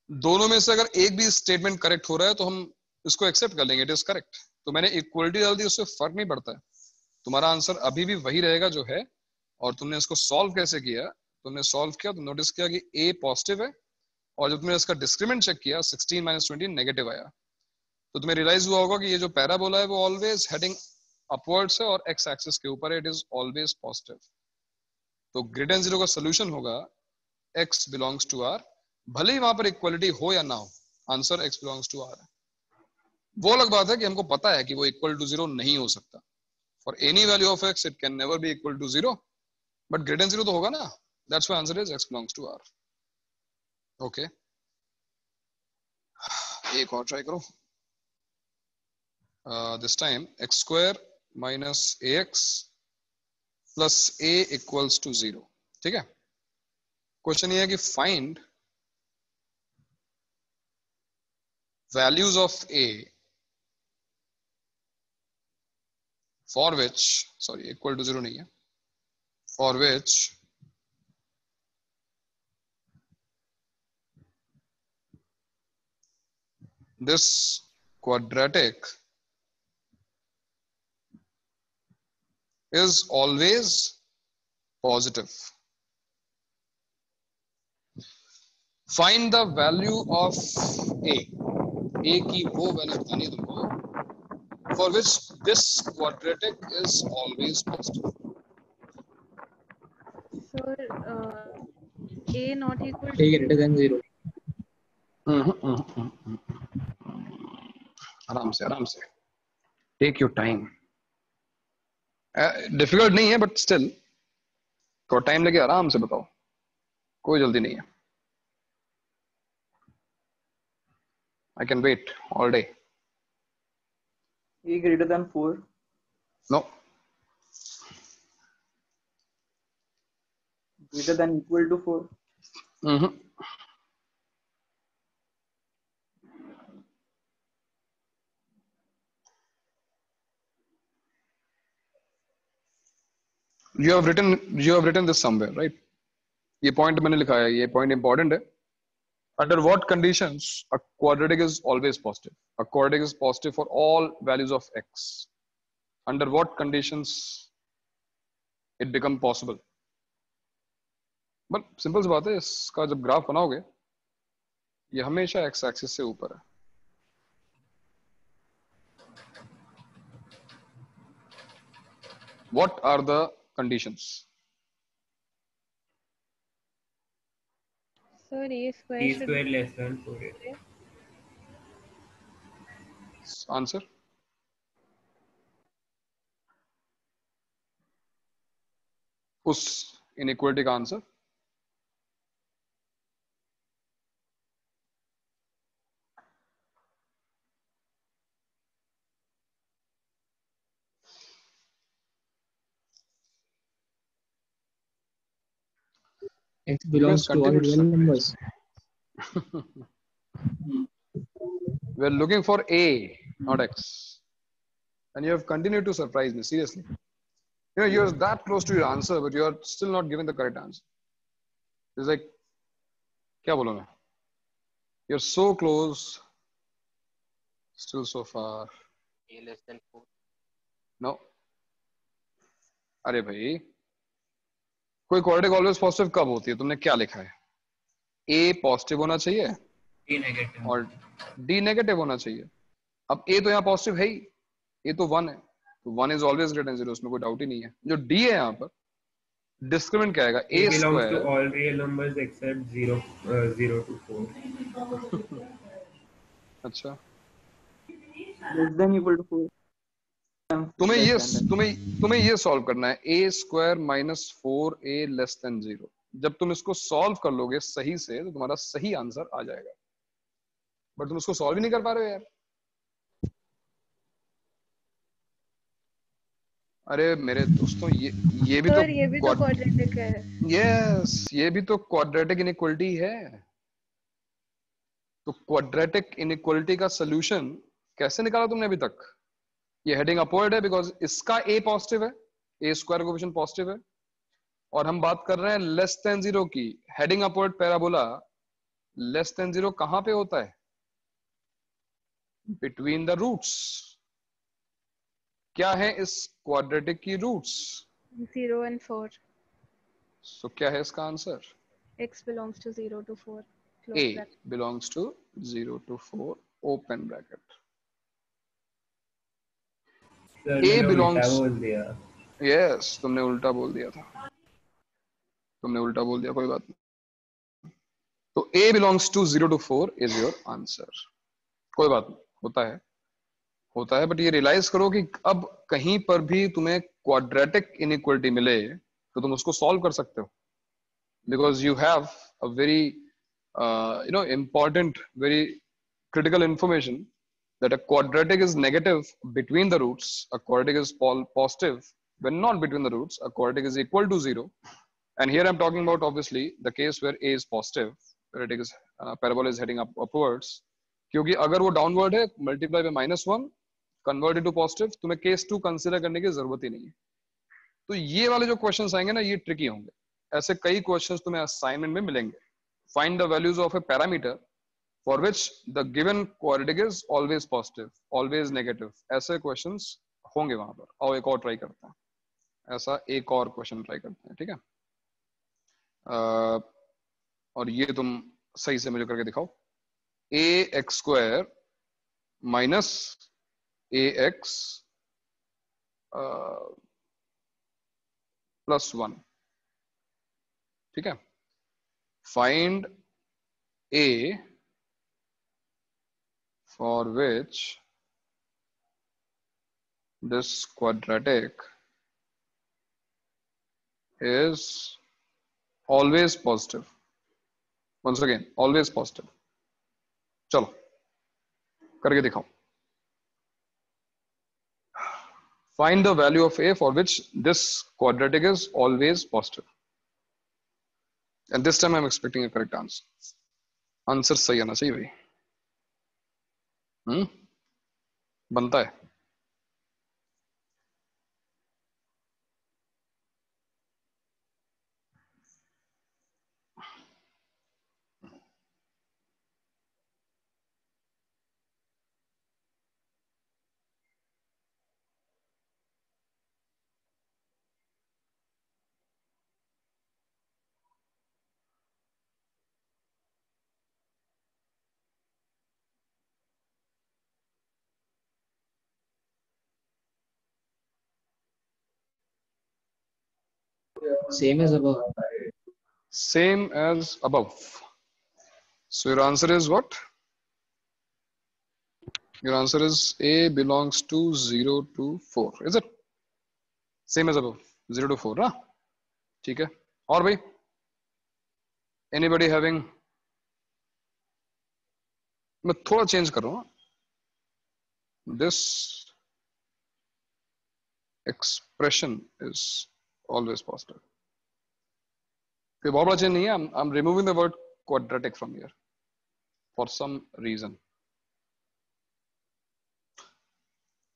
[SPEAKER 2] दोनों में से अगर एक भी स्टेटमेंट करेक्ट हो रहा है तो हम इसको एक्सेप्ट कर लेंगे. It is correct. तो मैंने इक्वलिटी डाल दी. उससे फर्क नहीं पड़ता है. तुम्हारा आंसर अभी भी वही रहेगा जो है. और तुमने इसको सॉल्व कैसे किया? तुमने सॉल्व किया तो नोटिस किया कि a पॉजिटिव है और जब तुमने इसका डिस्क्रिमिनेंट चेक किया 16 - 20 नेगेटिव आया. तो तुम्हें रियलाइज हुआ होगा कि ये जो पैराबोला है वो ऑलवेज हेडिंग अपवर्ड्स है और एक्स एक्सिस के ऊपर इट इज ऑलवेज पॉजिटिव. तो ग्रेटर देन 0 का सोल्यूशन होगा x बिलोंग्स टू r. भले ही वहां पर इक्वलिटी हो या ना हो, answer x belongs to r है. वो अलग बात है कि हमको पता है कि वो इक्वल टू 0 नहीं हो सकता. For any value of x it can never be equal to 0. But greater than 0 तो होगा ना. That's why answer is x belongs to r. Okay एक और ट्राई करो. This time x square minus ax plus a equals to 0. ठीक है. Question ये है कि find values of a for which, sorry equal to 0 नहीं है, for which this quadratic is always positive. Find the value of A की वो value बतानी है तुमको for which this quadratic is always positive.
[SPEAKER 7] So a not equal
[SPEAKER 6] a
[SPEAKER 7] to
[SPEAKER 6] greater than 0.
[SPEAKER 2] आराम से take your time. Difficult नहीं है but still थोड़ा टाइम लगे, आराम से बताओ, कोई जल्दी नहीं है. I can wait all day.
[SPEAKER 11] A greater than 4.
[SPEAKER 2] No.
[SPEAKER 11] Greater than equal to 4.
[SPEAKER 2] You have written this somewhere, right? ये पॉइंट मैंने लिखा है, ये पॉइंट इंपॉर्टेंट है. Under what conditions a quadratic is always positive? A quadratic is positive for all values of x. Under what conditions it become possible? But simple सी बात है, इसका जब ग्राफ बनाओगे ये हमेशा x एक्सिस से ऊपर है. What are the conditions?
[SPEAKER 7] Sir, a square
[SPEAKER 8] e
[SPEAKER 7] should
[SPEAKER 8] square less than 4a.
[SPEAKER 2] Answer? उस इनइक्वालिटी का answer
[SPEAKER 6] X belongs to all real numbers.
[SPEAKER 2] We're looking for a, not x, and you have continued to surprise me, seriously. You know, you're that close to your answer, but you're still not giving the correct answer. It's like, क्या बोलूं मैं? You're so close, still so far.
[SPEAKER 9] A less than 4.
[SPEAKER 2] No. अरे भाई, कोई quadratic always positive कब होती है? तुमने क्या लिखा है? A पॉजिटिव होना चाहिए
[SPEAKER 8] d negative
[SPEAKER 2] और D नेगेटिव होना चाहिए. अब A तो यहाँ पॉजिटिव है ही, A तो 1 है, तो 1 इज ऑलवेज ग्रेटर देन 0, उसमें कोई डाउट ही नहीं है. जो D है यहाँ पर डिस्क्रिमिनेंट क्या आएगा?
[SPEAKER 8] it
[SPEAKER 2] A
[SPEAKER 8] belongs to
[SPEAKER 2] square.
[SPEAKER 8] all real numbers except 0 to 4.
[SPEAKER 2] अच्छा,
[SPEAKER 11] Less than equal to 4.
[SPEAKER 2] तुम्हें
[SPEAKER 11] Less
[SPEAKER 2] ये
[SPEAKER 11] than that.
[SPEAKER 2] तुम्हें ये सॉल्व करना है. A square minus 4a less than 0. जब तुम इसको सॉल्व कर लोगे सही से तो तुम्हारा सही आंसर आ जाएगा, बट तुम उसको सॉल्व ही नहीं कर पा रहे हो यार. अरे मेरे दोस्तों, ये भी
[SPEAKER 7] Sir,
[SPEAKER 2] तो
[SPEAKER 7] ये भी तो quadratic है.
[SPEAKER 2] यस, ये भी तो क्वाड्रेटिक इनइक्वालिटी है. तो क्वाड्रेटिक इनइक्वालिटी का सॉल्यूशन कैसे निकाला तुमने अभी तक? ये हेडिंग अपवर्ड है बिकॉज इसका a पॉजिटिव है, a स्क्वायर कोएफिशिएंट पॉजिटिव है, और हम बात कर रहे हैं लेस देन 0 की. Heading upward parabola less than 0 कहां पे होता है? Between the roots. क्या है इस क्वाड्रेटिक की रूट्स?
[SPEAKER 7] 0 and 4.
[SPEAKER 2] सो क्या है इसका answer?
[SPEAKER 7] X belongs to 0 to 4.
[SPEAKER 2] A
[SPEAKER 7] Close bracket.
[SPEAKER 2] belongs to 0 to 4 open bracket.
[SPEAKER 8] Sir,
[SPEAKER 2] A
[SPEAKER 8] मैंने उल्टा
[SPEAKER 2] belongs.
[SPEAKER 8] बोल दिया.
[SPEAKER 2] Yes, तुमने उल्टा बोल दिया था. कोई बात नहीं. तो A belongs to 0 to 4 is your answer. कोई बात नहीं, होता है, बट ये रियलाइज करो कि अब कहीं पर भी तुम्हें क्वाड्रेटिक इनइक्वालिटी मिले तो तुम उसको सॉल्व कर सकते हो, because you have a very important, very critical information that a quadratic is negative between the roots, a quadratic is positive when not between the roots, a quadratic is equal to 0. And here I'm talking about obviously the case where a is positive, quadratic is parabola is heading upwards. क्योंकि अगर वो downward है, multiply by -1 convert into positive, तुम्हें case 2 consider करने की जरूरत ही नहीं है. तो ये वाले जो क्वेश्चंस आएंगे ना, ये ट्रिकी होंगे. ऐसे कई क्वेश्चंस तुम्हें असाइनमेंट में मिलेंगे. Find the values of a parameter for which the given quadratic is always positive, always negative. ऐसे क्वेश्चंस होंगे वहां पर. आओ एक और ट्राई करते हैं, ऐसा एक और क्वेश्चन ट्राई करते हैं, ठीक है? और ये तुम सही से मुझे करके दिखाओ। ax² माइनस ax +1, ठीक है। Find a for which this quadratic is always positive. Once again, always positive. चलो करके दिखाओ। Find the value of a for which this quadratic is always positive. And this time I'm expecting a correct answer. Answer सही आना चाहिए भाई। बनता है।
[SPEAKER 6] Same as above.
[SPEAKER 2] Same as above. So your answer is what? Your answer is a belongs to 0 to 4. Is it? Same as above. 0 to 4, ना? ठीक है। और भाई? Anybody having? मैं थोड़ा चेंज कर रहा हूँ। This expression is always positive. कोई बहुत बड़ा चेंज नहीं है। I'm removing the word quadratic from here for some reason.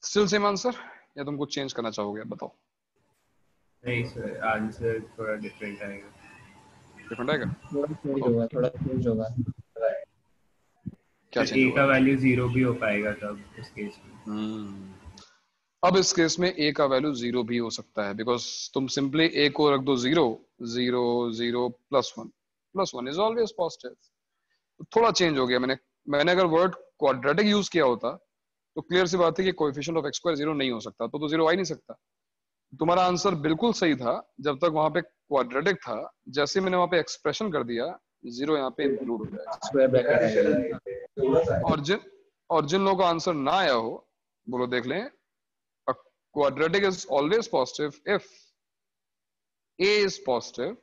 [SPEAKER 2] Still same answer या तुम कुछ चेंज करना चाहोगे? बताओ।
[SPEAKER 8] नहीं सर, आंसर थोड़ा डिफरेंट आएगा।
[SPEAKER 2] डिफरेंट आएगा?
[SPEAKER 6] थोड़ा चेंज होगा।
[SPEAKER 2] क्या चेंज
[SPEAKER 8] होगा?
[SPEAKER 2] a
[SPEAKER 8] का वैल्यू 0 भी हो पाएगा तब इस केस में।
[SPEAKER 2] अब इस केस में a का वैल्यू 0 भी हो सकता है, बिकॉज तुम सिंपली a को रख दो 0, 0, 0 +1, +1 इज ऑलवेज पॉजिटिव। थोड़ा चेंज हो गया। मैंने अगर वर्ड क्वाड्रेटिक यूज किया होता तो क्लियर सी बात है कि कोएफिशिएंट ऑफ x² 0 नहीं हो सकता, तो 0 आ ही नहीं सकता। तुम्हारा आंसर बिल्कुल सही था जब तक वहां पे क्वाड्रेटिक था। जैसे मैंने वहां पे एक्सप्रेशन कर दिया, 0 यहाँ पे इंक्लूड हो जाएगा। और जिन लोगों का आंसर ना आया हो, बोलो देख लें। A quadratic is always positive if a is positive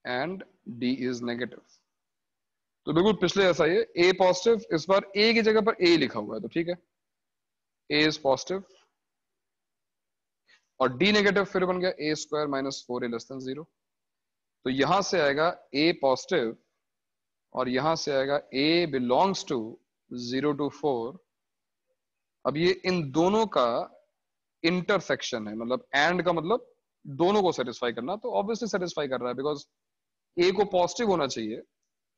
[SPEAKER 2] and d is negative. तो बिल्कुल पिछले ऐसा ही है। a पॉजिटिव, इस बार a की जगह पर a लिखा हुआ है, तो ठीक है, a is पॉजिटिव। और d नेगेटिव फिर बन गया a² - 4a < 0। तो यहां से आएगा a पॉजिटिव और यहां से आएगा a belongs to 0 to 4। अब ये इन दोनों का इंटरसेक्शन है, मतलब एंड का मतलब दोनों को सेटिस्फाई करना। तो ऑब्वियसली सेटिस्फाई कर रहा है, बिकॉज a को पॉजिटिव होना चाहिए।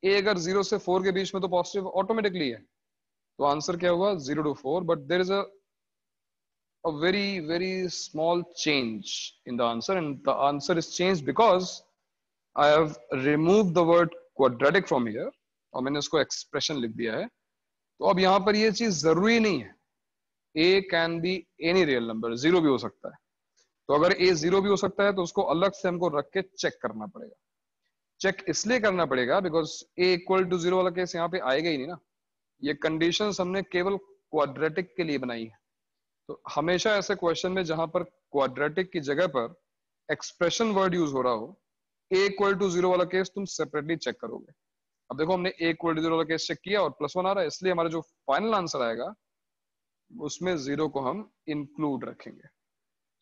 [SPEAKER 2] a अगर 0 से 4 के बीच में तो पॉजिटिव ऑटोमेटिकली है। तो आंसर क्या हुआ? 0 to 4। But there is a very small change in the answer, and the answer is changed because I have removed the word quadratic from here और मैंने उसको एक्सप्रेशन लिख दिया है। तो अब यहां पर ये चीज जरूरी नहीं है। a can be any real number, 0 भी हो सकता है। तो अगर a 0 भी हो सकता है तो उसको अलग से हमको रख के चेक करना पड़ेगा। चेक इसलिए करना पड़ेगा बिकॉज a = 0 वाला केस यहाँ पे आएगा ही नहीं ना। ये कंडीशंस हमने केवल क्वाड्रेटिक के लिए बनाई है। तो हमेशा ऐसे क्वेश्चन में जहां पर क्वाड्रेटिक की जगह पर एक्सप्रेशन वर्ड यूज हो रहा हो, a = 0 वाला केस तुम सेपरेटली चेक करोगे। अब देखो हमने a = 0 वाला केस चेक किया और +1 आ रहा है, इसलिए हमारा जो फाइनल आंसर आएगा उसमें 0 को हम इंक्लूड रखेंगे।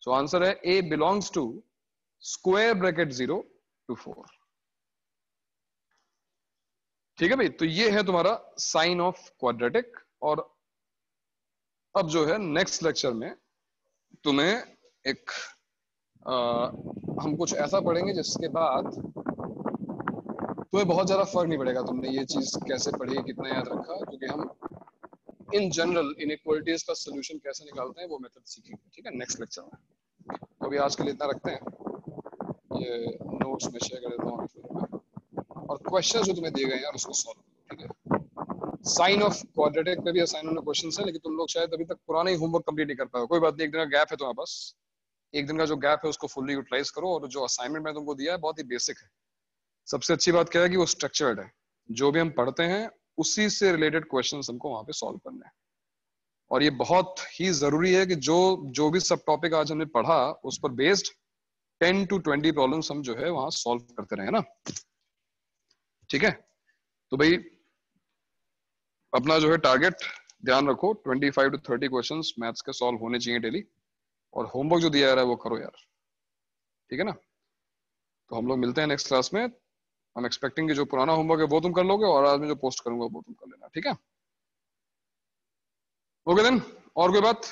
[SPEAKER 2] सो आंसर है a belongs to (² 0 to 4। ठीक है भाई, तो ये है तुम्हारा साइन ऑफ क्वाड्रेटिक। और अब जो है नेक्स्ट लेक्चर में तुम्हें एक हम कुछ ऐसा पढ़ेंगे जिसके बाद तुम्हें बहुत ज्यादा फर्क नहीं पड़ेगा तुमने ये चीज कैसे पढ़ी, कितना याद रखा, क्योंकि हम इन जनरल इनइक्वालिटीज का सोल्यूशन कैसे निकालते हैं वो मेथड सीखेंगे। ठीक है, नेक्स्ट लेक्चर में। तो अभी आज के लिए इतना रखते हैं। ये नोट्स में शेयर कर देता हूँ। और क्वेश्चन जो तुम्हें दिए गए यार उसको सॉल्व करो, ठीक है। साइन ऑफ क्वाड्रेटिक पे भी असाइनमेंट में क्वेश्चन है, लेकिन तुम लोग शायद अभी तक पुराना ही होमवर्क कंप्लीट नहीं कर पाए। कोई बात नहीं, एक दिन का गैप है तुम्हारे पास, एक दिन का जो गैप है उसको फुल्ली यूटिलाइज करो। और जो असाइनमेंट मैंने तुमको दिया है बहुत ही बेसिक है। सबसे अच्छी बात क्या है कि वो स्ट्रक्चर्ड है, जो भी हम पढ़ते हैं उसी से रिलेटेड क्वेश्चन हमको वहां पे सॉल्व करने हैं। और ये बहुत ही जरूरी है कि जो भी सब टॉपिक आज हमने पढ़ा उस पर बेस्ड 10 to 20 प्रॉब्लम्स हम जो है वहां सॉल्व करते रहे ना, ठीक है। तो भाई अपना जो है टारगेट ध्यान रखो, 25 to 30 क्वेश्चंस मैथ्स के सॉल्व होने चाहिए डेली। और होमवर्क जो दिया जा रहा है वो करो यार, ठीक है ना। तो हम लोग मिलते हैं नेक्स्ट क्लास में। हम एक्सपेक्टिंग कि जो पुराना होमवर्क है वो तुम कर लोगे और आज मैं जो पोस्ट करूंगा वो तुम कर लेना, ठीक है। ओके देन, और कोई बात?